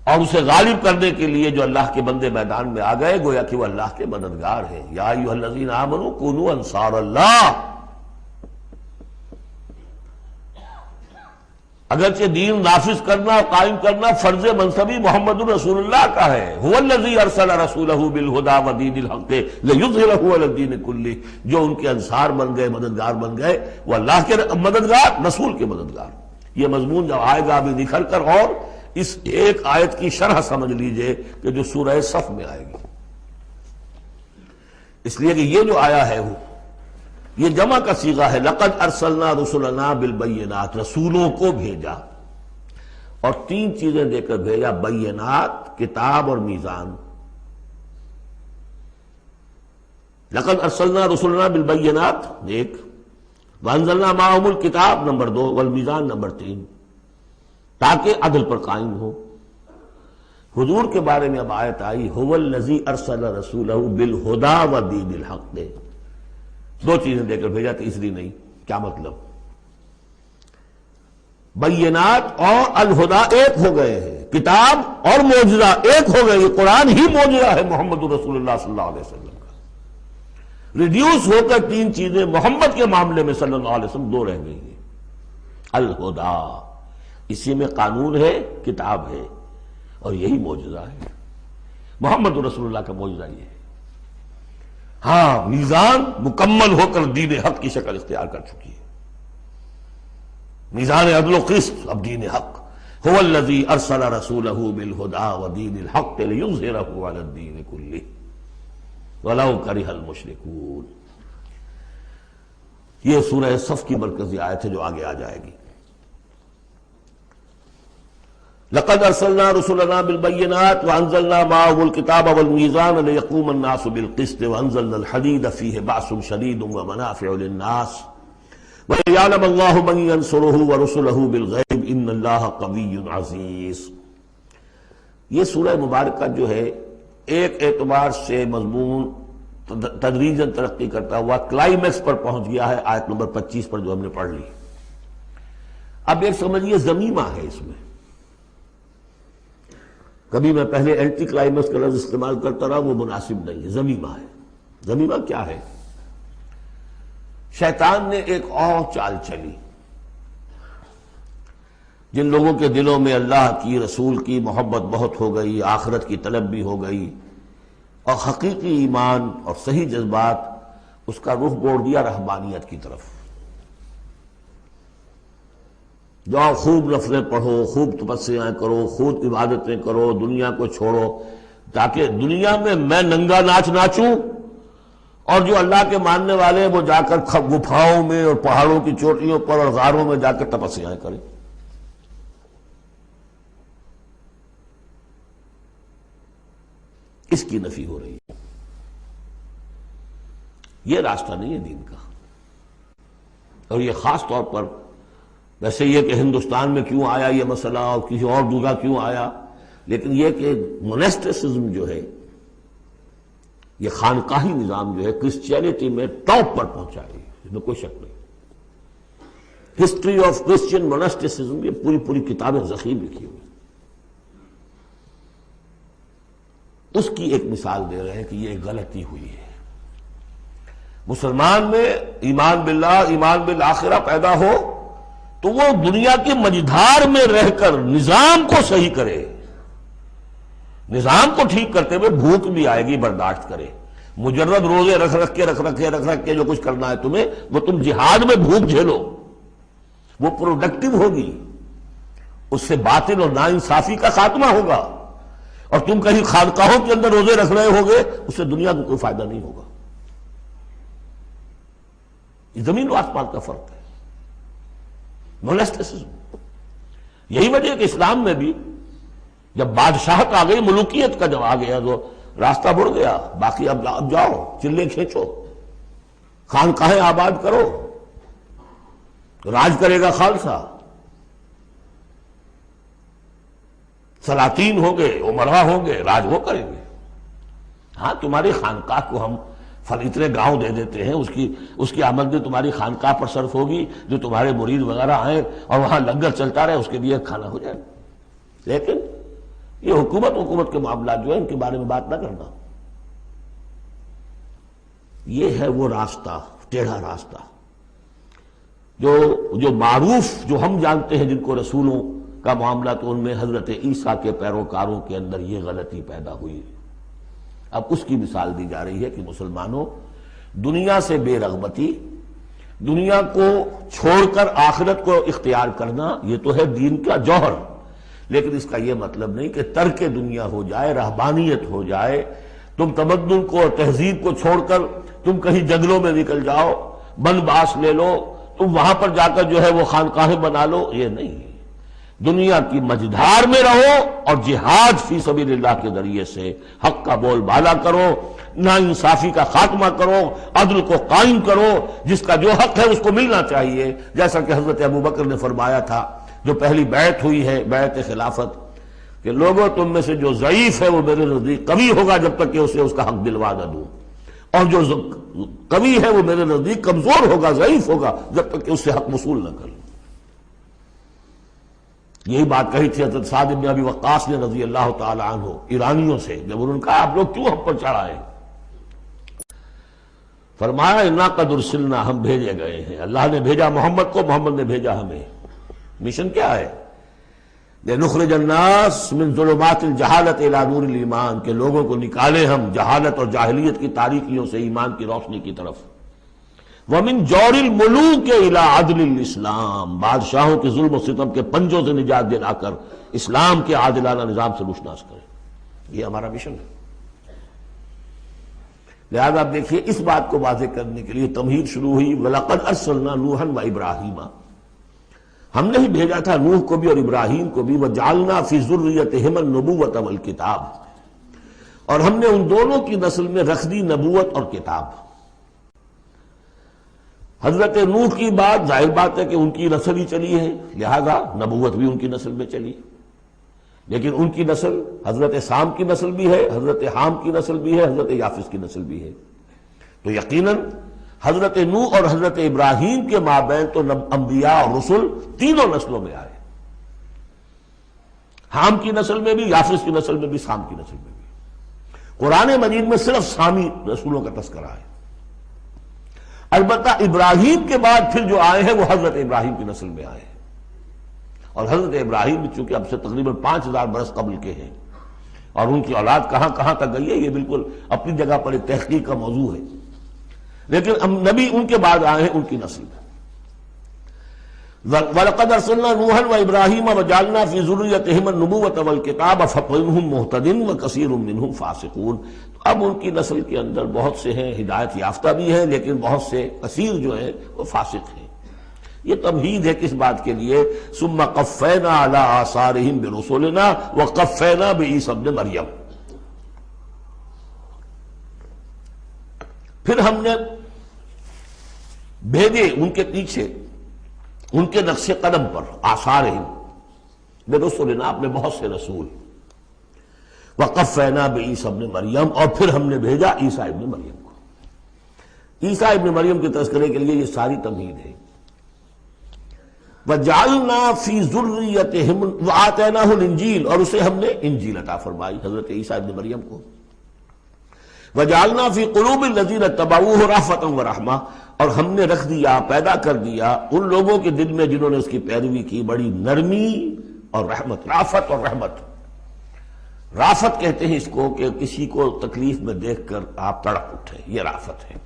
Speaker 2: اور اسے غالب کرنے کے لیے جو اللہ کے بندے میدان میں آ گئے، گویا کہ وہ اللہ کے مددگار ہیں۔ یا ایھا الذین آمنوا کونوا انصار اللہ، اگرچہ دین نافذ کرنا اور قائم کرنا فرض منصبی محمد رسول اللہ کا ہے۔ هو الذی ارسل رسولہ بالہدی ودین الحق لیظہرہ علی الدین کلہ، جو ان کے انصار بن گئے، مددگار بن گئے، وہ اللہ کے مددگار، رسول کے مددگار۔ یہ مضمون جب آئے گا ابھی نکھر کر، اور اس ایک آیت کی شرح سمجھ لیجئے کہ جو سورہ صف میں آئے گی، اس لیے کہ یہ جو آیا ہے وہ یہ جمع کا صیغہ ہے، لقد ارسلنا رسلنا بالبینات، رسولوں کو بھیجا، اور تین چیزیں دے کر بھیجا، بینات، کتاب اور میزان۔ لقد ارسلنا رسلنا بالبینات ایک، وانزلنا معهم الکتاب نمبر 2، والمیزان نمبر 3، تاکہ عدل پر قائم ہو۔ حضور کے بارے میں اب آیت آئی، هو الذی ارسل رسولہ بالہدی ودین الحق، دے دو چیزیں دے کر بھیجا، تیسری نہیں۔ کیا مطلب؟ بینات اور الہدا ایک ہو گئے ہیں، کتاب اور معجزہ ایک ہو گئے، یہ قرآن ہی معجزہ ہے محمد رسول اللہ صلی اللہ علیہ وسلم کا۔ ریڈیوس ہو کر تین چیزیں محمد کے معاملے میں صلی اللہ علیہ وسلم دو رہ گئی ہیں۔ الہدا، اسی میں قانون ہے، کتاب ہے، اور یہی معجزہ ہے، محمد رسول اللہ کا معجزہ یہ ہے۔ ہاں، میزان مکمل ہو کر دین حق کی شکل اختیار کر چکی ہے، میزان عدل و قسط، اب دین حق۔ هو الذی ارسل رسولہ بالہدی ودین الحق لیظہرہ علی الدین کلہ ولو کرہ المشرکون۔ یہ سورہ صف کی مرکزی آیت ہے جو آگے آ جائے گی۔ لقد ارسلنا رسلنا بالبینات وانزلنا معهم الکتاب والمیزان لیقوم الناس بالقسط وانزلنا الحدید فیہ بأس شدید ومنافع للناس وَلِيَعْلَمَ اللَّهُ مَن يَنصُرُهُ وَرُسُلَهُ بِالْغَيْبِ إِنَّ اللَّهَ قَوِيٌّ عَزِيزٌ۔ یہ سورہ مبارکہ جو ہے ایک اعتبار سے مضمون تدریجاً ترقی کرتا ہوا کلائمیکس پر پہنچ گیا ہے، آیت نمبر 25 پر جو ہم نے پڑھ لی۔ اب ایک سمجھیے ضمیمہ ہے اس میں، کبھی میں پہلے اینٹی کلائمیکس کا لفظ استعمال کرتا رہا، وہ مناسب نہیں ہے، ضمیمہ ہے۔ ضمیمہ کیا ہے؟ شیطان نے ایک اور چال چلی، جن لوگوں کے دلوں میں اللہ کی، رسول کی محبت بہت ہو گئی، آخرت کی طلب بھی ہو گئی، اور حقیقی ایمان اور صحیح جذبات، اس کا رخ موڑ دیا رہبانیت کی طرف۔ جاؤ خوب نفلیں پڑھو، خوب تپسیاں کرو، خوب عبادتیں کرو، دنیا کو چھوڑو، تاکہ دنیا میں ننگا ناچ ناچوں، اور جو اللہ کے ماننے والے وہ جا کر گپھاؤں میں اور پہاڑوں کی چوٹیوں پر اور غاروں میں جا کر تپسیاں کریں۔ اس کی نفی ہو رہی ہے۔ یہ راستہ نہیں ہے دین کا، اور یہ خاص طور پر ویسے یہ کہ ہندوستان میں کیوں آیا یہ مسئلہ اور کسی اور جگہ کیوں آیا، لیکن یہ کہ مونسٹسزم جو ہے، یہ خانقاہی نظام جو ہے، کرسچینٹی میں ٹاپ پر پہنچا ہے، اس میں کوئی شک نہیں۔ ہسٹری آف کرسچین مونسٹسزم، یہ پوری کتابیں ذخیر لکھی ہوئی، اس کی ایک مثال دے رہے ہیں کہ یہ ایک غلطی ہوئی ہے۔ مسلمان میں ایمان باللہ، ایمان بالآخرہ پیدا ہو تو وہ دنیا کی مجدھار میں رہ کر نظام کو صحیح کرے، نظام کو ٹھیک کرتے ہوئے بھوک بھی آئے گی برداشت کرے۔ مجرد روزے رکھ کے جو کچھ کرنا ہے تمہیں، وہ تم جہاد میں بھوک جھیلو، وہ پروڈکٹیو ہوگی، اس سے باطل اور ناانصافی کا خاتمہ ہوگا۔ اور تم کہیں خانقاہوں کے اندر روزے رکھ رہے ہوگے، اس سے دنیا کو کوئی فائدہ نہیں ہوگا۔ یہ زمین و آسمان کا فرق ہے، مونسٹسزم۔ یہی وجہ ہے کہ اسلام میں بھی جب بادشاہت آ گئی، ملوکیت کا جب آ گیا تو راستہ مڑ گیا، باقی اب جاؤ چلے کھینچو، خانقاہیں آباد کرو، راج کرے گا خالصہ، سلاطین ہوں گے، امراء ہوں گے، راج وہ کریں گے۔ ہاں، تمہاری خانقاہ کو ہم اتنے گاؤں دے دیتے ہیں، اس کی آمدنی تمہاری خانقاہ پر صرف ہوگی، جو تمہارے مرید وغیرہ آئیں اور وہاں لنگر چلتا رہے، اس کے لیے کھانا ہو جائے۔ لیکن یہ حکومت کے معاملات جو ہیں، ان کے بارے میں بات نہ کرنا۔ یہ ہے وہ راستہ، ٹیڑھا راستہ، جو معروف، جو ہم جانتے ہیں، جن کو رسولوں کا معاملہ، تو ان میں حضرت عیسیٰ کے پیروکاروں کے اندر یہ غلطی پیدا ہوئی۔ اب اس کی مثال دی جا رہی ہے کہ مسلمانوں، دنیا سے بے رغبتی، دنیا کو چھوڑ کر آخرت کو اختیار کرنا، یہ تو ہے دین کا جوہر، لیکن اس کا یہ مطلب نہیں کہ ترک دنیا ہو جائے، رہبانیت ہو جائے، تم تمدن کو اور تہذیب کو چھوڑ کر تم کہیں جنگلوں میں نکل جاؤ، بن باس لے لو، تم وہاں پر جا کر جو ہے وہ خانقاہیں بنا لو، یہ نہیں. دنیا کی مجدھار میں رہو اور جہاد فی سبیل اللہ کے ذریعے سے حق کا بول بالا کرو، ناانصافی کا خاتمہ کرو، عدل کو قائم کرو، جس کا جو حق ہے اس کو ملنا چاہیے. جیسا کہ حضرت ابوبکر نے فرمایا تھا جو پہلی بیعت ہوئی ہے، بیعت خلافت، کہ لوگوں تم میں سے جو ضعیف ہے وہ میرے نزدیک قوی ہوگا جب تک کہ اسے اس کا حق دلوا نہ دوں، اور جو قوی ہے وہ میرے نزدیک کمزور ہوگا، ضعیف ہوگا جب تک کہ اس سے حق وصول نہ کروں. یہی بات کہی تھی حضرت سعد بن ابی وقاص نے رضی اللہ تعالی عنہ ایرانیوں سے، جب انہوں نے کہا آپ لوگ کیوں ہم پر چڑھائے؟ فرمایا انا قد ارسلنا، ہم بھیجے گئے ہیں، اللہ نے بھیجا محمد کو، محمد نے بھیجا ہمیں. مشن کیا ہے؟ لنخرج الناس من ظلمات الجہالت الی نور الایمان، کہ لوگوں کو نکالیں ہم جہالت اور جاہلیت کی تاریکیوں سے ایمان کی روشنی کی طرف. ومن جور الملوک الی عدل الاسلام، بادشاہوں کے ظلم و ستم کے پنجوں سے نجات دلا کر اسلام کے عادلانہ نظام سے روشناس کریں. یہ ہمارا مشن ہے. لہذا آپ دیکھیے اس بات کو واضح کرنے کے لیے تمہید شروع ہوئی، وَلَقَدْ أَرْسَلْنَا نُوحًا وَإِبْرَاهِيمَ، ہم نے ہی بھیجا تھا نوح کو بھی اور ابراہیم کو بھی. وَجَعَلْنَا فِي ذُرِّيَّتِهِمَا النُّبُوَّةَ وَالْكِتَابَ، اور ہم نے ان دونوں کی نسل میں رکھ دی نبوت اور کتاب. حضرت نوح کی بات ظاہر بات ہے کہ ان کی نسل ہی چلی ہے، لہذا نبوت بھی ان کی نسل میں چلی. لیکن ان کی نسل حضرت سام کی نسل بھی ہے، حضرت حام کی نسل بھی ہے، حضرت یافس کی نسل بھی ہے. تو یقیناً حضرت نوح اور حضرت ابراہیم کے مابین تو انبیاء اور رسل تینوں نسلوں میں آئے، حام کی نسل میں بھی، یافس کی نسل میں بھی، سام کی نسل میں بھی. قرآن مجید میں صرف سامی رسولوں کا تذکرہ ہے. البتہ ابراہیم کے بعد پھر جو آئے ہیں وہ حضرت ابراہیم کی نسل میں آئے ہیں، اور حضرت ابراہیم چونکہ اب سے تقریباً 5000 برس قبل کے ہیں، اور ان کی اولاد کہاں کہاں تک گئی ہے یہ بالکل اپنی جگہ پر ایک تحقیق کا موضوع ہے. لیکن نبی ان کے بعد آئے ہیں ان کی نسل میں. وَلَقَدْ أَرْسَلْنَا نُوحًا وَإِبْرَاهِيمَ وَجَعَلْنَا فِي ذُرِّيَّتِهِمَا النُّبُوَّةَ وَالْكِتَابَ فَمِنْهُمْ مُهْتَدٍ وَكَثِيرٌ مِّنْهُمْ فَاسِقُونَ. اب ان کی نسل کے اندر بہت سے ہیں ہدایت یافتہ بھی ہیں، لیکن بہت سے کثیر جو ہیں وہ فاسق ہیں. یہ تمہید ہے کس بات کے لیے؟ ثُمَّ قَفَّيْنَا عَلَىٰ آثَارِهِمْ بِرُسُلِنَا وَقَفَّيْنَا بِعِيسَىٰ ابْنِ مَرْيَمَ. پھر ہم نے بھیجے ان کے پیچھے ان کے نقش قدم پر، آثارہم برسلنا، اپنے بہت سے رسول. وقفینا بعیسیٰ ابن مریم، اور پھر ہم نے بھیجا عیسیٰ ابن مریم کو. عیسیٰ ابن مریم کے تذکرے کے لیے یہ ساری تمہید ہے. وجعلنا فی ذریتہم وآتیناہ الانجیل، اور اسے ہم نے انجیل عطا فرمائی حضرت عیسیٰ ابن مریم کو. وجعلنا فی قلوب الذین اتبعوہ رأفۃ ورحمہ، اور ہم نے رکھ دیا، پیدا کر دیا ان لوگوں کے دل میں جنہوں نے اس کی پیروی کی بڑی نرمی اور رحمت. رافت اور رحمت، رافت کہتے ہیں اس کو کہ کسی کو تکلیف میں دیکھ کر آپ تڑپ اٹھیں، یہ رافت ہے.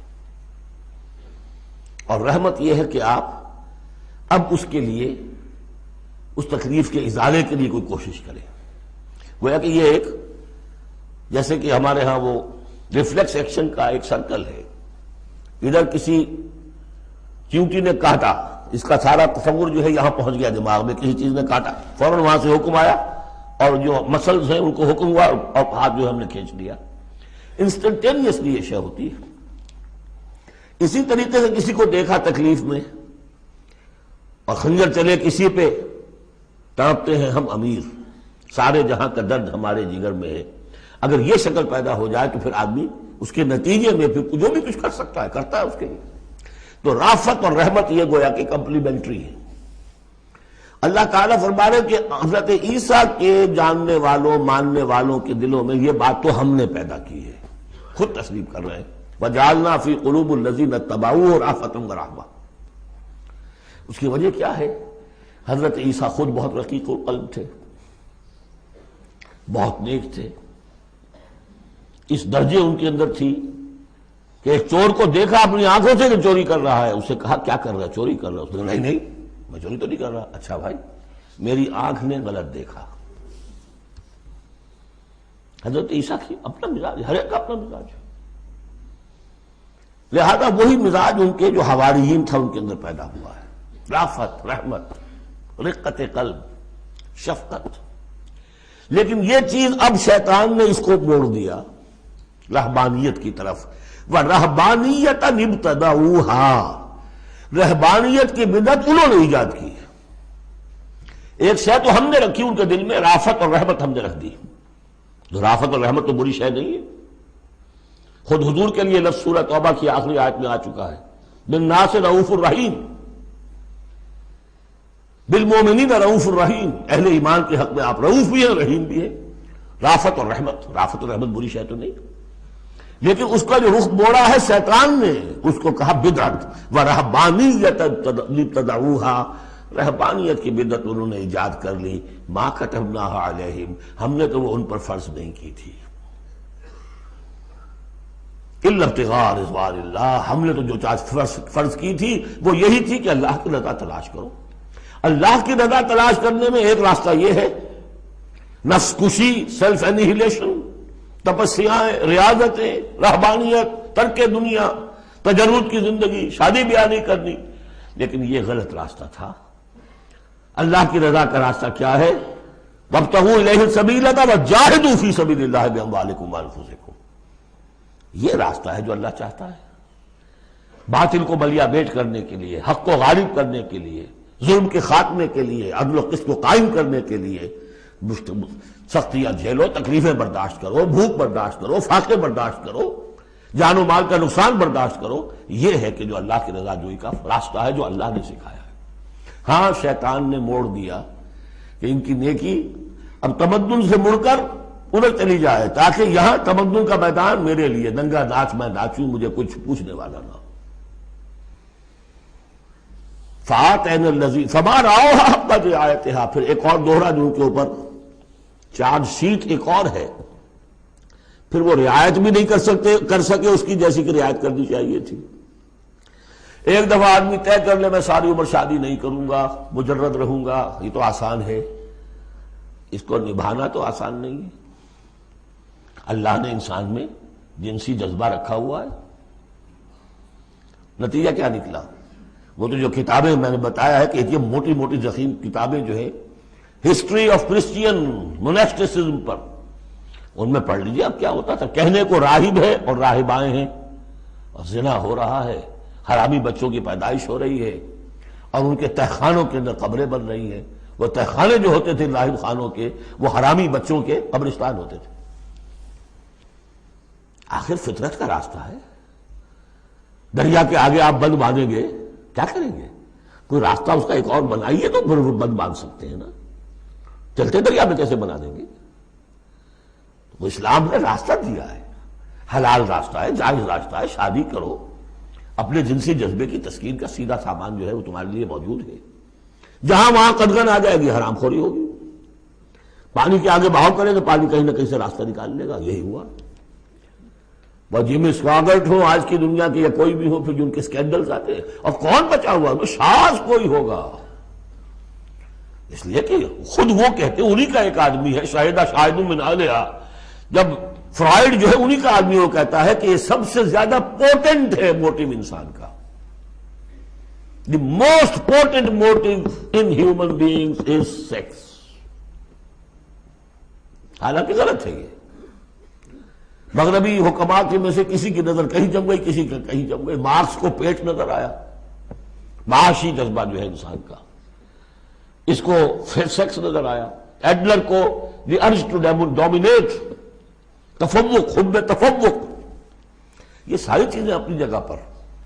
Speaker 2: اور رحمت یہ ہے کہ آپ اب اس کے لیے اس تکلیف کے ازالے کے لیے کوئی کوشش کریں. گویا کہ یہ ایک جیسے کہ ہمارے ہاں وہ ریفلیکس ایکشن کا ایک سرکل ہے. ادھر کسی چیونٹی نے کاٹا، اس کا سارا تصور جو ہے یہاں پہنچ گیا دماغ میں، کسی چیز نے کاٹا، فوراً وہاں سے حکم آیا اور جو مسلز ہیں ان کو حکم ہوا اور ہاتھ جو ہم نے کھینچ لیا. انسٹنٹینیسلی یہ شے ہوتی ہے. اسی طریقے سے کسی کو دیکھا تکلیف میں اور خنجر چلے کسی پہ، تڑپتے ہیں ہم امیر، سارے جہاں کا درد ہمارے جگر میں ہے. اگر یہ شکل پیدا ہو جائے تو پھر آدمی اس کے نتیجے میں پھر جو بھی کچھ کر سکتا ہے کرتا ہے اس کے لیے. تو رافت اور رحمت یہ گویا کہ کمپلیمنٹری ہے. اللہ تعالیٰ فرما رہے کہ حضرت عیسیٰ کے جاننے والوں ماننے والوں کے دلوں میں یہ بات تو ہم نے پیدا کی ہے. خود تسلیم کر رہے ہیں وَجَعَلْنَا فِي قُلُوبِ الَّذِينَ اتَّبَعُوهُ رَأْفَةً وَرَحْمَةً. اس کی وجہ کیا ہے؟ حضرت عیسیٰ خود بہت رقیق القلب تھے، بہت نیک تھے. اس درجے ان کے اندر تھی کہ ایک چور کو دیکھا اپنی آنکھوں سے کہ چوری کر رہا ہے، اسے کہا کیا کر رہا ہے؟ چوری کر رہا ہے. اس نے کہا نہیں میں چوری تو نہیں کر رہا. اچھا بھائی میری آنکھ نے غلط دیکھا. حضرت عیسیٰ کی اپنا مزاج، ہر ایک کا اپنا مزاج ہے. لہذا وہی مزاج ان کے جو حواریین تھا ان کے اندر پیدا ہوا ہے، رافت، رحمت، رقت قلب، شفقت۔ لیکن یہ چیز اب شیطان نے اس کو موڑ دیا رہبانیت کی طرف، وَرَهْبَانِيَّةً ابْتَدَعُوهَا، رہبانیت کی بدعت انہوں نے ایجاد کی ہے۔ ایک شے تو ہم نے رکھی ان کے دل میں، رافت اور رحمت ہم نے رکھ دی۔ تو رافت اور رحمت تو بری شے نہیں ہے، خود حضور کے لیے لفظ سورہ توبہ کی آخری آیت میں آ چکا ہے، بالناس رؤوف الرحیم، بالمومنین رؤوف الرحیم، اہل ایمان کے حق میں آپ رؤوف بھی ہیں، رحیم بھی ہیں۔ رافت اور رحمت، رافت اور رحمت بری شے تو نہیں، لیکن اس کا جو رخ موڑا ہے شیطان نے، اس کو کہا بدعت، وَرَهْبَانِيَّةً ابْتَدَعُوهَا، رہبانیت کی بدعت انہوں نے ایجاد کر لی، مَا كَتَبْنَاهَا عَلَيْهِمْ، ہم نے تو وہ ان پر فرض نہیں کی تھی، إِلَّا ابْتِغَاءَ رِضْوَانِ اللَّهِ، ہم نے تو جو چیز فرض کی تھی وہ یہی تھی کہ اللہ کی رضا تلاش کرو۔ اللہ کی رضا تلاش کرنے میں ایک راستہ یہ ہے، نفس کشی، سیلف انہیلیشن، تپسیاں، ریاضتیں، رہبانیت، ترک دنیا، تجرد کی زندگی، شادی بیاہ نہیں کرنی، لیکن یہ غلط راستہ تھا۔ اللہ کی رضا کا راستہ کیا ہے؟ وَابْتَغُوا إِلَيْهِ السَّبِيلَ وَجَاهِدُوا فِي سَبِيلِ اللَّهِ بِأَمْوَالِكُمْ وَأَنفُسِكُمْ، یہ راستہ ہے جو اللہ چاہتا ہے، باطل کو بلیا بیٹ کرنے کے لیے، حق کو غالب کرنے کے لیے، ظلم کے خاتمے کے لیے، عدل و قسط کو قائم کرنے کے لیے۔ سختیاں جھیلو، تکلیفیں برداشت کرو، بھوک برداشت کرو، فاقے برداشت کرو، جان و مال کا نقصان برداشت کرو، یہ ہے کہ جو اللہ کی رضا جوئی کا راستہ ہے جو اللہ نے سکھایا ہے۔ ہاں شیطان نے موڑ دیا کہ ان کی نیکی اب تمدن سے مڑ کر ادھر چلی جائے، تاکہ یہاں تمدن کا میدان میرے لیے ننگا ناچ میں ناچوں، مجھے کچھ پوچھنے والا نہ ہو۔ فَآتَيْنَا الَّذِينَ فَمَا رَعَوْهَا حَقَّ رِعَایَتِهَا، پھر ایک اور دوہرا جو کے اوپر چارج شیٹ ایک اور ہے، پھر وہ رعایت بھی نہیں کر سکے اس کی جیسی کہ رعایت کرنی چاہیے تھی۔ ایک دفعہ آدمی طے کر لے میں ساری عمر شادی نہیں کروں گا، مجرد رہوں گا، یہ تو آسان ہے، اس کو نبھانا تو آسان نہیں ہے۔ اللہ نے انسان میں جنسی جذبہ رکھا ہوا ہے، نتیجہ کیا نکلا؟ وہ تو جو کتابیں میں نے بتایا ہے کہ یہ موٹی موٹی ضخیم کتابیں جو ہے ہسٹری آف کرسچین موناسٹسزم پر، ان میں پڑھ لیجیے اب کیا ہوتا تھا۔ کہنے کو راہب ہے اور راہبائیں ہیں، اور زنا ہو رہا ہے، حرامی بچوں کی پیدائش ہو رہی ہے، اور ان کے تہخانوں کے اندر قبریں بن رہی ہیں۔ وہ تہخانے جو ہوتے تھے راہب خانوں کے، وہ حرامی بچوں کے قبرستان ہوتے تھے۔ آخر فطرت کا راستہ ہے، دریا کے آگے آپ بند باندھیں گے کیا کریں گے؟ کوئی راستہ اس کا ایک اور بنائیے تو پھر بند باندھ سکتے ہیں نا، چلتے دریا میں کیسے بنا دیں گے؟ وہ اسلام نے راستہ دیا ہے، حلال راستہ ہے، جائز راستہ ہے، شادی کرو، اپنے جنسی جذبے کی تسکین کا سیدھا سامان جو ہے وہ تمہارے لیے موجود ہے۔ جہاں وہاں قدغن آ جائے گی، حرام خوری ہوگی، پانی کے آگے بہاؤ کرے تو پانی کہیں نہ کہیں سے راستہ نکال لے گا، یہی ہوا۔ وہ جمی سواگت ہو آج کی دنیا کی یا کوئی بھی ہو، پھر جن کے اسکینڈلز آتے ہیں، اور کون بچا ہوا ہے؟ شاذ کوئی ہوگا، اس لیے کہ خود وہ کہتے ہیں، انہی کا ایک آدمی ہے، شاہدہ شاہد من اہلہا، جب فرائیڈ جو ہے انہی کا آدمی وہ کہتا ہے کہ یہ سب سے زیادہ پوٹنٹ ہے موٹیو انسان کا، the most potent motive in human beings is sex. حالانکہ غلط ہے یہ، مغربی حکماء میں سے کسی کی نظر کہیں جم گئی، کسی کا کہیں جم گئی، مارکس کو پیٹ نظر آیا، معاشی جذبہ جو ہے انسان کا، اس کو سیکس نظر آیا، ایڈلر کو دی ارج ٹو ڈومینیٹ، تفوق، حب تفوق، یہ ساری چیزیں اپنی جگہ پر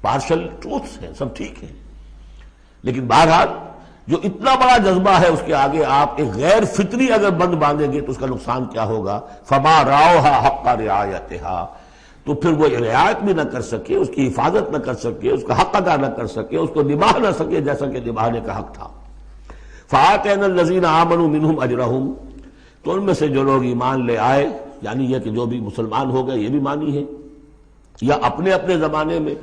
Speaker 2: پارشل ٹروتھس ہیں، سب ٹھیک ہیں، لیکن بہرحال جو اتنا بڑا جذبہ ہے اس کے آگے آپ ایک غیر فطری اگر بند باندھیں گے تو اس کا نقصان کیا ہوگا؟ فما رعوها حق رعایتها، تو پھر وہ رعایت بھی نہ کر سکے، اس کی حفاظت نہ کر سکے، اس کا حق ادا نہ کر سکے، اس کو نبھا نہ سکے جیسا کہ نبھانے کا حق تھا۔ فآتینا الذین آمنوا منہم اجرہم، تو ان میں سے جو لوگ ایمان لے آئے، یعنی یہ کہ جو بھی مسلمان ہو گئے، یہ بھی مانی ہے، یا اپنے اپنے زمانے میں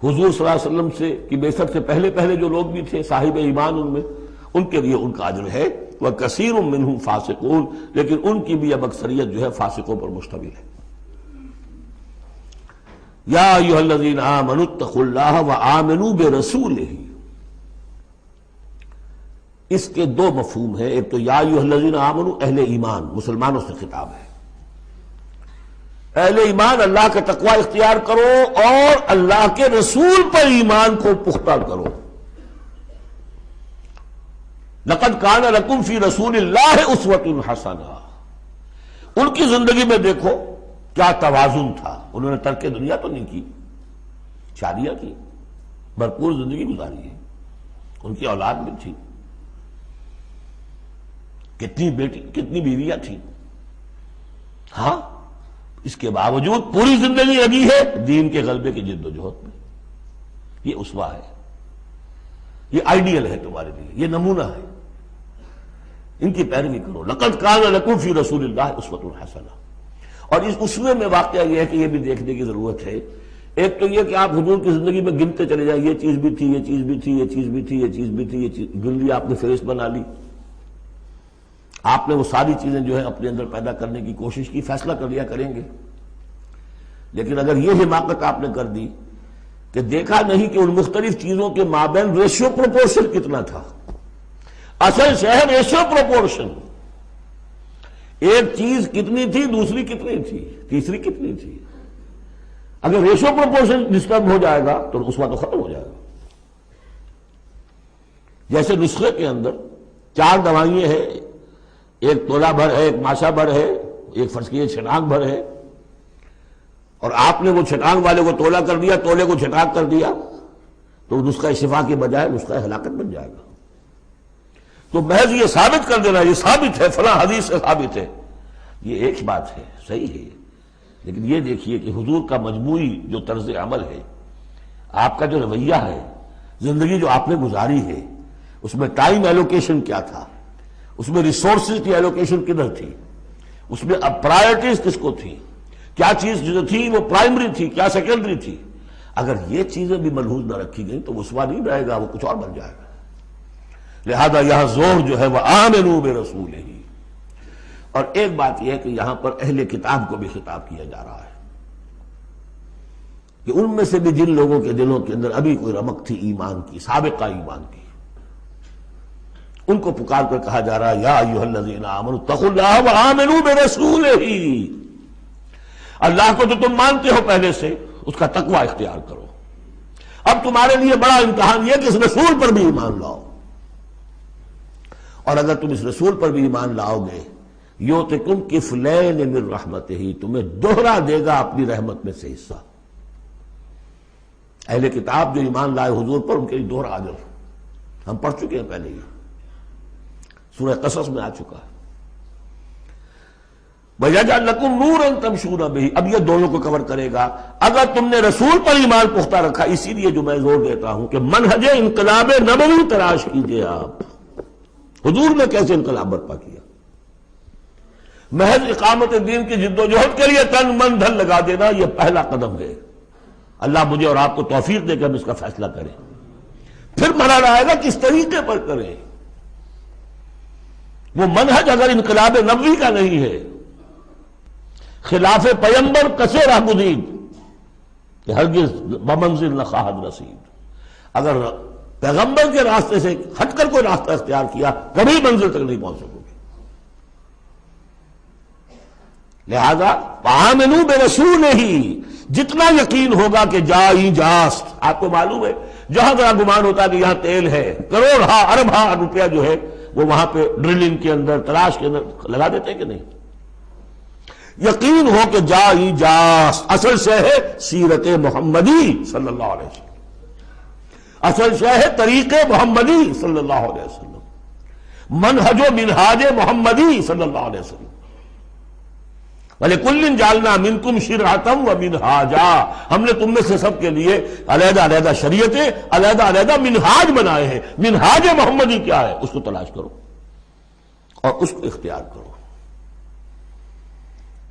Speaker 2: حضور صلی اللہ علیہ وسلم سے کی بعثت سے پہلے جو لوگ بھی تھے صاحب ایمان ان میں، ان کے لیے ان کا اجر ہے۔ وَكَثِيرٌ مِّنْهُمْ فَاسِقُونَ، لیکن ان کی بھی اب اکثریت جو ہے فاسقوں پر مشتمل ہے۔ یا ایھا الذین آمنوا اتقوا اللہ وآمنوا برسولہ، اس کے دو مفہوم ہیں. ایک تو یا ایھا الذین آمنوا اہل ایمان، مسلمانوں سے خطاب ہے. اہل ایمان اللہ کا تقوی اختیار کرو اور اللہ کے رسول پر ایمان کو پختہ کرو. لقد کان لکم فی رسول اللہ اسوۃ حسنہ، ان کی زندگی میں دیکھو کیا توازن تھا. انہوں نے ترک دنیا تو نہیں کی، شادیاں کی، بھرپور زندگی گزاری ہے، ان کی اولاد بھی تھی، کتنی بیٹی کتنی بیویاں تھیں. ہاں اس کے باوجود پوری زندگی لگی ہے دین کے غلبے کی جد و جہد میں. یہ اسوہ ہے، یہ آئیڈیل ہے تمہارے لیے، یہ نمونہ ہے، ان کی پیروی کرو. لقد کان لکم فی رسول اللہ اسوۃ حسنہ. اور اس اسوے میں واقعہ یہ ہے کہ یہ بھی دیکھنے کی ضرورت ہے. ایک تو یہ کہ آپ حضور کی زندگی میں گنتے چلے جائیں، یہ چیز بھی تھی، یہ چیز بھی تھی، یہ چیز بھی تھی، یہ چیز بھی تھی، یہ چیز گن لی، آپ نے فہرست بنا لی. آپ نے وہ ساری چیزیں جو ہے اپنے اندر پیدا کرنے کی کوشش کی، فیصلہ کر لیا کریں گے. لیکن اگر یہ حماقت آپ نے کر دی کہ دیکھا نہیں کہ ان مختلف چیزوں کے مابین ریشیو پروپورشن کتنا تھا. اصل شہر ریشیو پروپورشن، ایک چیز کتنی تھی، دوسری کتنی تھی، تیسری کتنی تھی. اگر ریشیو پروپورشن ڈسٹرب ہو جائے گا تو اسوہ تو ختم ہو جائے گا. جیسے نسخے کے اندر 4 دوائیں ہیں، ایک تولہ بھر ہے، ایک ماشا بھر ہے، ایک فرض کیجیے چھٹانک بھر ہے، اور آپ نے وہ چھٹانک والے کو تولا کر دیا، تولے کو چھٹانک کر دیا، تو نسخہ شفا کے بجائے نسخہ ہلاکت بن جائے گا. تو محض یہ ثابت کر دینا یہ ثابت ہے، فلاں حدیث سے ثابت ہے، یہ ایک بات ہے، صحیح ہے. لیکن یہ دیکھیے کہ حضور کا مجموعی جو طرز عمل ہے، آپ کا جو رویہ ہے، زندگی جو آپ نے گزاری ہے، اس میں ٹائم ایلوکیشن کیا تھا، اس میں ریسورسز کی ایلوکیشن کدھر تھی، اس میں اب پرائرٹیز کس کو تھی، کیا چیز جو تھی وہ پرائمری تھی، کیا سیکنڈری تھی. اگر یہ چیزیں بھی ملحوظ نہ رکھی گئیں تو وہ اسوہ نہیں رہے گا، وہ کچھ اور بن جائے گا. لہذا یہاں زور جو ہے وہ آمنوا برسولہ. اور ایک بات یہ ہے کہ یہاں پر اہل کتاب کو بھی خطاب کیا جا رہا ہے کہ ان میں سے بھی جن لوگوں کے دلوں کے اندر ابھی کوئی رمق تھی ایمان کی، سابقہ ایمان کی، ان کو پکار کر کہا جا رہا ہے یا ایھا الذین آمنوا اتقوا اللہ وآمنوا برسولہ. اللہ کو جو تم مانتے ہو پہلے سے، اس کا تقوی اختیار کرو. اب تمہارے لیے بڑا امتحان یہ کہ اس رسول پر بھی ایمان لاؤ. اور اگر تم اس رسول پر بھی ایمان لاؤ گے، یؤتکم کفلین من رحمتہ، تمہیں دوہرا دے گا اپنی رحمت میں سے حصہ. اہل کتاب جو ایمان لائے حضور پر، ان کے لیے دوہرا اجر ہم پڑھ چکے ہیں پہلے ہی، سورہ قصص میں آ چکا ہے. وَيَجْعَلْ لَكُمْ نُورًا تَمْشُونَ بِهِ. اب یہ دونوں کو کور کرے گا. اگر تم نے رسول پر ایمان پختہ رکھا، اسی لیے جو میں زور دیتا ہوں کہ منہج انقلاب نبوی تلاش کیجئے. آپ حضور نے کیسے انقلاب برپا کیا؟ محض اقامت دین کی جد و جہد کے لیے تن من دھن لگا دینا، یہ پہلا قدم ہے. اللہ مجھے اور آپ کو توفیق دے کہ ہم اس کا فیصلہ کریں. پھر مرحلہ آئے گا کس طریقے پر کریں. وہ منہج اگر انقلاب نبوی کا نہیں ہے، خلاف پیمبر کسے راہ گزید کہ ہرگز بمنزل نہ خواہد رسید. اگر پیغمبر کے راستے سے ہٹ کر کوئی راستہ اختیار کیا، کبھی منزل تک نہیں پہنچ سکو گے. لہذا آمنوا برسولہ، جتنا یقین ہوگا کہ جائی جاست. آپ کو معلوم ہے جہاں ذرا گمان ہوتا ہے کہ یہاں تیل ہے، کروڑ ہاں ارب ہاں روپیہ جو ہے وہ وہاں پہ ڈرلنگ کے اندر، تلاش کے اندر لگا دیتے کہ نہیں. یقین ہو کہ جائی جاست. اصل شے ہے سیرت محمدی صلی اللہ علیہ وسلم، اصل شے ہے طریق محمدی صلی اللہ علیہ وسلم، منہج و منہاج محمدی صلی اللہ علیہ وسلم. وَلِكُلٍّ جَعَلْنَا مِنْكُمْ شِرْعَةً وَمِنْهَاجًا. ہم نے تم میں سے سب کے لیے علیحدہ علیحدہ شریعتیں، علیحدہ علیحدہ منہاج بنائے ہیں. منہاج محمدی کیا ہے، اس کو تلاش کرو اور اس کو اختیار کرو.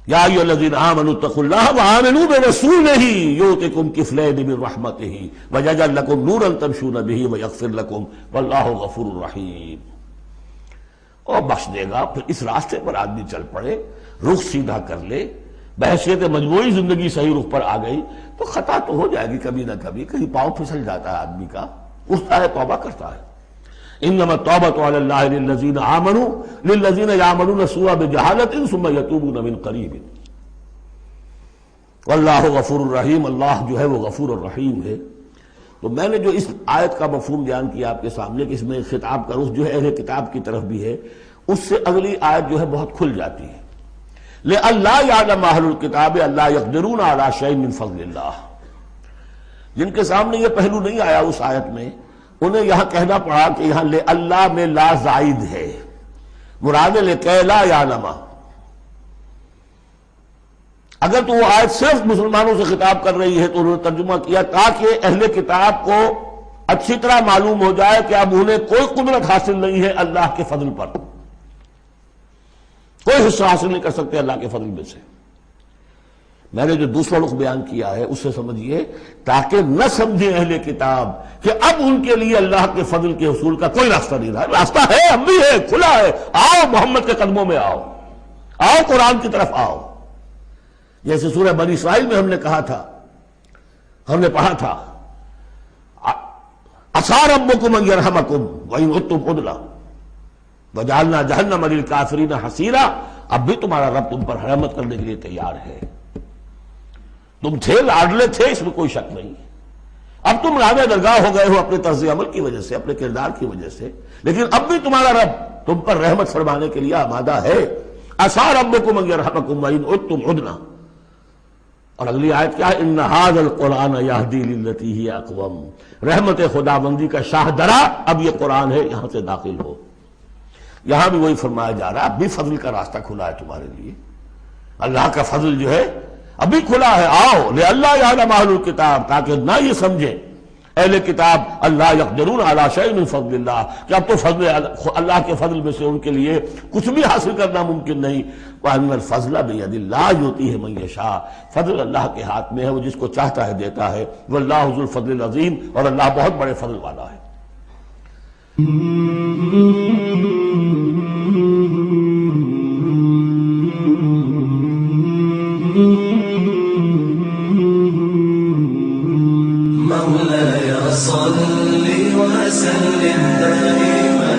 Speaker 2: یا ایھا الذین آمنوا اتقوا اللہ وآمنوا برسولہ یؤتکم کفلین من رحمتہ ویجعل لکم نورا تمشون بہ ویغفر لکم واللہ غفور رحیم. اور بخش دے گا. پھر اس راستے پر آدمی چل پڑے، رخ سیدھا کر لے، بحیثیت مجموعی زندگی صحیح رخ پر آ گئی تو خطا تو ہو جائے گی کبھی نہ کبھی، کہیں پاؤں پھسل جاتا ہے آدمی کا، اٹھتا ہے توبہ کرتا ہے۔ انما التوبۃ علی اللہ للذین آمنوا للذین یعملون السوء بجہالۃ ثم یتوبون من قریب واللہ غفور الرحیم، اللہ جو ہے وہ غفور الرحیم ہے۔ تو میں نے جو اس آیت کا مفہوم بیان کیا آپ کے سامنے کہ اس میں خطاب کا رخ جو ہے اہل کتاب کی طرف بھی ہے، اس سے اگلی آیت جو ہے بہت کھل جاتی ہے۔ لِأَلَّا يَعْلَمَ أَهْلُ الْكِتَابِ أَلَّا يَقْدِرُونَ عَلَى شَيْءٍ مِّن فَضْلِ اللَّهِ، جن کے سامنے یہ پہلو نہیں آیا اس آیت میں، انہیں یہاں کہنا پڑا کہ یہاں لِأَلَّا میں لا زائد ہے، مراد ہے لِكَيْ لَا يَعْلَمَ۔ اگر تو وہ آیت صرف مسلمانوں سے خطاب کر رہی ہے تو انہوں نے ترجمہ کیا تاکہ اہل کتاب کو اچھی طرح معلوم ہو جائے کہ اب انہیں کوئی قدرت حاصل نہیں ہے اللہ کے فضل پر، کوئی حصہ حاصل نہیں کر سکتے اللہ کے فضل میں سے۔ میں نے جو دوسرا رخ بیان کیا ہے اس سے سمجھیے تاکہ نہ سمجھیں اہل کتاب کہ اب ان کے لیے اللہ کے فضل کے حصول کا کوئی راستہ نہیں رہا، راستہ ہے، اب بھی ہے، کھلا ہے، آؤ محمد کے قدموں میں آؤ، آؤ قرآن کی طرف آؤ۔ جیسے سورہ بنی اسرائیل میں ہم نے کہا تھا، ہم نے پڑھا تھا عسیٰ ربکم ان یرحمکم وان عدتم عدنا وجعلنا جہنم للکافرین حصیرا، اب بھی تمہارا رب تم پر رحمت کرنے کے لیے تیار ہے۔ تم تھے لاڈلے تھے، اس میں کوئی شک نہیں، اب تم راہ درگاہ ہو گئے ہو اپنے طرز عمل کی وجہ سے، اپنے کردار کی وجہ سے، لیکن اب بھی تمہارا رب تم پر رحمت فرمانے کے لیے آمادہ ہے۔ عسیٰ ربکم ان یرحمکم وان عدتم عدنا، اور اگلی آیت کیا ہے؟ ان ھذا القرآن یہدی للتی ہی اقوم، رحمت خداوندی کا شاہ درا اب یہ قرآن ہے، یہاں سے داخل ہو۔ یہاں بھی وہی فرمایا جا رہا ہے اب بھی فضل کا راستہ کھلا ہے تمہارے لیے، اللہ کا فضل جو ہے ابھی کھلا ہے، آؤ لِأَلَّا يَعْلَمَ أَهْلُ الْكِتَابِ، تاکہ نہ یہ سمجھیں اہل کتاب اللہ يقدرون علی شیء من فضل اللہ کہ اب تو فضل اللہ کے فضل میں سے ان کے لیے کچھ بھی حاصل کرنا ممکن نہیں۔ وَأَنَّ الْفَضْلَ بِيَدِ اللَّهِ يُؤْتِيهِ مَن يَشَاءُ، فضل اللہ کے ہاتھ میں ہے، وہ جس کو چاہتا ہے دیتا ہے۔ وَاللَّهُ ذُو الْفَضْلِ الْعَظِيمِ، اور اللہ بہت بڑے فضل والا ہے۔
Speaker 1: مولاي صل وسلم دائما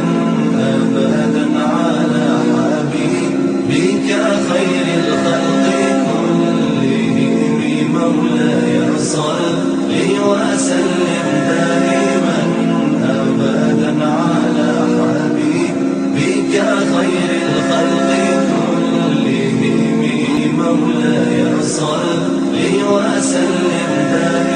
Speaker 1: أبدا على حبيبك خير الخلق كلهم، مولاي صل وسلم دائما أبدا على حبيبك خير الخلق كلهم، مولاي صل وسلم دائما